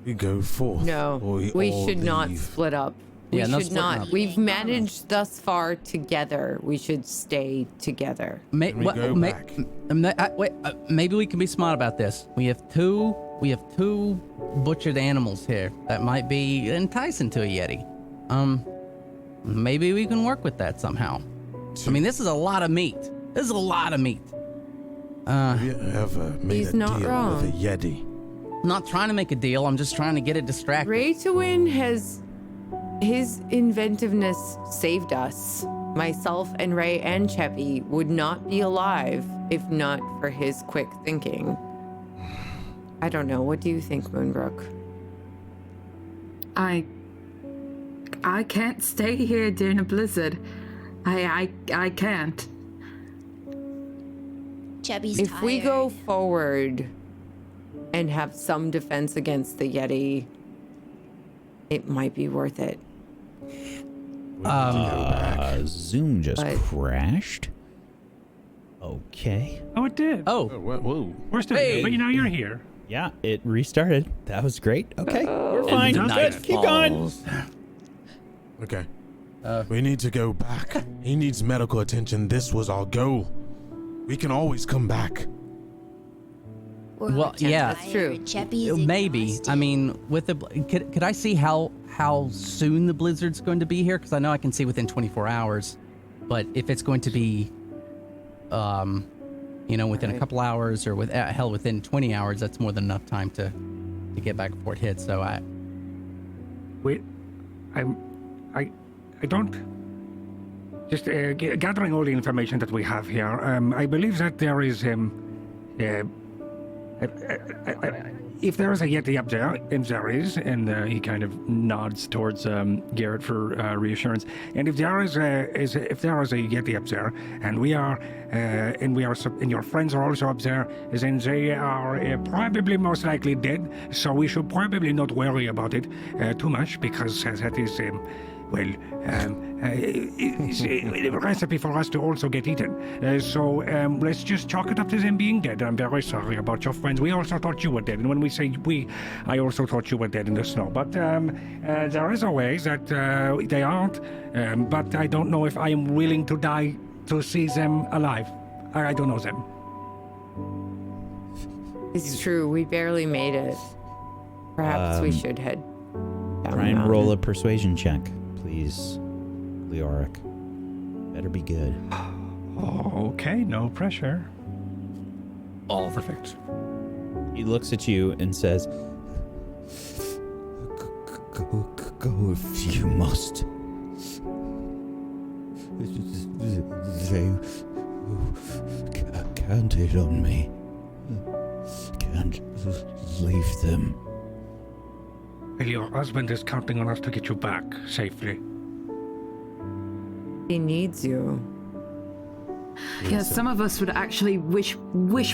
we go forth. No, or we all should not leave. split up. We Yeah, no should splitting not. up. We've managed thus far together. We should stay together. Can we go back? Maybe we can be smart about this. We have two butchered animals here that might be enticing to a Yeti. Maybe we can work with that somehow. I mean, this is a lot of meat. Have you ever made He's a not deal wrong. with a Yeti? I'm not trying to make a deal. I'm just trying to get it distracted. Raytawin has his inventiveness saved us. Myself and Ray and Cheppy would not be alive if not for his quick thinking. I don't know. What do you think, Moonbrook? I can't stay here during a blizzard. I can't. Chubby's If tired. we go forward and have some defense against the Yeti, it might be worth it. Zoom just But- crashed. Okay. Oh, it did. Oh, Whoa. We're still here, but you're here. Yeah, it restarted. That was great. Okay, we're fine. night Good. Keep going. Okay. We need to go back. He needs medical attention. This was our goal. We can always come back. We're Well, yeah. tired. That's true. Cheppy's maybe. exhausted. I mean, with the could I see how soon the blizzard's going to be here? Because I know I can see within 24 hours, but if it's going to be, within a couple hours or within 20 hours, that's more than enough time to get back before it hits. So Wait, I don't. Just gathering all the information that we have here. I believe that there is if there is a Yeti up there, if there is, and he kind of nods towards Garrett for reassurance. And if there is a Yeti up there, and and your friends are also up there, then they are probably most likely dead. So we should probably not worry about it too much, because that is it's a recipe for us to also get eaten. So let's just chalk it up to them being dead. I'm very sorry about your friends. We also thought you were dead. And when we say we, I also thought you were dead in the snow. But there is a way that they aren't. But I don't know if I am willing to die to see them alive. I don't know them. It's true. We barely made it. Perhaps we should head down. Try and roll a persuasion check, please, Leoric. Better be good. Okay, no pressure. All perfect. He looks at you and says, Go if you must. They counted on me. Can't leave them. Well, your husband is counting on us to get you back safely. He needs you. Yeah, some of us would actually wish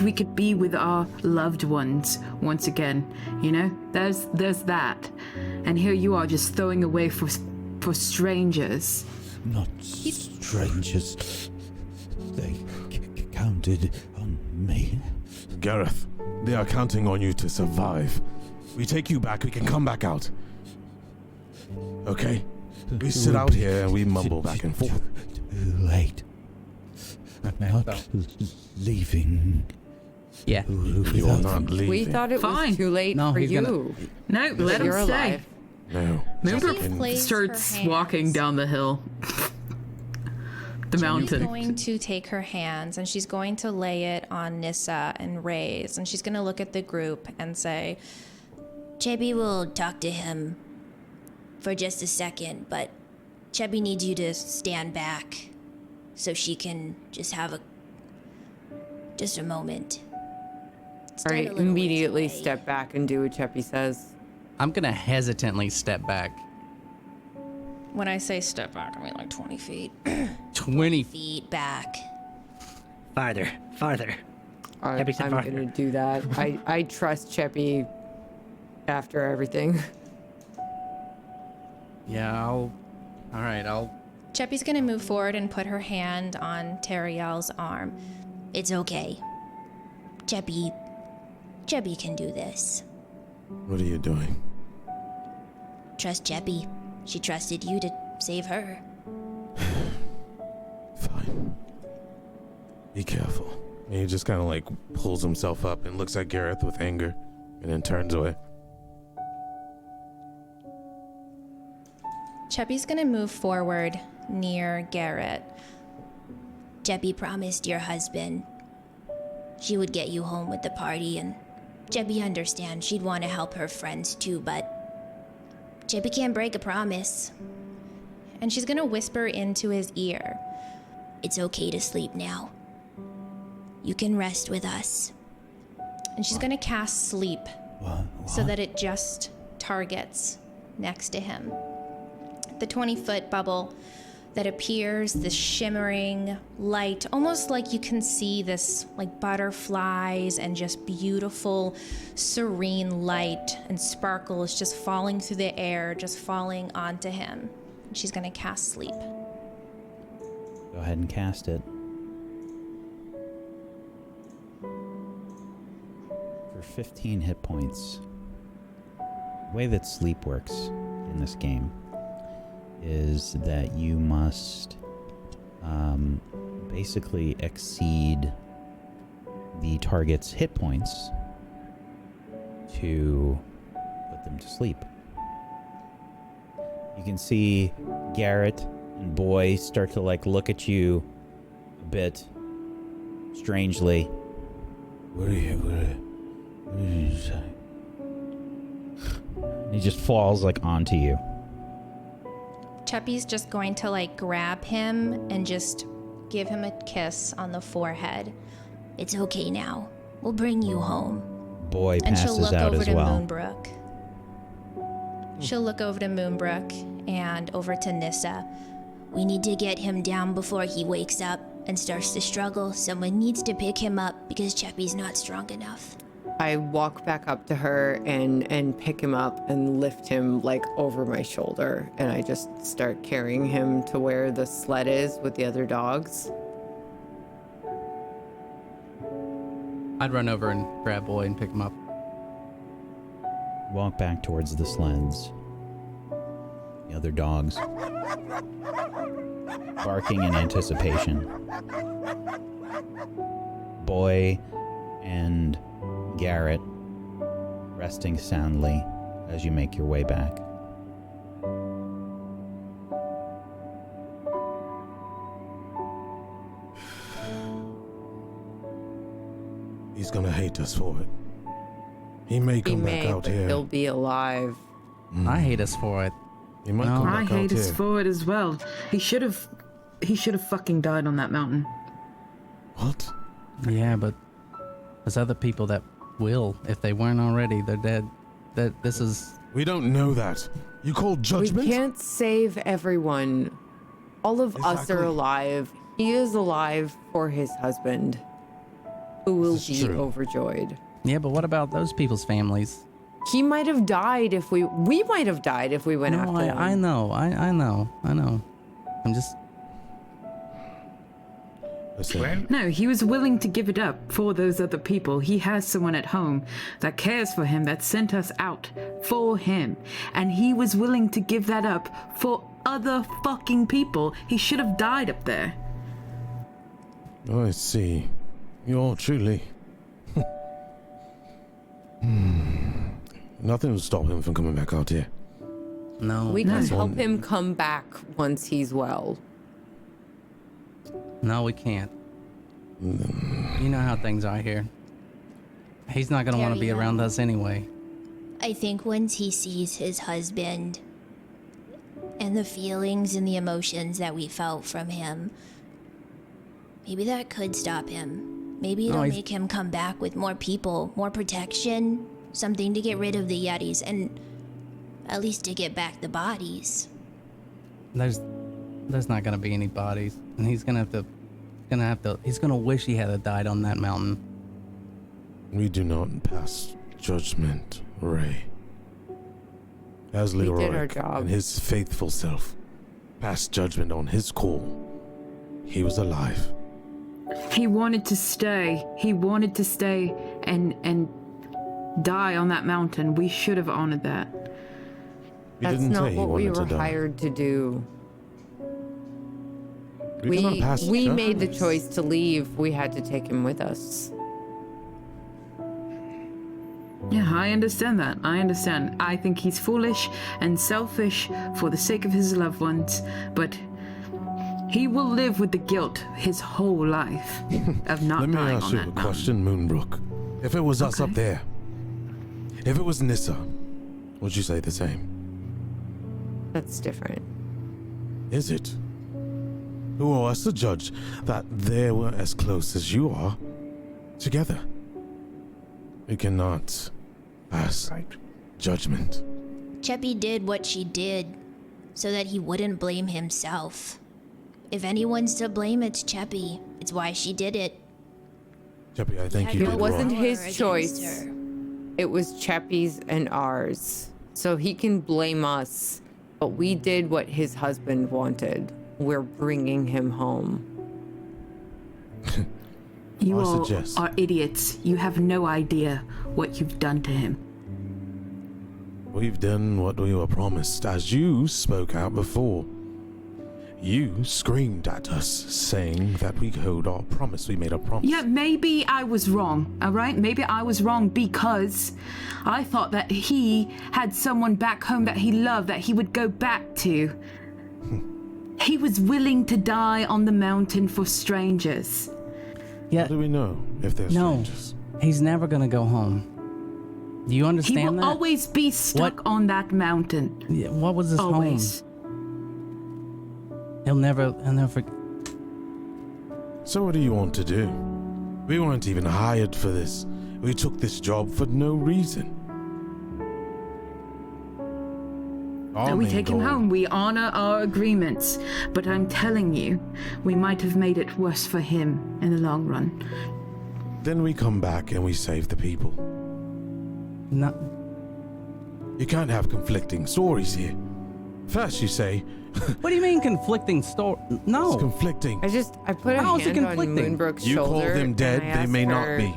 we could be with our loved ones once again. You know, there's that, and here you are just throwing away for strangers. Not strangers. They counted on me. Gareth, they are counting on you to survive. We take you back, we can come back out. Okay? We sit out here and we mumble back and forth. Too late. I'm not leaving. Yeah. You're not leaving. We thought it Fine. was too late No, for he's you. gonna- No, let him You're stay. alive. No. Moonbrook Jesse plays starts her walking hands. down the hill. The She's mountain. going to take her hands and she's going to lay it on Nissa and Ray's, and she's going to look at the group and say, Chebby will talk to him for just a second, but Chebby needs you to stand back so she can just have just a moment. All right, immediately step back and do what Cheppy says. I'm gonna hesitantly step back. when I say step back, I mean like 20 feet. 20 feet back. Farther. I'm Cheppy said farther. gonna do that. I trust Cheppy after everything. Yeah, All right, Cheppy's gonna move forward and put her hand on Teriel's arm. It's okay. Cheppy can do this. What are you doing? Trust Cheppy. She trusted you to save her. Fine. Be careful. And he just kind of like pulls himself up and looks at Gareth with anger and then turns away. Cheppy's gonna move forward near Garrett. Cheppy promised your husband she would get you home with the party, and Cheppy understands she'd want to help her friends too, but Cheppy can't break a promise. And she's gonna whisper into his ear. It's okay to sleep now. You can rest with us. And she's gonna cast sleep so that it just targets next to him. The 20-foot bubble that appears, this shimmering light, almost like you can see this like butterflies and just beautiful, serene light and sparkles just falling through the air, just falling onto him. And she's gonna cast sleep. Go ahead and cast it. For 15 hit points. The way that sleep works in this game is that you must basically exceed the target's hit points to put them to sleep. You can see Garrett and Boy start to like look at you a bit strangely. What did you say? He just falls like onto you. Cheppy's just going to like grab him and just give him a kiss on the forehead. It's okay now. We'll bring you home. Boy And she'll passes look out over as to well. Moonbrook. She'll look over to Moonbrook and over to Nissa. We need to get him down before he wakes up and starts to struggle. Someone needs to pick him up because Cheppy's not strong enough. I walk back up to her and pick him up and lift him like over my shoulder, and I just start carrying him to where the sled is with the other dogs. I'd run over and grab Boy and pick him up. Walk back towards the sleds. The other dogs barking in anticipation. Boy and Garrett resting soundly as you make your way back. He's gonna hate us for it. He may He come back may, out but here. he'll be alive. I hate us for it. He might No. come I back hate out us here. for it as well. He should have fucking died on that mountain. What? Yeah, but there's other people that will. If they weren't already, they're dead. This is... We don't know that. You call judgment? We can't save everyone. All of us are Exactly. alive. He is alive for his husband, who will This is be true. overjoyed. Yeah, but what about those people's families? He might have died if we might have died if we went No, after him. I know. I'm just... Listen, No, he was willing to give it up for those other people. He has someone at home that cares for him, that sent us out for him. And he was willing to give that up for other fucking people. He should have died up there. I see. You're truly... Nothing will stop him from coming back out here. No. We can No. help him come back once he's well. No, we can't. You know how things are here. He's not going to want to be Carry around on. us anyway. I think once he sees his husband and the feelings and the emotions that we felt from him, maybe that could stop him. Maybe it'll he's- make him come back with more people, more protection, something to get rid of the Yetis, and at least to get back the bodies. There's not going to be any bodies. And he's going to he's going to wish he had died on that mountain. We do not pass judgment, Ray. As We did Leroy our job. and his faithful self passed judgment on his call, he was alive. He wanted to stay. He wanted to stay and die on that mountain. We should have honored that. He That's didn't not say he what we wanted were to die. hired to do. We cannot pass We judgment. made the choice to leave. We had to take him with us. Yeah, I understand that. I understand. I think he's foolish and selfish for the sake of his loved ones, but he will live with the guilt his whole life of not Let me dying ask on you that a mountain. question, Moonbrook. If it was us up there, if it was Nissa, would you say the same? That's different. Is it? Who are us to judge that they were as close as you are together? We cannot pass judgment. Cheppy did what she did so that he wouldn't blame himself. If anyone's to blame, it's Cheppy. It's why she did it. Jeppy, I think Had you no It did wasn't wrong. power his against choice. her. It was Cheppy's and ours. So he can blame us. But we did what his husband wanted. We're bringing him home. You I all suggest- are idiots. You have no idea what you've done to him. We've done what we were promised, as you spoke out before. You screamed at us, saying that we owed our promise. We made a promise. Yeah, maybe I was wrong, all right? Maybe I was wrong because I thought that he had someone back home that he loved, that he would go back to. He was willing to die on the mountain for strangers. Yeah, How do we know if they're no. strangers? He's never going to go home. Do you He understand will that? always be stuck on that mountain. Yeah, what was his Always. home? He'll never... So what do you want to do? We weren't even hired for this. We took this job for no reason. So we take him home. We honor our agreements. But I'm telling you, we might have made it worse for him in the long run. Then we come back and we save the people. No. You can't have conflicting stories here. First you say... What do you mean conflicting story? No. It's conflicting. I put a How is it hand on conflicting? Moonbrook's You shoulder. call them dead, and I they may asked not her, be.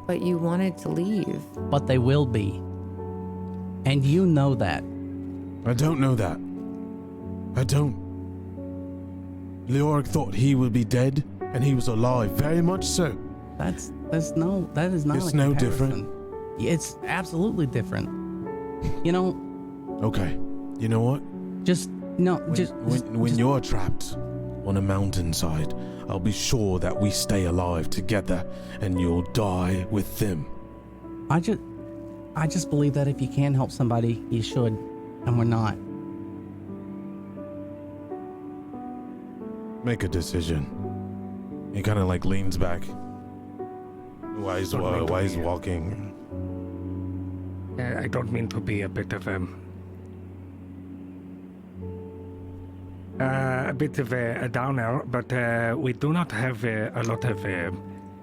But you wanted to leave. But they will be. And you know that. I don't know that. I don't. Leoric thought he would be dead, and he was alive, very much so. That is not. It's a no comparison. different. It's absolutely different. You know. Okay. You know what? Just no. When you're trapped on a mountainside, I'll be sure that we stay alive together, and you'll die with them. I just believe that if you can help somebody, you should, and we're not. Make a decision. He kind of like leans back. While he's walking. I don't mean to be a bit of a downer, but we do not have a lot of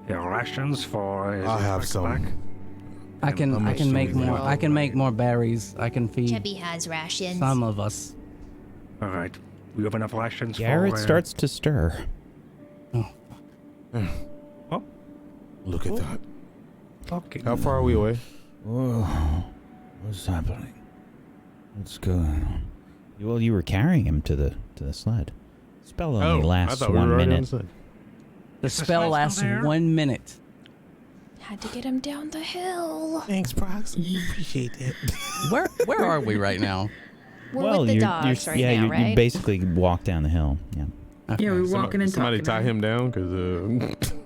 rations for. I have some. back. I can make more. I can make more berries. I can feed Chubby has rations. some of us. All right, we have enough rations. Garrett for, starts to stir. Look at that. Okay. How far are we away? Whoa. What's happening? What's going on? Well, you were carrying him to the sled. Spell only lasts I thought we 1 were already on minute. the side. The Is the spell sled lasts still there? 1 minute. Had to get him down the hill. Thanks, Prox. Appreciate that. Where are we right now? We're with the dogs right now, right? You basically walk down the hill. Yeah. Yeah, we're walking and Somebody talking. tie right? him down, because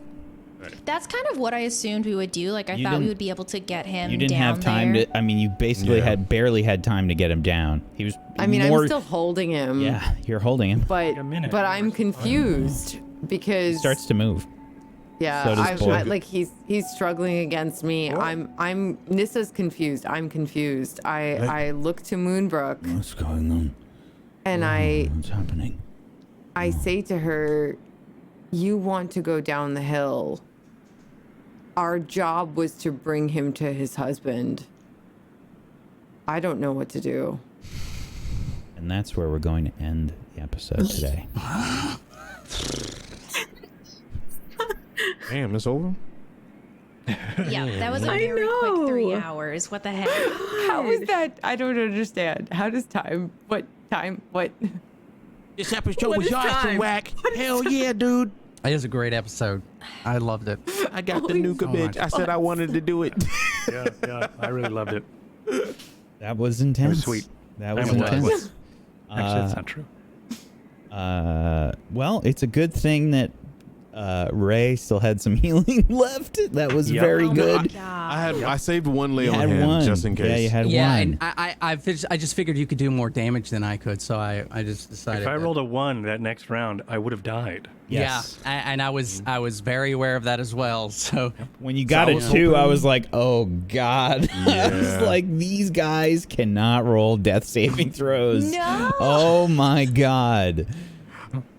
That's kind of what I assumed we would do. Like I You thought we didn't- would be able to get him. You didn't down have time there. to. I mean, you basically Yeah. barely had time to get him down. He was. I mean, more, I'm still holding him. Yeah, you're holding him. But a minute. I'm confused because He starts to move. yeah, so does Boy. like he's struggling against me. I'm Nissa's confused. I'm confused. I look to Moonbrook What's going on? and What's happening? I say to her, "You want to go down the hill. Our job was to bring him to his husband. I don't know what to do." And that's where we're going to end the episode today. damn, it's over. Yeah, that was a I very quick know. 3 hours. What the heck? How is that? I don't understand. How does time? What time? What? This episode What is time? whack. Hell yeah, dude. It is a great episode. I loved it. I got the nuka so bitch. much. I said I wanted to do it. Yeah, I really loved it. That was intense. sweet. That was I mean, intense. it was. Actually, that's not true. Well, it's a good thing that Ray still had some healing left. That was Yep. very Oh my good. God. I saved one lay You on had hand one. just in case. Yeah, you had Yeah, one. and I just figured you could do more damage than I could, so I just decided. If I that- rolled a 1 that next round, I would have died. Yes. Yeah, and I was very aware of that as well. So When you got I a was 2, I hoping- was like, oh, God. I was Yeah. like, these guys cannot roll death saving throws. No. Oh, my God.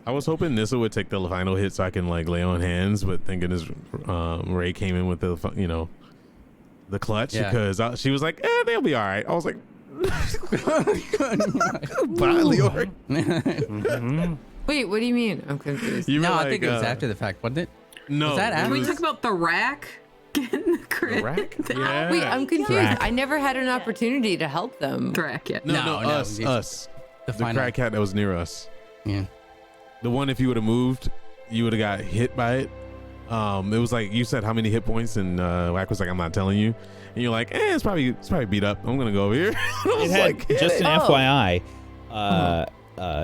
I was hoping Nissa would take the final hit so I can like lay on hands, but thank goodness Ray came in with the the clutch Yeah. because she was like, they'll be all right. I was like, bye, Leoric. Wait, what do you mean? I'm confused. You were no, I like, think it was after the fact, wasn't it? No, Was that it after? Can we was- talk about the rack? Getting the crit. rack? Yeah. Wait, I'm confused. Crack. I never had an opportunity to help them. Rack, yeah. No, No, us, it's us. The The final. crack cat that was near us. Yeah. The one, if you would have moved, you would have got hit by it. It was like you said, how many hit points, and Whack was like, I'm not telling you. And you're like, it's probably beat up. I'm gonna go over here. I It was had, like, just an Oh. FYI,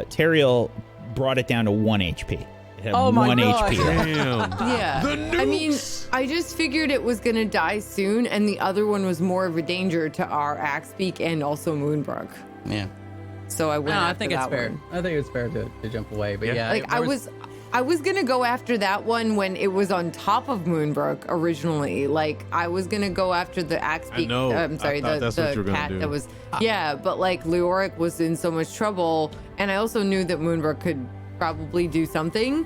Teriel brought it down to 1 HP. It had Oh my 1 God. HP. damn. Yeah. The I mean, nukes. I just figured it was gonna die soon, and the other one was more of a danger to our Axebeak and also Moonbrook. Yeah. So I went No, I after think it's that fair. one. I think it's fair to jump away, but Yeah. yeah. Like there I was gonna go after that one when it was on top of Moonbrook originally. Like I was gonna go after the axe. I know. I'm sorry, I thought that's what you were the gonna cat do. that was. Yeah, but like Leoric was in so much trouble, and I also knew that Moonbrook could probably do something.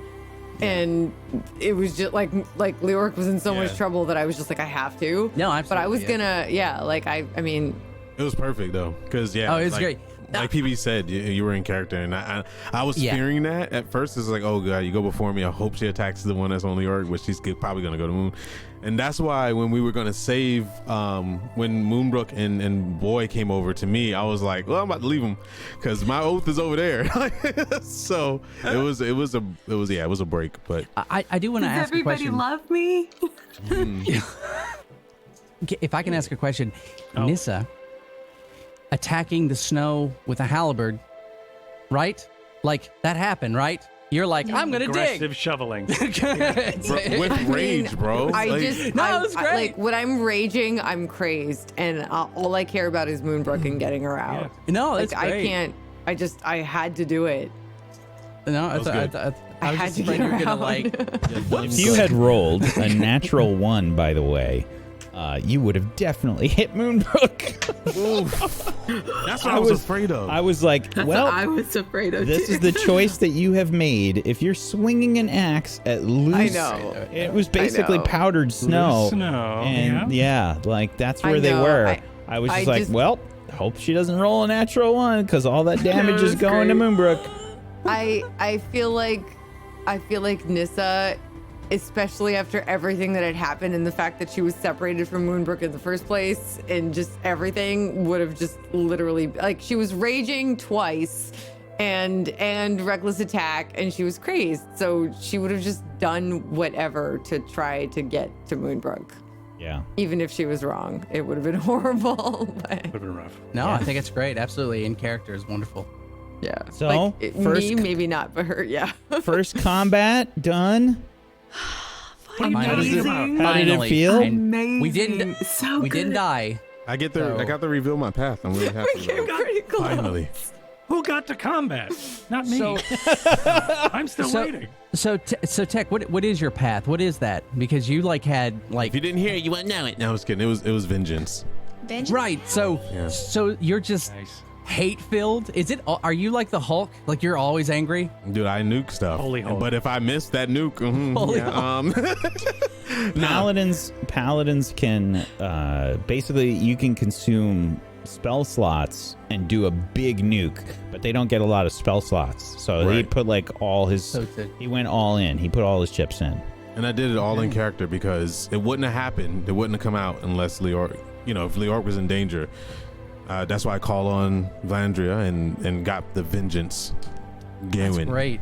And it was just like Leoric was in so much trouble that I was just like, I have to. No, absolutely. But I was gonna, like I mean, It was perfect though, because Oh, it was like, great. Like PB said, you were in character, and I was Yeah. fearing that at first. It's like, oh god, you go before me. I hope she attacks the one that's on the York, which she's probably gonna go to Moon. And that's why when we were gonna save, when Moonbrook and Boy came over to me, I was like, well, I'm about to leave him because my oath is over there. So it was a break. But I do want to Does ask a everybody question. love me? If I can ask a question, Nissa attacking the snow with a halberd, right? Like that happened, right? You're like, I'm gonna Aggressive dig. shoveling. with rage, bro. I Like, just No, I, it was I- great. like when I'm raging, I'm crazed, and all I care about is Moonbrook and getting her out. No, that's Like great. I can't. I had to do it. No, was I good. was had just to afraid get you were her gonna out. like. If you had rolled a natural 1, by the way, you would have definitely hit Moonbrook. that's what I was afraid of. I was like, That's well, what I was afraid of. this too. is the choice that you have made. If you're swinging an axe at loose, know. it was basically know. powdered snow. Loose snow, And yeah, like that's I where they know. were. I was I just like, just- well, hope she doesn't roll a natural 1 because all that damage is was going to great. Moonbrook. I feel like Nissa, especially after everything that had happened and the fact that she was separated from Moonbrook in the first place and just everything would have just literally like she was raging twice and reckless attack and she was crazed. So she would have just done whatever to try to get to Moonbrook. Yeah. Even if she was wrong, it would have been horrible. But Would have been rough. No, I think it's great. Absolutely, in character is wonderful. yeah. So, like, first me, maybe not, but her, yeah. First combat done. What are you How does talking it- about? How did it Finally. feel? Amazing. We didn't. So we didn't good. die. I got So- to reveal my path. I'm really happy. Came about it. pretty close. Finally. Who got to combat? Not me. So- I'm still so- waiting. So Tech, what is your path? What is that? Because you like had like If you didn't hear it, you wouldn't know it. No, I was kidding. It was vengeance. Vengeance? right. So Yeah. so you're just Nice. hate filled. Is it? Are you like the Hulk? Like you're always angry? Dude, I nuke stuff. Holy Hulk. But if I miss that nuke, Holy Paladins can basically you can consume spell slots and do a big nuke, but they don't get a lot of spell slots. So he Right. put like all his So it's a- he went all in. He put all his chips in. and I did it all in character because it wouldn't have happened. It wouldn't have come out unless Leoric, if Leoric was in danger. That's why I call on Vlandria and got the vengeance That's going. great.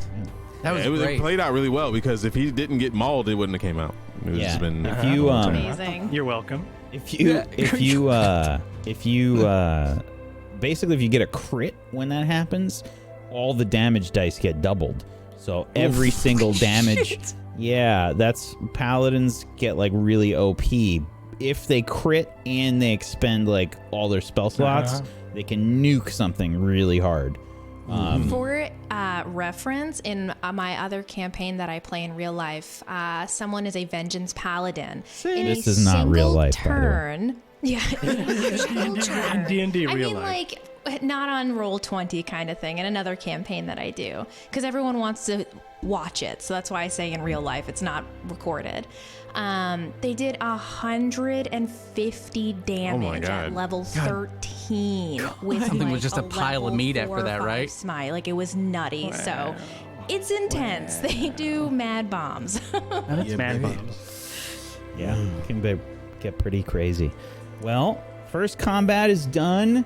That was It great. played out really well because if he didn't get mauled, it wouldn't have came out. It was Yeah. just been If you Amazing. You're welcome. if you basically if you get a crit when that happens, all the damage dice get doubled. So every single damage. Yeah, that's paladins get like really OP. If they crit and they expend like all their spell slots, they can nuke something really hard. For reference, in my other campaign that I play in real life, someone is a vengeance paladin. In This a is not real single life, by the way. turn. Yeah, in a single turn. D&D I real mean, life. like not on Roll20 kind of thing. In another campaign that I do, because everyone wants to watch it, so that's why I say in real life it's not recorded. They did 150 damage God. at level 13 with Something like was just a pile of level meat 4 after or that, 5 right? Smite, like it was nutty. So it's intense. They do mad bombs. Man baby. bombs. Yeah, can get pretty crazy. Well, first combat is done.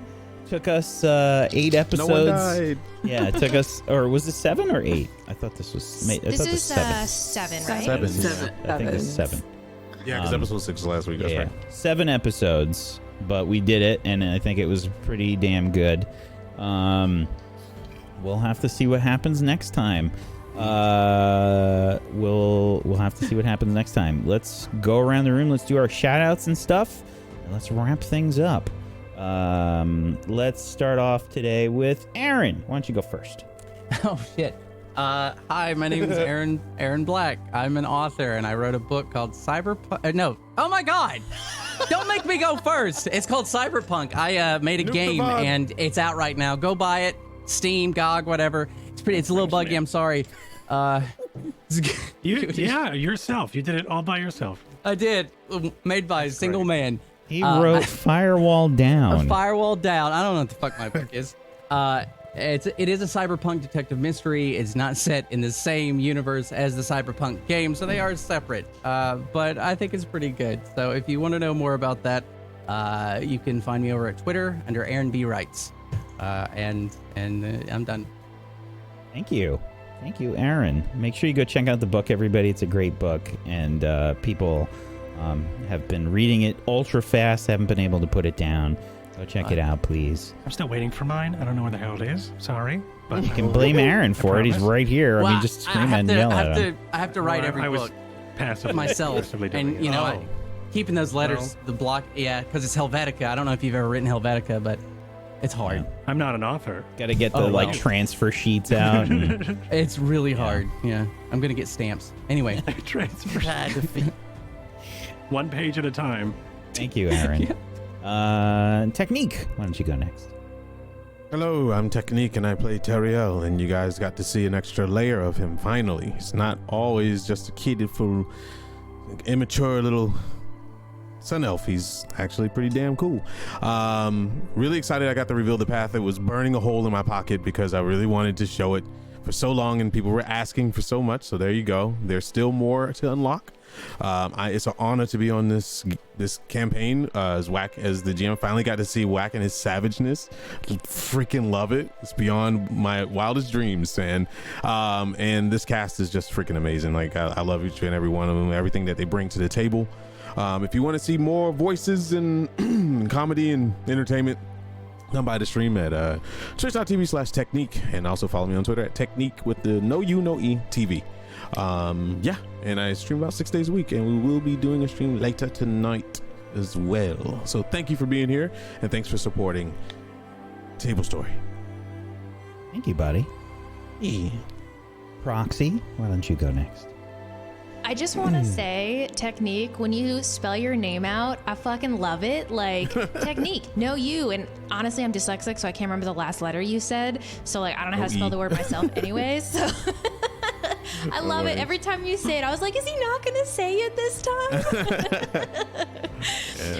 Took us 8 episodes. No one died. Yeah, it took us, or was it 7 or 8? I thought this was. I This thought is 7. 7, right? Seven. I think it's 7. Yeah, because episode 6 was last week. That's Yeah, right. 7 episodes, but we did it, and I think it was pretty damn good. We'll have to see what happens next time. We'll have to see what happens next time. Let's go around the room. Let's do our shout outs and stuff. And let's wrap things up. Let's start off today with Aaron. Why don't you go first? Oh shit. Hi, my name is Aaron Black. I'm an author, and I wrote a book called Cyberpunk. No, oh my God! Don't make me go first. It's called Cyberpunk. I made a game, and it's out right now. Go buy it. Steam, GOG, whatever. It's a little buggy. I'm sorry. Yourself. You did it all by yourself. I did. Made by a single man. He wrote Firewall Down. Firewall Down. I don't know what the fuck my book is. It is a cyberpunk detective mystery. It's not set in the same universe as the cyberpunk game, so they are separate. But I think it's pretty good. So if you want to know more about that, you can find me over at Twitter under Aaron B. Writes. And I'm done. Thank you, Aaron. Make sure you go check out the book, everybody. It's a great book, and people have been reading it ultra fast. Haven't been able to put it down. Go check it out, please. I'm still waiting for mine. I don't know where the hell it is. Sorry. But you can blame Aaron for it. He's right here. Well, I mean, just scream and yell at him. I have to write every book myself. And, keeping those letters, the block, because it's Helvetica. I don't know if you've ever written Helvetica, but it's hard. Yeah. I'm not an author. Got to get the transfer sheets out. It's really hard. Yeah. I'm going to get stamps. Anyway. Transfer sheets. One page at a time. Thank you, Aaron. Technique, why don't you go next? Hello, I'm Technique and I play Teriel, and you guys got to see an extra layer of him finally. He's not always just a kidful, immature little sun elf. He's actually pretty damn cool. Really excited I got to reveal the path. It was burning a hole in my pocket because I really wanted to show it for so long and people were asking for so much, so there you go. There's still more to unlock. It's an honor to be on this campaign as Whack, as the GM. Finally got to see Whack and his savageness. Freaking love it. It's beyond my wildest dreams, man. And this cast is just freaking amazing. Like I love each and every one of them, everything that they bring to the table. If you want to see more voices and comedy and entertainment, come by the stream at twitch.tv/technique, and also follow me on Twitter at technique with the no U no E TV. And I stream about 6 days a week, and we will be doing a stream later tonight as well. So thank you for being here, and thanks for supporting Table Story. Thank you, buddy. Yeah. Proxy, why don't you go next? I just want to say, Technique, when you spell your name out, I fucking love it. Like, Technique, no you. And honestly, I'm dyslexic, so I can't remember the last letter you said. So, like, I don't know how to spell the word myself anyways. So I love it. Every time you say it, I was like, is he not going to say it this time?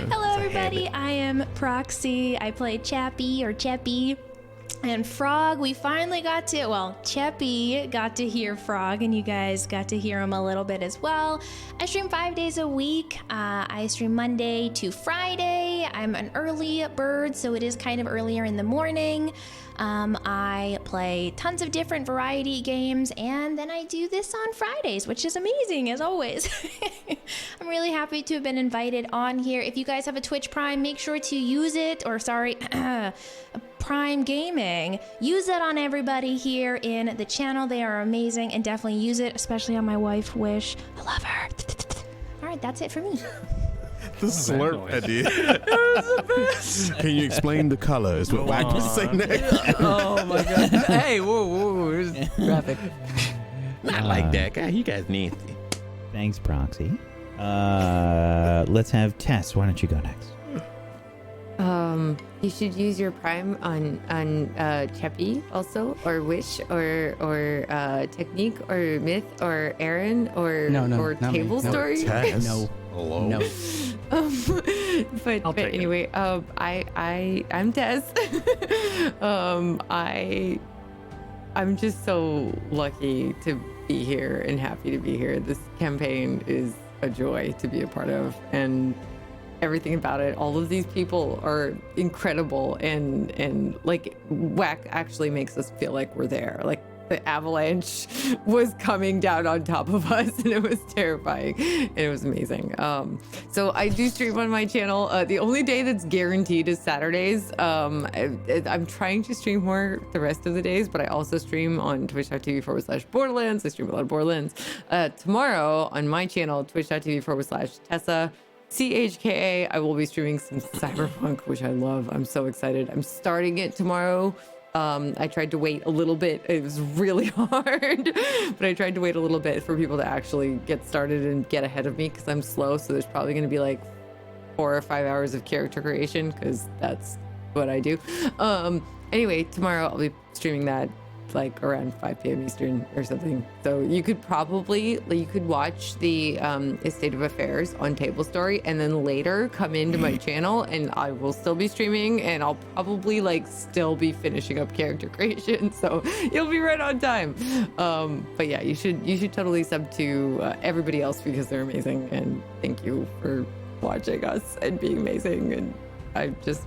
Hello, everybody. I am Proxy. I play Chappie or Cheppy. And Frog, we finally got to, Cheppy got to hear Frog, and you guys got to hear him a little bit as well. I stream 5 days a week. I stream Monday to Friday. I'm an early bird, so it is kind of earlier in the morning. I play tons of different variety games, and then I do this on Fridays, which is amazing, as always. I'm really happy to have been invited on here. If you guys have a Twitch Prime, make sure to use it, Prime Gaming. Use it on everybody here in the channel. They are amazing, and definitely use it, especially on my wife, Wish. I love her. All right, that's it for me. The slurp idea. Can you explain the color? Is what Wack was saying next. Oh my god. Hey, whoa. Here's graphic. Not like that. God, you guys nasty. Thanks, Proxy. Let's have Tess. Why don't you go next? You should use your Prime on Cheppy also, or Wish, or Technique, or Myth, or Aaron, or Table Story. No. Hello. No. But anyway, I'm Tess. I'm just so lucky to be here and happy to be here. This campaign is a joy to be a part of, and everything about it. All of these people are incredible, and like Whack actually makes us feel like we're there. Like the avalanche was coming down on top of us, and it was terrifying, and it was amazing. So I do stream on my channel. The only day that's guaranteed is Saturdays. I'm trying to stream more the rest of the days, but I also stream on twitch.tv/Borderlands. I stream a lot of Borderlands. Tomorrow on my channel, twitch.tv/Tessa CHKA, I will be streaming some Cyberpunk, which I love. I'm so excited. I'm starting it tomorrow. I tried to wait a little bit. It was really hard, but I tried to wait a little bit for people to actually get started and get ahead of me because I'm slow. So there's probably going to be like 4 or 5 hours of character creation because that's what I do. Anyway, tomorrow I'll be streaming that like around 5 p.m. Eastern or something. So you could watch the State of Affairs on Table Story and then later come into my channel and I will still be streaming and I'll probably like still be finishing up character creation. So you'll be right on time. But yeah, you should totally sub to everybody else because they're amazing, and thank you for watching us and being amazing. And this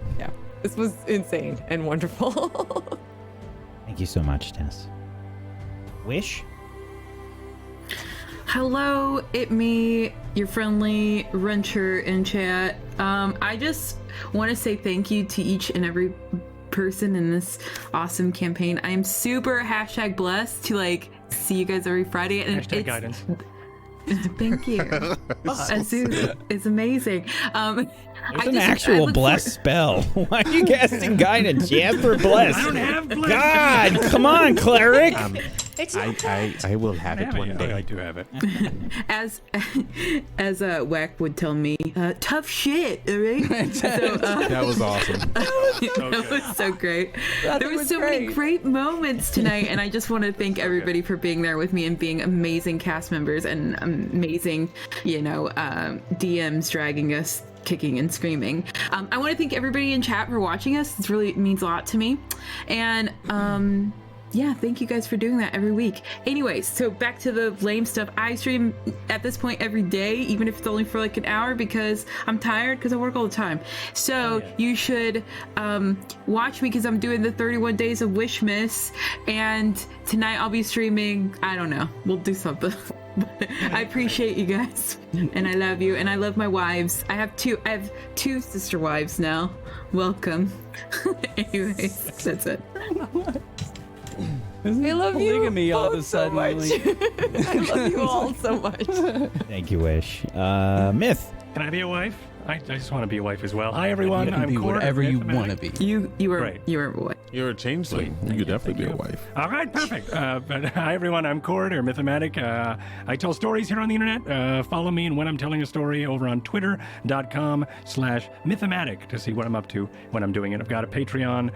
was insane and wonderful. Thank you so much, Tess. Wish? Hello, it me, your friendly Wrencher in chat. I just want to say thank you to each and every person in this awesome campaign. I am super #blessed to like see you guys every Friday. And Hashtag guidance. Thank you. It's amazing. There's an actual bless spell. Why are you casting guidance? Jasper bless. I don't have bless. God, come on, cleric. I will have it one day. I do have it. As Wack would tell me, tough shit, all right? That was awesome. That was so great. There was so many great moments tonight, and I just want to thank everybody for being there with me and being amazing cast members and amazing, DMs dragging us kicking and screaming. I want to thank everybody in chat for watching us. It really means a lot to me. And yeah, thank you guys for doing that every week. Anyways, so back to the lame stuff. I stream at this point every day, even if it's only for like an hour because I'm tired because I work all the time. So you should watch me because I'm doing the 31 Days of Wishmas, and tonight I'll be streaming, I don't know, we'll do something. I appreciate you guys, and I love you, and I love my wives. I have two sister wives now. Welcome. Anyways, that's it. I love polygamy you all of a so sudden. much. I love you all so much. Thank you, Wish. Myth. Can I be a wife? I just want to be a wife as well. Hi, everyone. You can I'm be Cord, whatever you Mythmatic. want to be. You were Right. you were what? You're a changeling. You could definitely be a wife. All right, perfect. But hi, everyone. I'm Cord, or Mythmatic. I tell stories here on the internet. Follow me and when I'm telling a story over on twitter.com/Mythmatic to see what I'm up to when I'm doing it. I've got a Patreon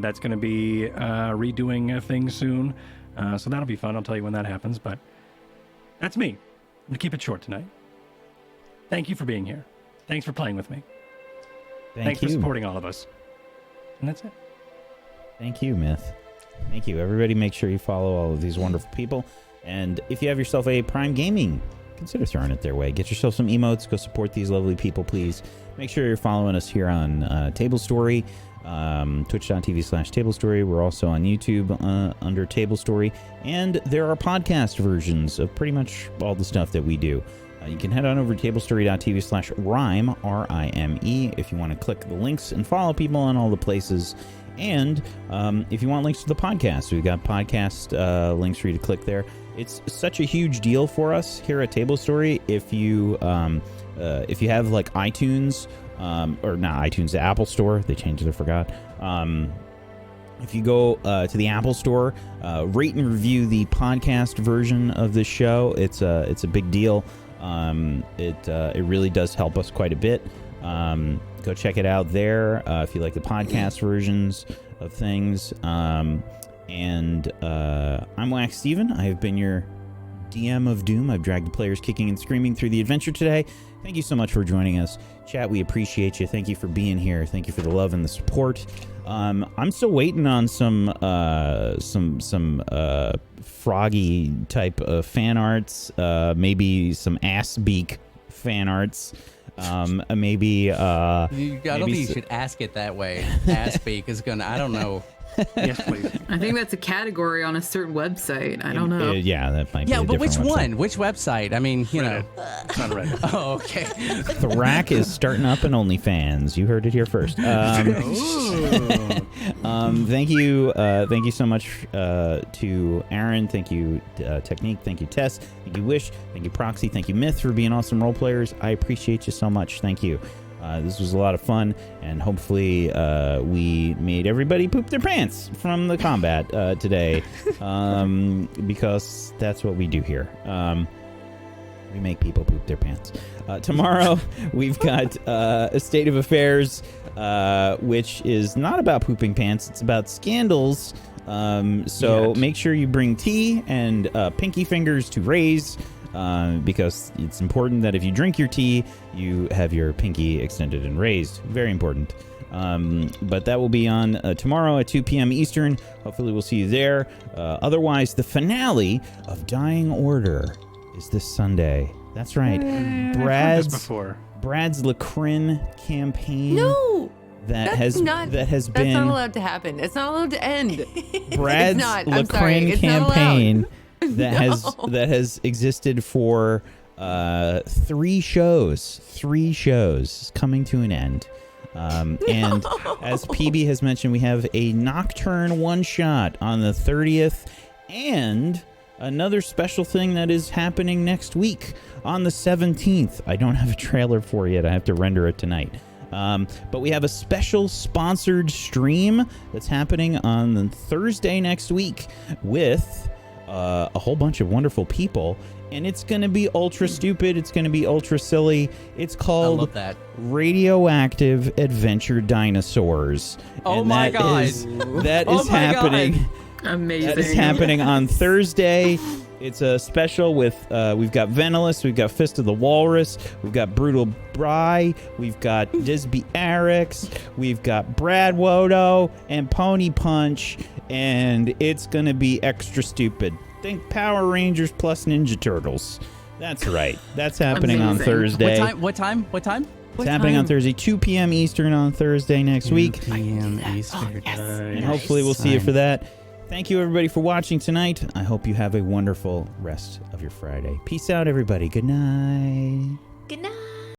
that's going to be redoing things soon. So that'll be fun. I'll tell you when that happens. But that's me. I'm going to keep it short tonight. Thank you for being here. Thanks for playing with me. Thanks for supporting all of us. And that's it. Thank you, Myth. Thank you. Everybody make sure you follow all of these wonderful people. And if you have yourself a Prime Gaming, consider throwing it their way. Get yourself some emotes. Go support these lovely people, please. Make sure you're following us here on Table Story, twitch.tv/Table Story. We're also on YouTube under Table Story. And there are podcast versions of pretty much all the stuff that we do. You can head on over to tablestory.tv/Rime, R-I-M-E, if you want to click the links and follow people on all the places. And if you want links to the podcast, we've got podcast links for you to click there. It's such a huge deal for us here at Table Story. If you have like iTunes, or not iTunes, the Apple Store, they changed it, I forgot. If you go to the Apple Store, rate and review the podcast version of this show. It's a big deal. It really does help us quite a bit. Go check it out there if you like the podcast versions of things. And I'm Wax Steven. I have been your DM of Doom. I've dragged the players kicking and screaming through the adventure today. Thank you so much for joining us. Chat, we appreciate you. Thank you for being here. Thank you for the love and the support. I'm still waiting on some froggy type of fan arts, maybe some ass beak fan arts. Maybe I don't think you should ask it that way. Ass beak is gonna, I don't know. Yes, please. I think that's a category on a certain website. I don't know. Yeah, that might be Yeah, a but which different website. one? Which website? I mean, you know. It's on Reddit. Oh, okay. Thrak is starting up in OnlyFans. You heard it here first. Thank you so much to Aaron. Thank you, Technique. Thank you, Tess. Thank you, Wish. Thank you, Proxy. Thank you, Myth, for being awesome role players. I appreciate you so much. Thank you. This was a lot of fun, and hopefully we made everybody poop their pants from the combat today, because that's what we do here. We make people poop their pants. Tomorrow, we've got a State of Affairs, which is not about pooping pants. It's about scandals. So make sure you bring tea and pinky fingers to raise, because it's important that if you drink your tea, you have your pinky extended and raised. Very important. But that will be on tomorrow at 2 p.m. Eastern. Hopefully we'll see you there. Otherwise, the finale of Dying Order is this Sunday. That's right. Brad's Lacrin campaign. No, that has been. That's not allowed to happen. It's not allowed to end. Brad's Lacrin campaign that has existed for 3 shows. 3 shows coming to an end. And as PB has mentioned, we have a Nocturne one-shot on the 30th, and another special thing that is happening next week on the 17th. I don't have a trailer for it yet. I have to render it tonight. But we have a special sponsored stream that's happening on the Thursday next week with a whole bunch of wonderful people. And it's going to be ultra stupid. It's going to be ultra silly. It's called Radioactive Adventure Dinosaurs. Oh and my God. That is happening. God. Amazing. That is happening on Thursday. It's a special with, we've got Venilus, we've got Fist of the Walrus, we've got Brutal Bry, we've got Disby Arix, we've got Brad Wodo, and Pony Punch, and it's going to be extra stupid. Think Power Rangers plus Ninja Turtles. That's right. That's happening on Thursday. What time? It's happening on Thursday, 2 p.m. Eastern on Thursday next week. 2 p.m. Eastern. And hopefully we'll see you for that. Thank you, everybody, for watching tonight. I hope you have a wonderful rest of your Friday. Peace out, everybody. Good night. Good night.